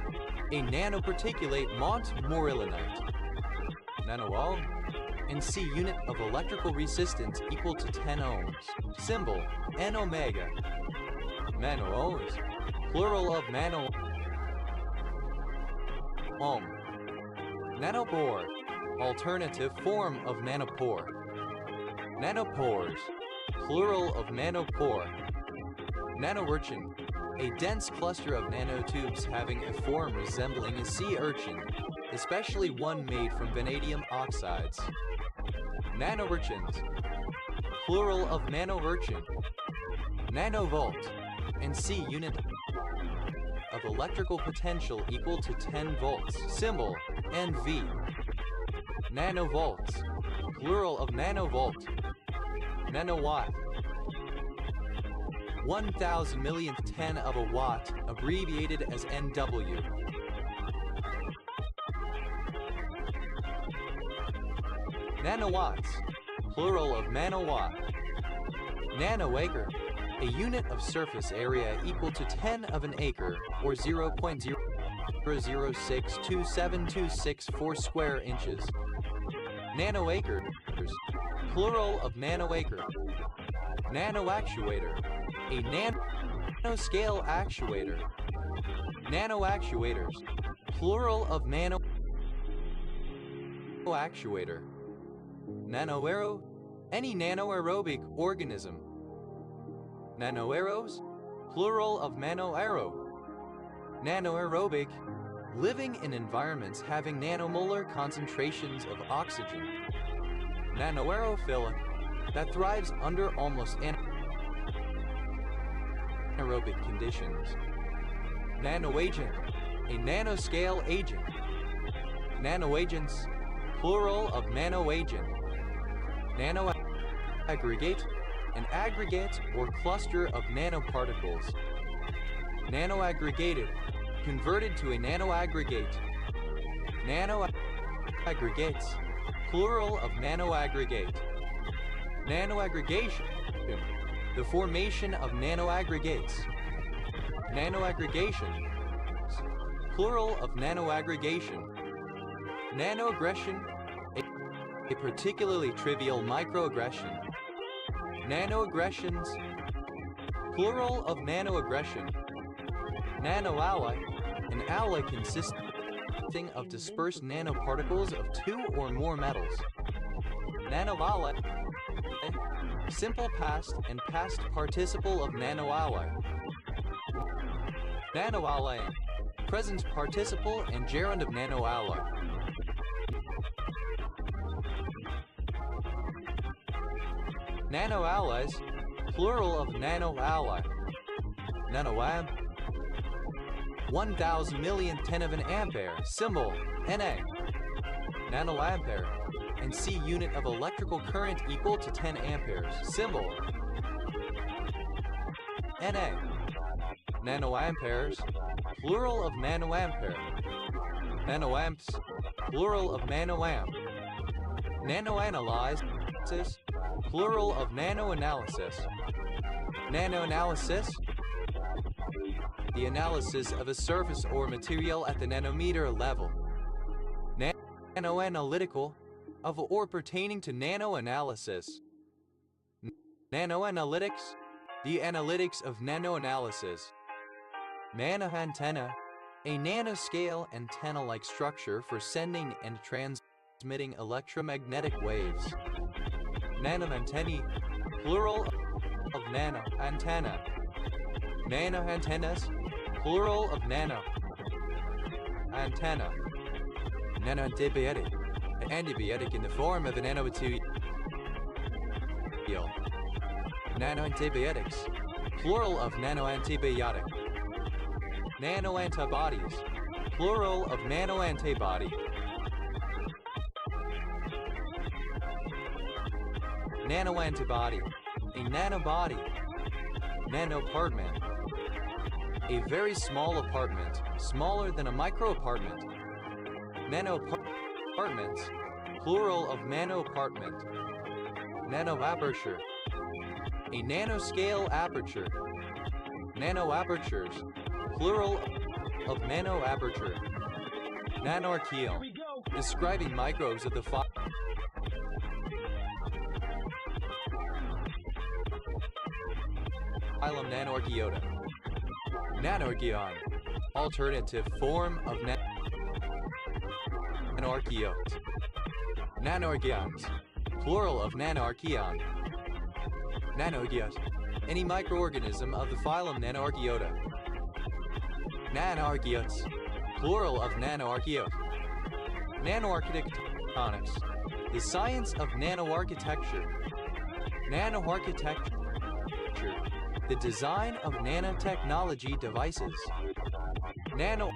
A: a nanoparticulate Montmorillonite. Nano-ohm, NC unit of electrical resistance equal to 10 ohms. Symbol, N omega. Nano-ohms, plural of nano ohm. Nanopore, alternative form of nanopore. Nanopores, plural of nanopore. Nanourchin, a dense cluster of nanotubes having a form resembling a sea urchin, especially one made from vanadium oxides. Nanourchins, plural of nanourchin. Nanovolt, NC unit of electrical potential equal to 10 volts. Symbol, NV. Nanovolts, plural of nanovolt. Nanowatt, 1,000 millionth 10 of a watt, abbreviated as NW. Nanowatts, plural of nanowatt. Nanoacre, a unit of surface area equal to 10 of an acre, or 0.0062726 square inches. Nanoacres, plural of nanoacre. Nanoactuator, a nanoscale actuator. Nanoactuators, plural of nanoactuator. Nanoaero, any nanoaerobic organism. Nanoaeros, plural of nanoaero. Nanoaerobic, living in environments having nanomolar concentrations of oxygen. Nanoaerophilic, that thrives under almost anaerobic conditions. Nanoagent, a nanoscale agent. Nanoagents, plural of nanoagent. Nanoaggregate, an aggregate or cluster of nanoparticles. Nanoaggregated, converted to a nanoaggregate. Nanoaggregates, plural of nanoaggregate. Nanoaggregation, the formation of nanoaggregates. Nanoaggregation, plural of nanoaggregation. Nanoaggression, a particularly trivial microaggression. Nanoaggressions, plural of nanoaggression. Nanoalloy, an alloy consisting of dispersed nanoparticles of two or more metals. Nanoalloy, simple past and past participle of nanoalloy. Nanoalloy, present participle and gerund of nanoalloy. Nanoalloys, plural of nanoalloy. Nanoamp, 1,000 millionth 10 of an ampere. Symbol, Na. Nanoampere, NC unit of electrical current equal to 10 amperes. Symbol, Na. Nanoamperes, plural of nanoampere. Nanoamps, plural of nanoamp. Nanoanalysis, plural of nanoanalysis. Nanoanalysis, the analysis of a surface or material at the nanometer level. Nanoanalytical, of or pertaining to nanoanalysis. Nanoanalytics, the analytics of nanoanalysis. Nanoantenna, a nanoscale antenna-like structure for sending and transmitting electromagnetic waves. Nanoantennae, plural of nanoantenna. Nanoantennas, plural of nano. Antenna. Nanoantibiotic, an antibiotic in the form of an nanomaterial. Nanoantibiotics, plural of nanoantibiotic. Nanoantibodies, plural of nanoantibody. Nanoantibody, a nanobody. Nanoapartment, a very small apartment, smaller than a microapartment. Nanoapartments, plural of nano apartment. Nano aperture, a nanoscale aperture. Nano apertures, plural of nano aperture. Nanorchial,
C: Here we go.
A: describing microbes of the phylum Nanorchiota. Nanorchion, alternative form of nanorchiote. Nanorchions, plural of nanarchion. Nanogyote, any microorganism of the phylum Nanorchiota. Nanarchiotes, plural of nanoarchiote. Nanoarchitectonics, the science of nanoarchitecture. Nanoarchitecture, the design of nanotechnology devices. Nano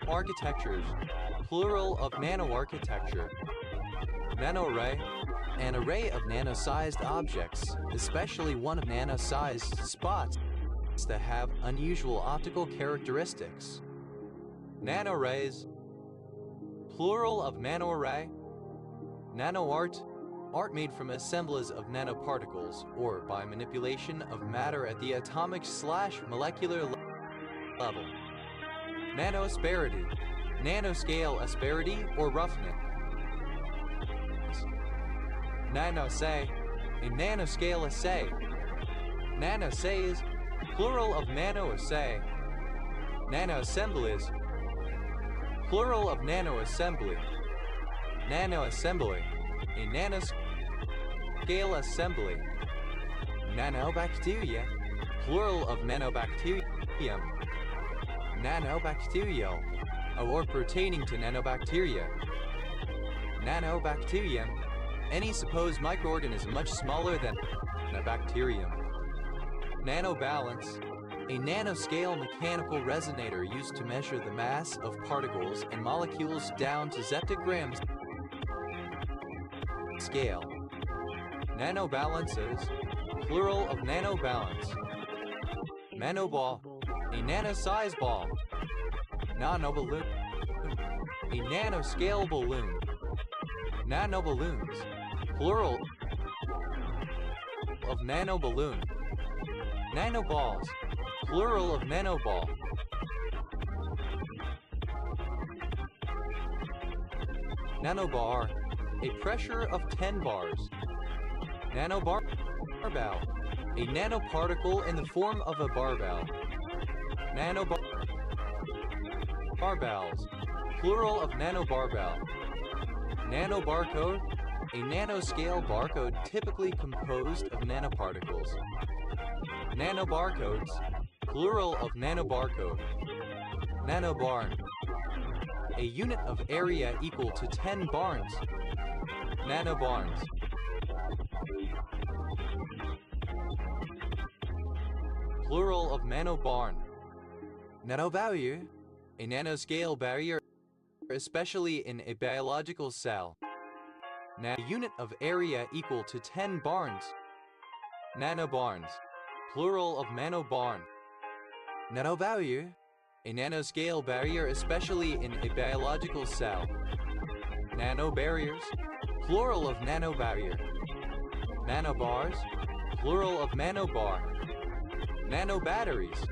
A: architectures, plural of nanoarchitecture. Nanoarray, an array of nano-sized objects, especially one of nano-sized spots that have unusual optical characteristics. Nanoarrays, plural of nanoarray. Nanoart, art made from assemblage of nanoparticles or by manipulation of matter at the atomic/molecular level. Nanoasperity, nanoscale asperity or roughness. Nanoassay, a nanoscale assay. Nanoassays, plural of nanoassay. Nanoassemblies, plural of nanoassembly. Nanoassembly, a nanoscale assembly. Nanobacteria, plural of nanobacterium. Nanobacterial, or pertaining to nanobacteria. Nanobacterium, any supposed microorganism much smaller than a bacterium. Nanobalance, a nanoscale mechanical resonator used to measure the mass of particles and molecules down to zeptagrams scale. Nanobalances, plural of nanobalance. Nanoball, a nano-sized ball. Nanoballoon, a nanoscale balloon. Nanoballoons, plural of nanoballoon. Nanoballs, plural of nanoball. Nanobar, a pressure of 10 bars. Nanobarbell, a nanoparticle in the form of a barbell. Nanobarballs, plural of nanobarbell. Nanobarcode, a nanoscale barcode typically composed of nanoparticles. Nanobarcodes, plural of nanobarcode. Nanobarn, a unit of area equal to 10 barns. Nanobarns. Plural of nanobarn. Nanobarrier, a nanoscale barrier, especially in a biological cell. A unit of area equal to 10 barns. Nanobarns, plural of nanobarn. Nanobarrier, a nanoscale barrier, especially in a biological cell. Nanobarriers, plural of nanobarrier. Nanobars, plural of nanobar. Nanobatteries,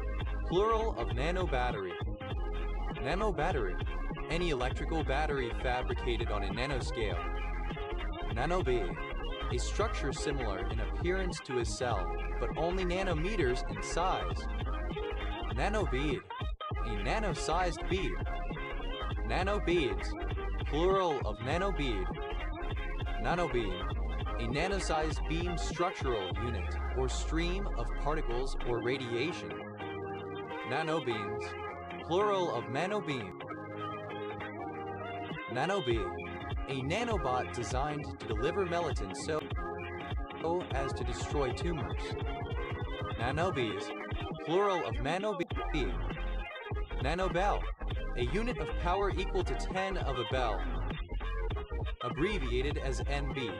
A: plural of nanobattery. Nanobattery, any electrical battery fabricated on a nanoscale. Nanobead, a structure similar in appearance to a cell, but only nanometers in size. Nanobead, a nano-sized bead. Nanobeads, plural of nanobead. Nanobeam, a nano-sized beam structural unit or stream of particles or radiation. Nanobeams, plural of nanobeam. Nanobee, a nanobot designed to deliver melatonin so as to destroy tumors. Nanobees, plural of nanobee. Nanobell, a unit of power equal to 10 of a bell, abbreviated as NB.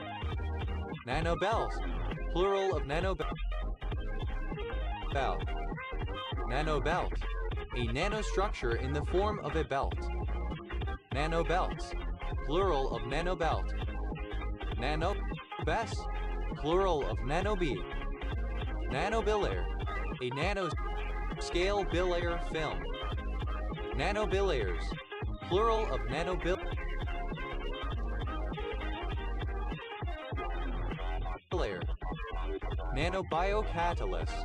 A: Nanobells, plural of nanobell. Nanobelt, a nanostructure in the form of a belt. Nanobelts, plural of nanobelt. Nanobes, plural of nanobe. Nanobilayer, a nanoscale bilayer film. Nanobilayers, plural of nanobilayer. Nanobiocatalyst,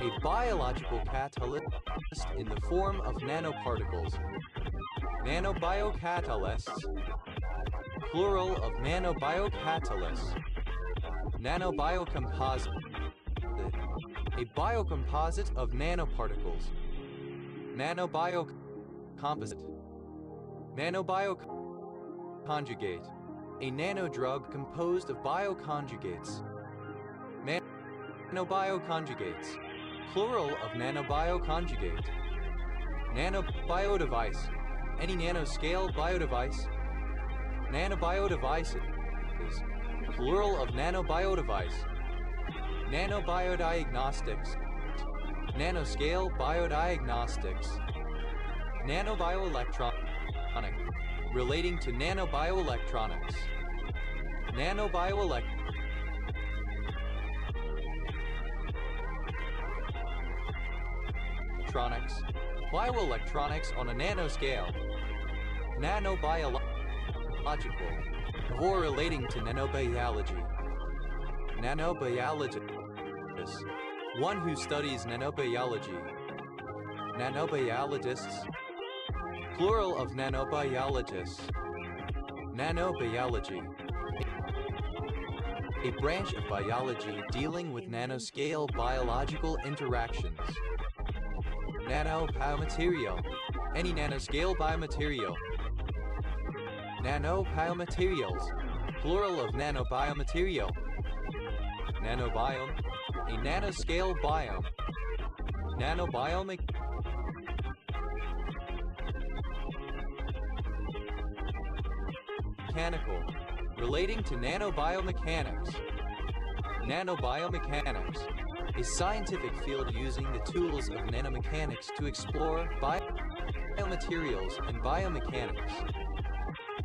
A: a biological catalyst in the form of nanoparticles. Nanobiocatalysts, plural of nanobiocatalysts. Nanobiocomposite, a biocomposite of nanoparticles. Nanobiocomposite. Nanobioconjugate, a nanodrug composed of bioconjugates. Nanobioconjugates, plural of nanobioconjugate. Nanobiodivice, any nanoscale biodevice. Nanobiodevices, plural of nanobiodivice. Nanobiodiagnostics, nanoscale biodiagnostics. Nanobioelectronic, relating to nanobioelectronics. Nanobioelectronics, bioelectronics on a nanoscale. Nanobiological, or relating to nanobiology. Nanobiologist, one who studies nanobiology. Nanobiologists, plural of nanobiologists. Nanobiology, a branch of biology dealing with nanoscale biological interactions. Nanobiomaterial, any nanoscale biomaterial. Nanobiomaterials, plural of nanobiomaterial. Nanobiome, a nanoscale biome. Nanobiomic, mechanical, relating to nanobiomechanics. Nanobiomechanics, a scientific field using the tools of nanomechanics to explore biomaterials and biomechanics.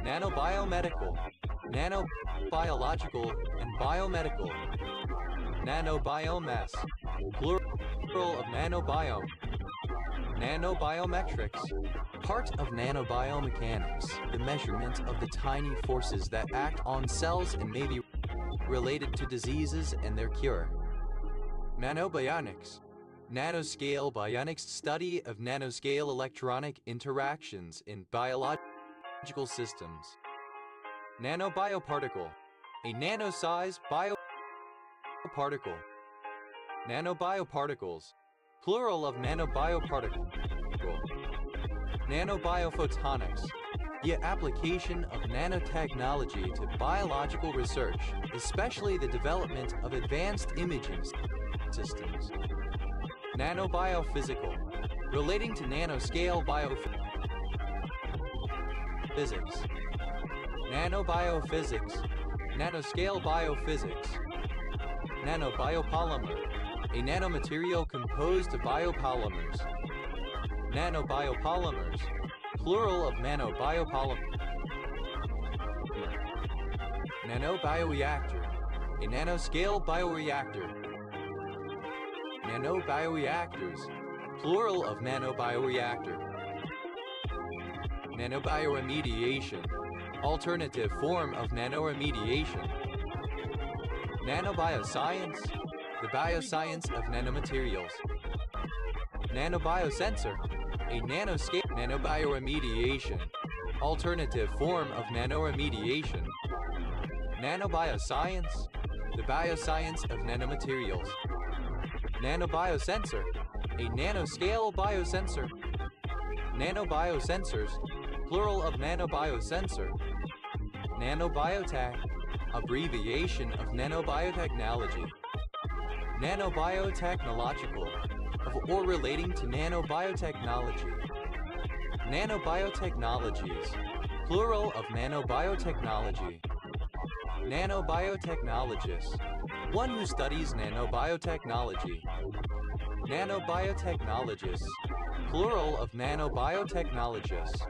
A: Nanobiomedical, nanobiological and biomedical. Nanobiomass, plural of nanobiome. Nanobiometrics, part of nanobiomechanics, the measurement of the tiny forces that act on cells and may be related to diseases and their cure. Nanobionics, nanoscale bionics, study of nanoscale electronic interactions in biological systems. Nanobioparticle, a nano-size bioparticle. Nanobioparticles, plural of nanobioparticle. Nanobiophotonics, the application of nanotechnology to biological research, especially the development of advanced imaging systems. Nanobiophysical, relating to nanoscale biophysics. Nanobiophysics, nanoscale biophysics. Nanobiopolymer, a nanomaterial composed of biopolymers. Nanobiopolymers, plural of nanobiopolymers. Nanobioreactor, a nanoscale bioreactor. Nanobioreactors, plural of nanobioreactor. Nanobioremediation, alternative form of nanoremediation. Nanobioscience, the bioscience of nanomaterials. Nanobiosensor, a nanoscale. Nanobioremediation, alternative form of nanoremediation. Nanobioscience, the bioscience of nanomaterials. Nanobiosensor, a nanoscale biosensor. Nanobiosensors, plural of nanobiosensor. Nanobiotech, abbreviation of nanobiotechnology. Nanobiotechnological, of or relating to nanobiotechnology. Nanobiotechnologies, plural of nanobiotechnology. Nanobiotechnologist, one who studies nanobiotechnology. Nanobiotechnologists, plural of nanobiotechnologists.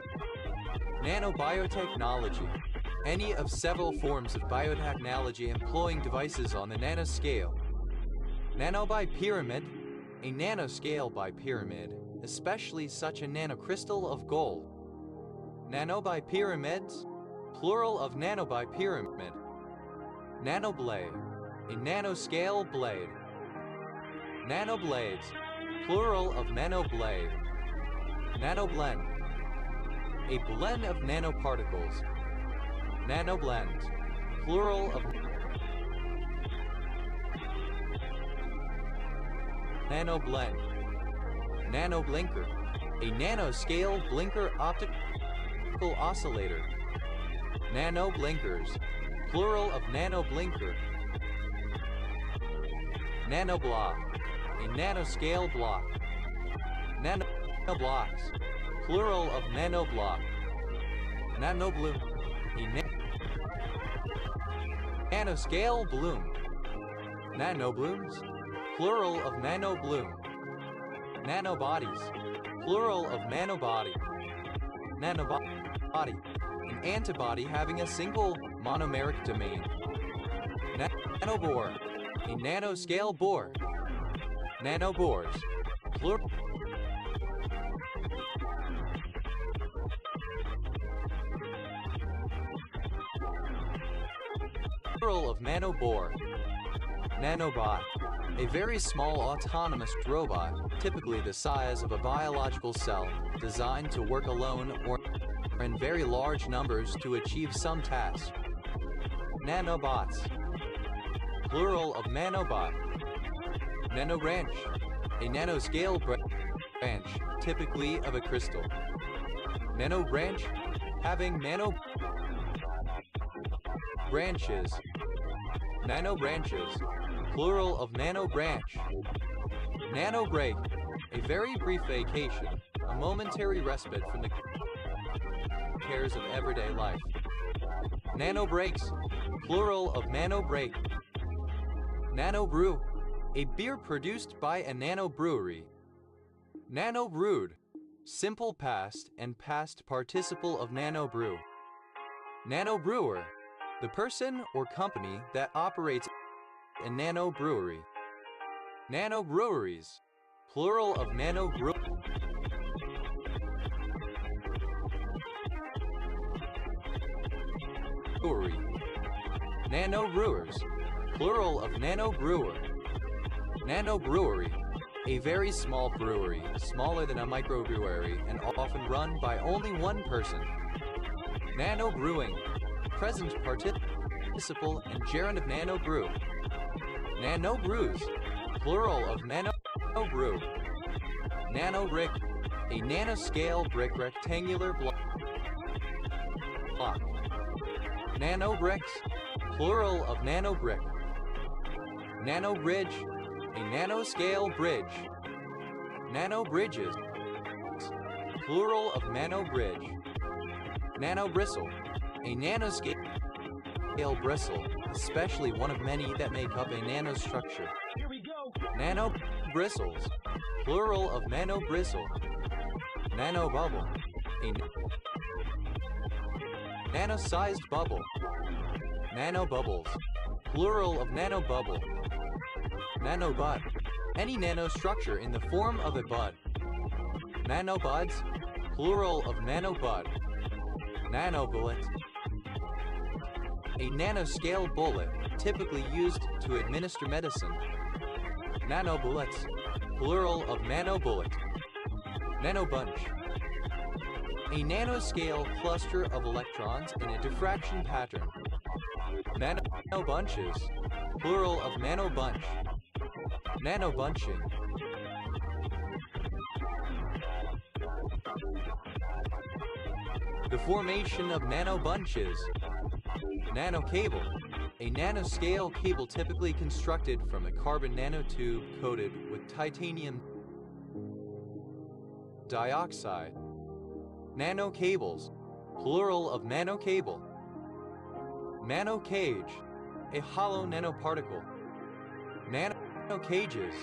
A: Nanobiotechnology, any of several forms of biotechnology employing devices on the nanoscale. Nanobipyramid, a nanoscale bipyramid, especially such a nanocrystal of gold. Nanobipyramids, plural of nanobipyramid. Nanoblade, a nanoscale blade. Nanoblades, plural of nanoblade. Nanoblend, a blend of nanoparticles. Nanoblends, plural of nanoblend. Nanoblinker, a nanoscale blinker optical oscillator. Nanoblinkers, plural of nanoblinker. Nanoblock, a nanoscale block. Nanoblocks, plural of nanoblock. Nanobloom, a nanoscale bloom. Nanoblooms, plural of nanobloom. Nanobodies, plural of nanobody. Nanobody, an antibody having a single monomeric domain. Nanobore, a nanoscale bore. Nanobores, plural of nanobore. Nanobot, a very small autonomous robot, typically the size of a biological cell, designed to work alone or in very large numbers to achieve some task. Nanobots, plural of nanobot. Nanobranch, a nanoscale branch, typically of a crystal. Nanobranch, having nano branches. Nanobranches, plural of nanobranch. Nanobreak, a very brief vacation, a momentary respite from the cares of everyday life. Nanobreaks, plural of nanobreak. Nanobrew, a beer produced by a nanobrewery. Nanobrewed, simple past and past participle of nanobrew. Nanobrewer, the person or company that operates a nanobrewery. Nanobreweries, plural of nanobrewery. Nanobrewers, plural of nanobrewer. Nanobrewery, a very small brewery, smaller than a microbrewery and often run by only one person. Nanobrewing, present participle and gerund of nanobrew. Nanobrews, plural of nanobrew. Nanorick, a nanoscale brick rectangular block. Nanobricks, plural of nanobrick. Nanobridge, a nanoscale bridge. Nanobridges, plural of nanobridge. Nanobristle, a nanoscale bristle, especially one of many that make up a nanostructure.
C: Here we go.
A: Nanobristles, plural of nanobristle. Nanobubble, a nano-sized bubble. Nanobubbles, plural of nanobubble. Nanobud, any nanostructure in the form of a bud. Nanobuds, plural of nanobud. Nanobullet, a nanoscale bullet, typically used to administer medicine. Nanobullets, plural of nanobullet. Nanobunch, a nanoscale cluster of electrons in a diffraction pattern. Nanobunches, plural of nanobunch. Nanobunching, the formation of nanobunches. Nanocable, a nanoscale cable typically constructed from a carbon nanotube coated with titanium dioxide. Nanocables, plural of nanocable. Nanocage, a hollow nanoparticle. Nanocages,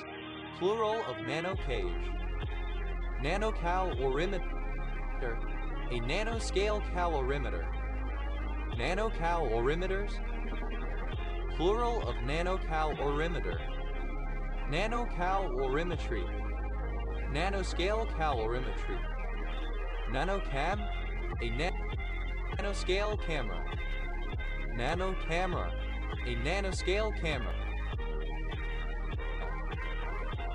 A: plural of nanocage. Nanocalorimeter, a nanoscale calorimeter. Nanocalorimeters, plural of nanocalorimeter. Nanocalorimetry, nanoscale calorimetry. Nanocam, a nanoscale camera. Nanocamera, a nanoscale camera.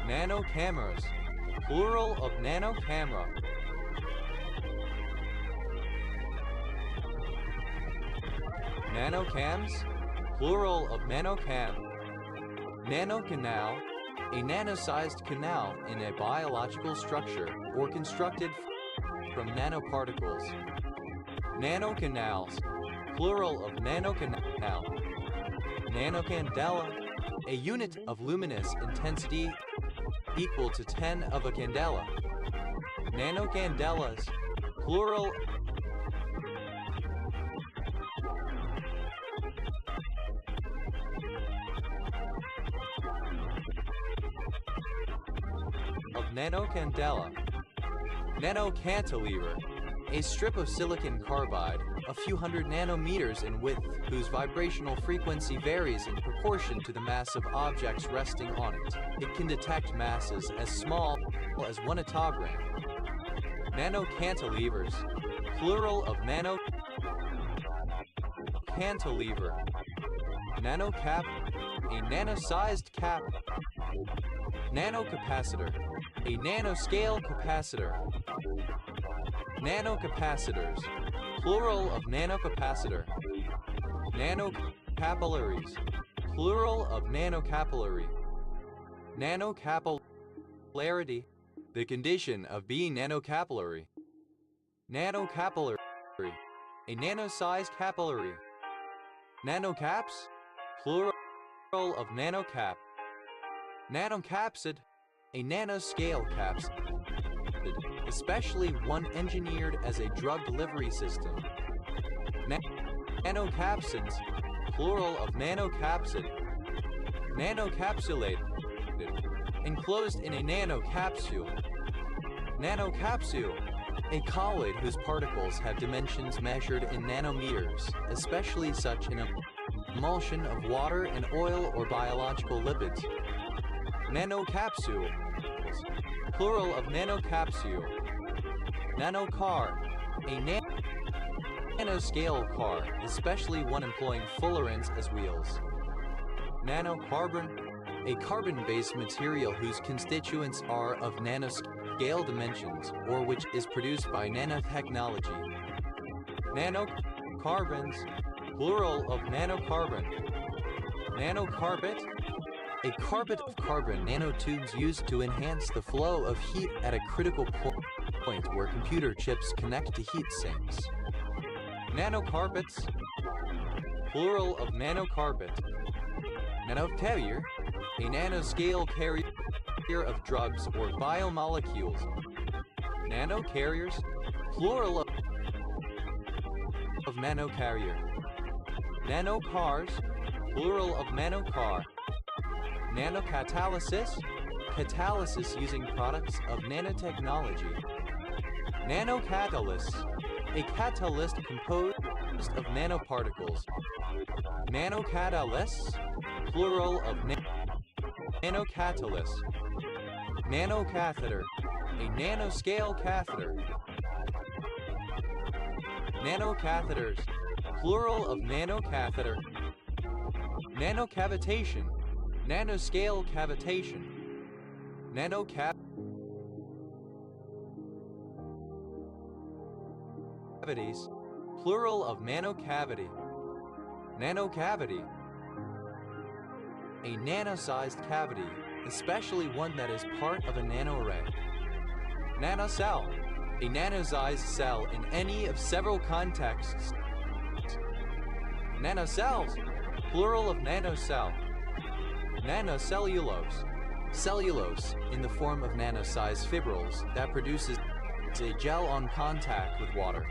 A: Nanocameras, plural of nanocamera. Nanocams, plural of nanocam. Nanocanal, a nano-sized canal in a biological structure or constructed from nanoparticles. Nanocanals, plural of nanocanal. Nanocandela, a unit of luminous intensity equal to 10 of a candela. Nanocandelas, plural of nanocandela. Nanocantilever, a strip of silicon carbide, a few hundred nanometers in width, whose vibrational frequency varies in proportion to the mass of objects resting on it. It can detect masses as small as 1 attogram. Nanocantilevers, plural of nanocantilever. Nanocap, a nano-sized cap. Nanocapacitor, a nanoscale capacitor. Nanocapacitors, plural of nanocapacitor. Nanocapillaries, plural of nanocapillary. Nanocapillarity, the condition of being nanocapillary. Nanocapillary, a nano-sized capillary. Nanocaps, plural of nanocap. Nanocapsid, a nanoscale capsid, especially one engineered as a drug delivery system. Nanocapsids, plural of nanocapsid. Nanocapsulated, enclosed in a nanocapsule. Nanocapsule, a colloid whose particles have dimensions measured in nanometers, especially such an emulsion of water and oil or biological lipids. Nanocapsule, plural of nanocapsule. Nanocar, a nanoscale car, especially one employing fullerenes as wheels. Nanocarbon, a carbon-based material whose constituents are of nanoscale dimensions, or which is produced by nanotechnology. Nanocarbons, plural of nanocarbon. Nanocarbit, a carbide of carbon nanotubes used to enhance the flow of heat at a critical point where computer chips connect to heat sinks. Nanocarpets, plural of nanocarbit. Nanocarrier, a nanoscale carrier of drugs or biomolecules. Nanocarriers, plural of nanocarrier. Nanocars, plural of nanocar. Nanocatalysis, catalysis using products of nanotechnology. Nanocatalyst, a catalyst composed of nanoparticles. Nanocatalysts, plural of nanocatalyst. Nanocatheter, a nanoscale catheter. Nanocatheters, plural of nanocatheter. Nanocavitation, nanoscale cavitation. Nanocavities, plural of nanocavity. Nanocavity, a nano-sized cavity, especially one that is part of a nanoarray. Nanocell, a nano-sized cell in any of several contexts. Nanocells, plural of nanocell. Nanocellulose, cellulose in the form of nano-sized fibrils that produces a gel on contact with water.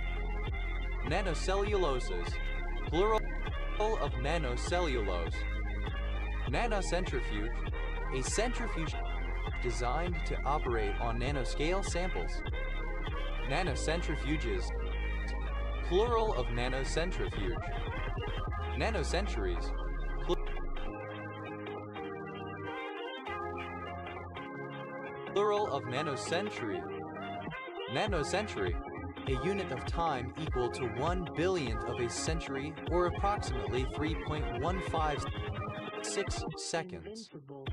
A: Nanocelluloses, plural of nanosellulose. Nanocentrifuge, a centrifuge designed to operate on nanoscale samples. Nanocentrifuges, plural of nanocentrifuge. Nanocenturies, plural of nanocentury. Nanocentury, a unit of time equal to 1/1000th of a century, or approximately 3.156 seconds.
B: Invincible.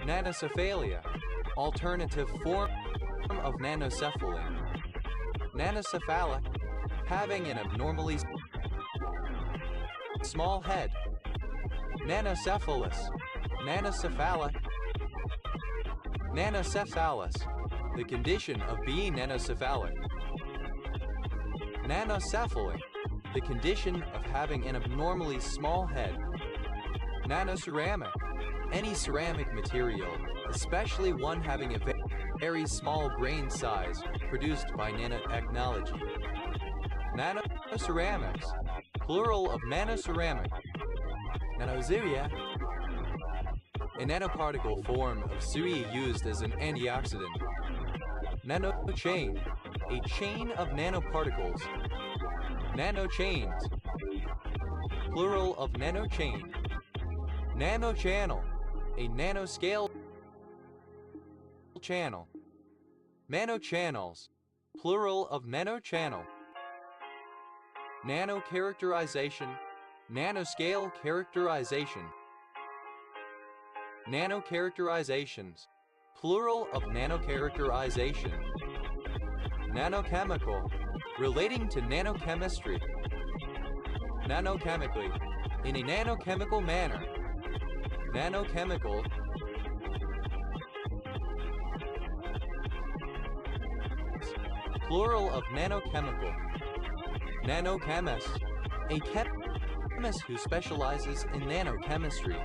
A: Nanocephalia, alternative form of nanocephaly. Nanocephalic, having an abnormally small head. Nanocephalus, nanocephalic. Nanocephalus, the condition of being nanocephalic. Nanocephaly, the condition of having an abnormally small head. Nanoceramic, any ceramic material, especially one having a very small grain size, produced by nanotechnology. Nanoceramics, plural of nanoceramic. Nanozeria, a nanoparticle form of ceria used as an antioxidant. Nanochain, a chain of nanoparticles. Nanochains, plural of nanochain. Nanochannel, a nanoscale channel. Nanochannels, plural of nanochannel. Nanocharacterization, nanoscale characterization. Nanocharacterizations, plural of nanocharacterization. Nanochemical, relating to nanochemistry. Nanochemically, in a nanochemical manner. Nanochemical, plural of nanochemical. Nanochemist, a chemist who specializes in nanochemistry.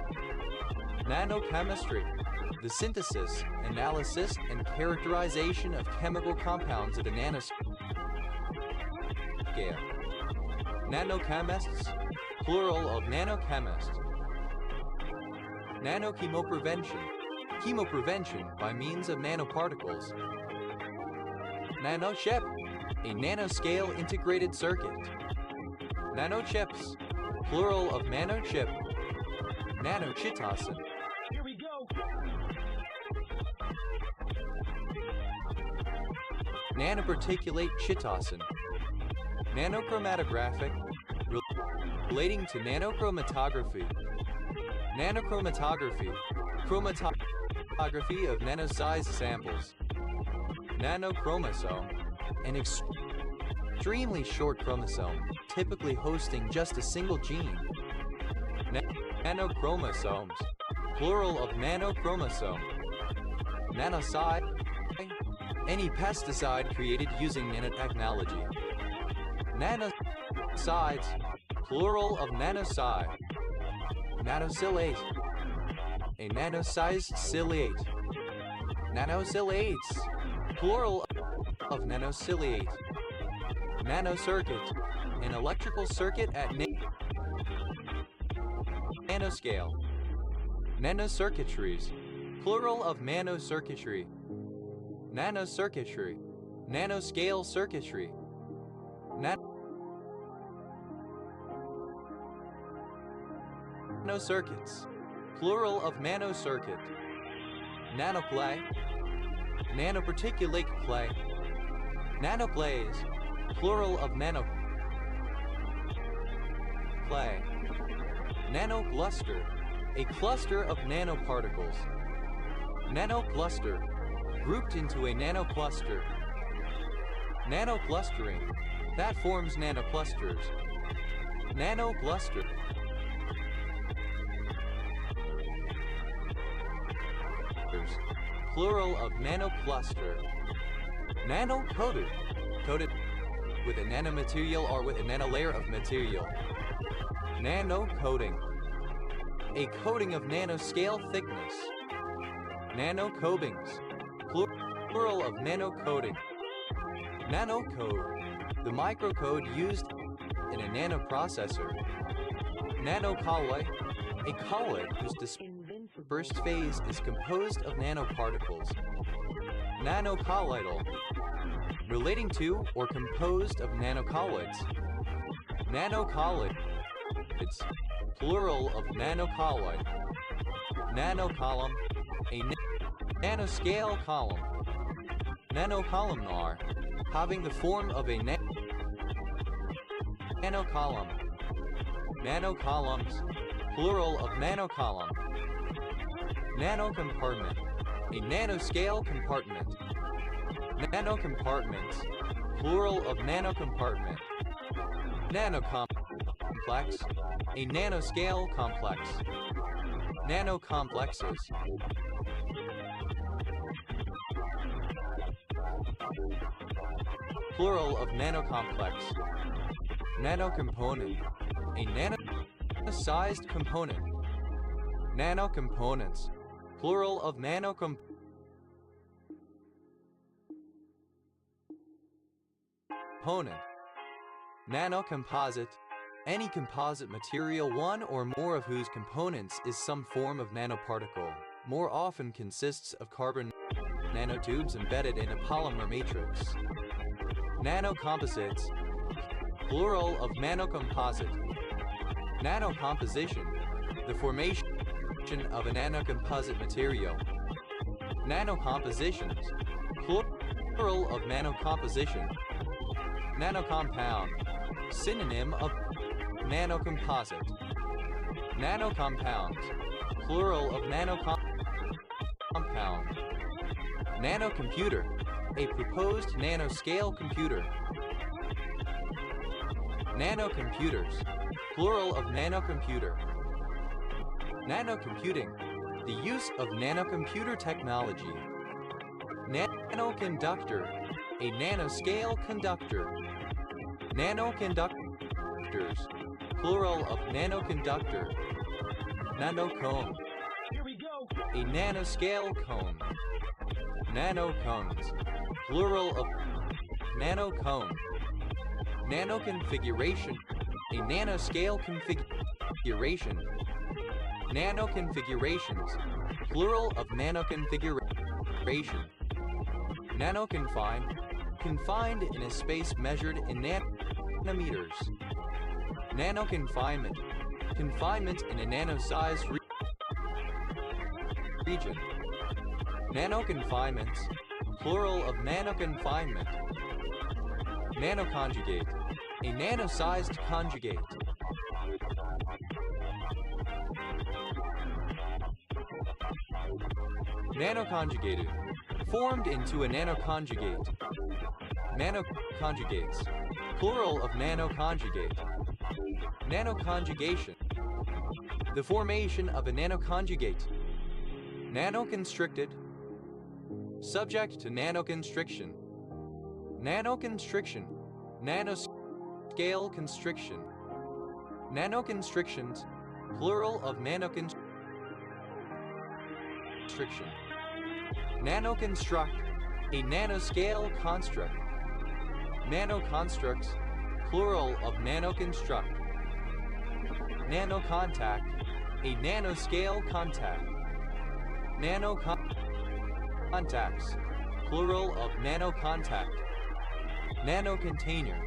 A: Nanochemistry, the synthesis, analysis, and characterization of chemical compounds at a nanoscale. Nanochemists, plural of nanochemist. Nanochemoprevention, chemoprevention by means of nanoparticles. Nanochip, a nanoscale integrated circuit. Nanochips, plural of nanochip. Nanochitosan,
C: Here we go.
A: nanoparticulate chitosan. Nanochromatographic, relating to nanochromatography. Nanochromatography, chromatography of nanosized samples. Nanochromosome, an extremely short chromosome, typically hosting just a single gene. Nanochromosomes, plural of nanochromosome. Nanoside, any pesticide created using nanotechnology. Nanosides, plural of nanoside. Nanocillate, a nanosized ciliate. Nanocillates, plural of nanociliate. Nanocircuit, an electrical circuit at nanoscale. Nanocircuitries, plural of nanocircuitry. Nanocircuitry, nanoscale circuitry. Nanocircuits, plural of nanocircuit. Nanoclay, nanoparticulate clay. Nanoclays, plural of nanoclay. Nanocluster, a cluster of nanoparticles. Nanocluster, grouped into a nanocluster. Nanoclustering, that forms nanoclusters. Nanocluster, plural of nanocluster. Nanocoated, coated with a nanomaterial or with a nanolayer of material. Nanocoating, a coating of nanoscale thickness. Nanocoatings, plural of nanocoating. Nanocode, the microcode used in a nanoprocessor. Nanocolloid, a colloid whose display
B: Invincible.
A: burst phase is composed of nanoparticles. Nanocolloidal, relating to or composed of nanocolloids. Nanocolloids, plural of nanocolloid. Nanocolumn, a nanoscale column. Nanocolumnar, having the form of a nanocolumn. Nanocolumns, plural of nanocolumn. Nanocompartment, a nanoscale compartment. Nanocompartments, plural of nanocompartment. Nanocomplex, a nanoscale complex. Nanocomplexes, plural of nanocomplex. Nanocomponent, a nano-sized component. Nanocomponents, plural of nanocomponent. Nanocomposite, any composite material one or more of whose components is some form of nanoparticle, more often consists of carbon nanotubes embedded in a polymer matrix. Nanocomposites, plural of nanocomposite. Nanocomposition, the formation of a nanocomposite material. Nanocompositions, plural of nanocomposition. Nanocompound, synonym of nanocomposite. Nanocompounds, plural of nanocompound. Nanocomputer, a proposed nanoscale computer. Nanocomputers, plural of nanocomputer. Nanocomputing, the use of nanocomputer technology. Nanoconductor, a nanoscale conductor. Nanoconductors, plural of nanoconductor. Nanocone,
C: Here we go.
A: a nanoscale cone. Nanocones, plural of nanocone. Nanoconfiguration, a nanoscale configuration. Nanoconfigurations, plural of nanoconfiguration. Nanoconfined, confined in a space measured in nanometers. Nanoconfinement, confinement in a nano-sized region. Nanoconfinements, plural of nanoconfinement. Nanoconjugate, a nano-sized conjugate. Nanoconjugated, formed into a nanoconjugate. Nanoconjugates, plural of nanoconjugate. Nanoconjugation, the formation of a nanoconjugate. Nanoconstricted, subject to nanoconstriction. Nanoconstriction, nanoscale constriction. Nanoconstrictions, plural of nanoconstriction. Nanoconstruct, a nanoscale construct. Nanoconstructs, plural of nanoconstruct. Nanocontact, a nanoscale contact. Nanocontacts, plural of nanocontact. Nanocontainer,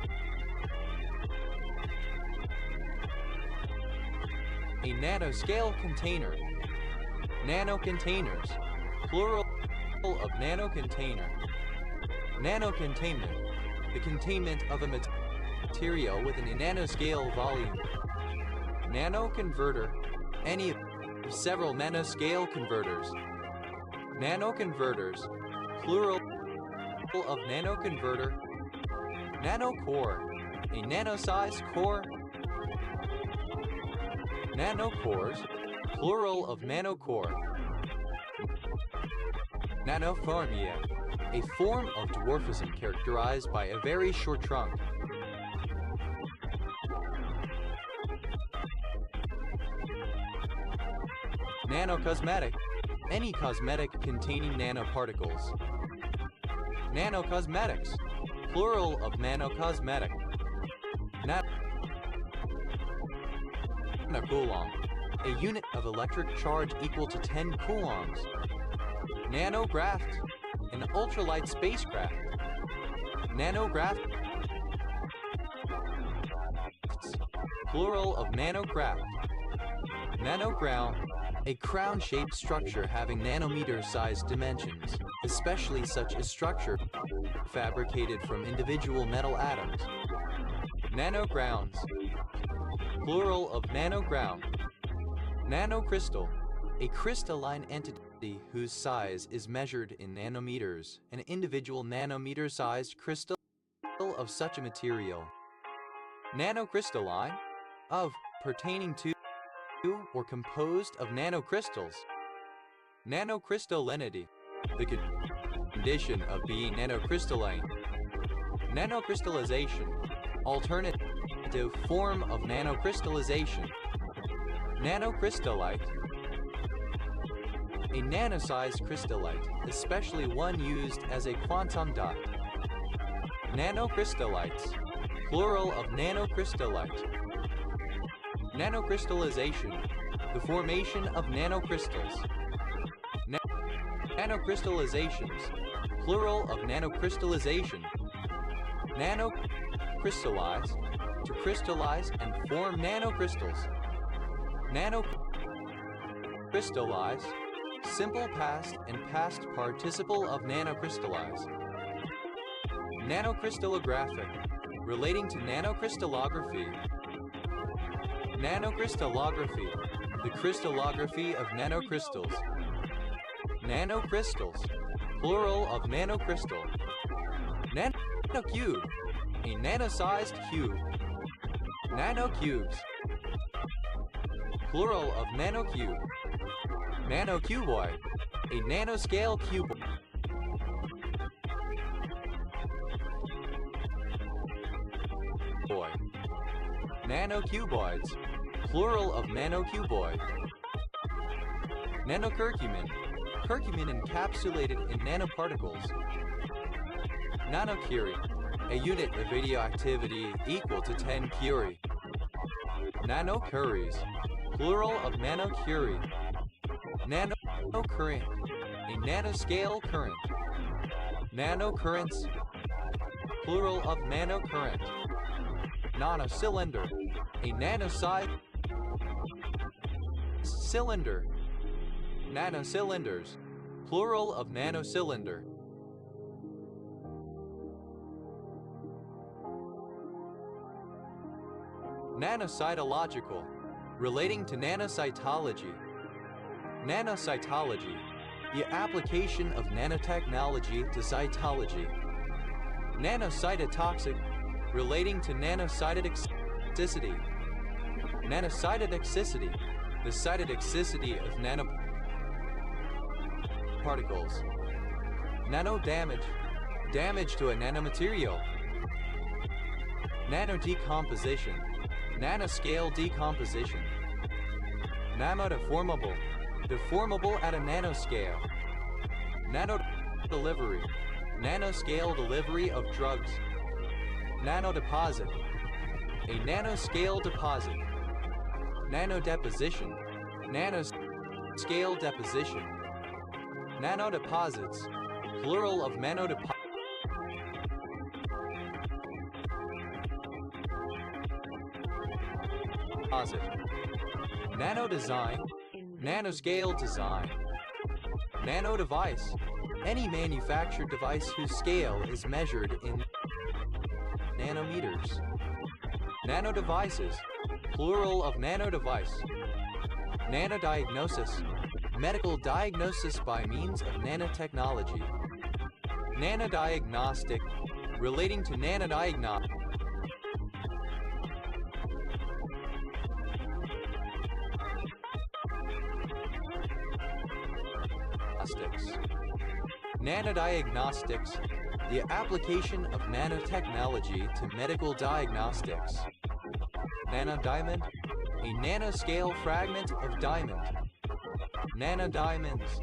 A: a nanoscale container. Nanocontainers, plural of nanocontainer. Nanocontainment, the containment of a material within a nanoscale volume. Nanoconverter, any of several nanoscale converters. Nanoconverters, plural of nanoconverter. Nanocore, a nano-sized core. Nanocores, plural of nanocore. Nanoformia, a form of dwarfism characterized by a very short trunk. Nanocosmetic, any cosmetic containing nanoparticles. Nanocosmetics, plural of nanocosmetic. Nanocoulomb, a unit of electric charge equal to 10 coulombs. Nanograph, an ultralight spacecraft. Nanograph, plural of nanograph. Nanocrown, a crown-shaped structure having nanometer-sized dimensions, especially such a structure fabricated from individual metal atoms. Nanogrowns, plural of nanoground. Nanocrystal, a crystalline entity whose size is measured in nanometers, an individual nanometer-sized crystal of such a material. Nanocrystalline, of, pertaining to, or composed of nanocrystals. Nanocrystallinity, the condition of being nanocrystalline. Nanocrystallization, alternative form of nanocrystallization. Nanocrystallite, a nano-sized crystallite, especially one used as a quantum dot. Nanocrystallites, plural of nanocrystallite. Nanocrystallization, the formation of nanocrystals. Nanocrystallizations, plural of nanocrystallization. Nanocrystallize, to crystallize and form nanocrystals. Nanocrystallize, simple past and past participle of nanocrystallize. Nanocrystallographic, relating to nanocrystallography. Nanocrystallography, the crystallography of nanocrystals. Nanocrystals, plural of nanocrystal. Nanocube, a nano-sized cube. Nanocubes, plural of nanocube. Nanocuboid, a nanoscale cuboid. Nanocuboids, plural of nanocuboid. Nanocurcumin, curcumin encapsulated in nanoparticles. Nanocurie, a unit of radioactivity equal to 10 curie. Nanocuries, plural of nanocurie. Nanocurrent, a nanoscale current. Nanocurrents, plural of nanocurrent. Nanocylinder, a nanosized cylinder. Nanocylinders, plural of nanocylinder. Nanocytological, relating to nanocytology. Nanocytology, the application of nanotechnology to cytology. Nanocytotoxic, relating to nanocytotoxicity. Nanocytotoxicity, the cytotoxicity of nanoparticles. Nanodamage, damage to a nanomaterial. Nanodecomposition, nanoscale decomposition. Nanodeformable, deformable at a nanoscale. Nanodelivery, nanoscale delivery of drugs. Nanodeposit, a nanoscale deposit. Nanodeposition, nanoscale deposition. Nanodeposits, plural of nanodeposits. Nanodesign, nanoscale design. Nanodevice, any manufactured device whose scale is measured in nanometers. Nanodevices, plural of nanodevice. Nanodiagnosis, medical diagnosis by means of nanotechnology. Nanodiagnostic, relating to nanodiagnostics. Nanodiagnostics, the application of nanotechnology to medical diagnostics. Nanodiamond, a nanoscale fragment of diamond. Nanodiamonds,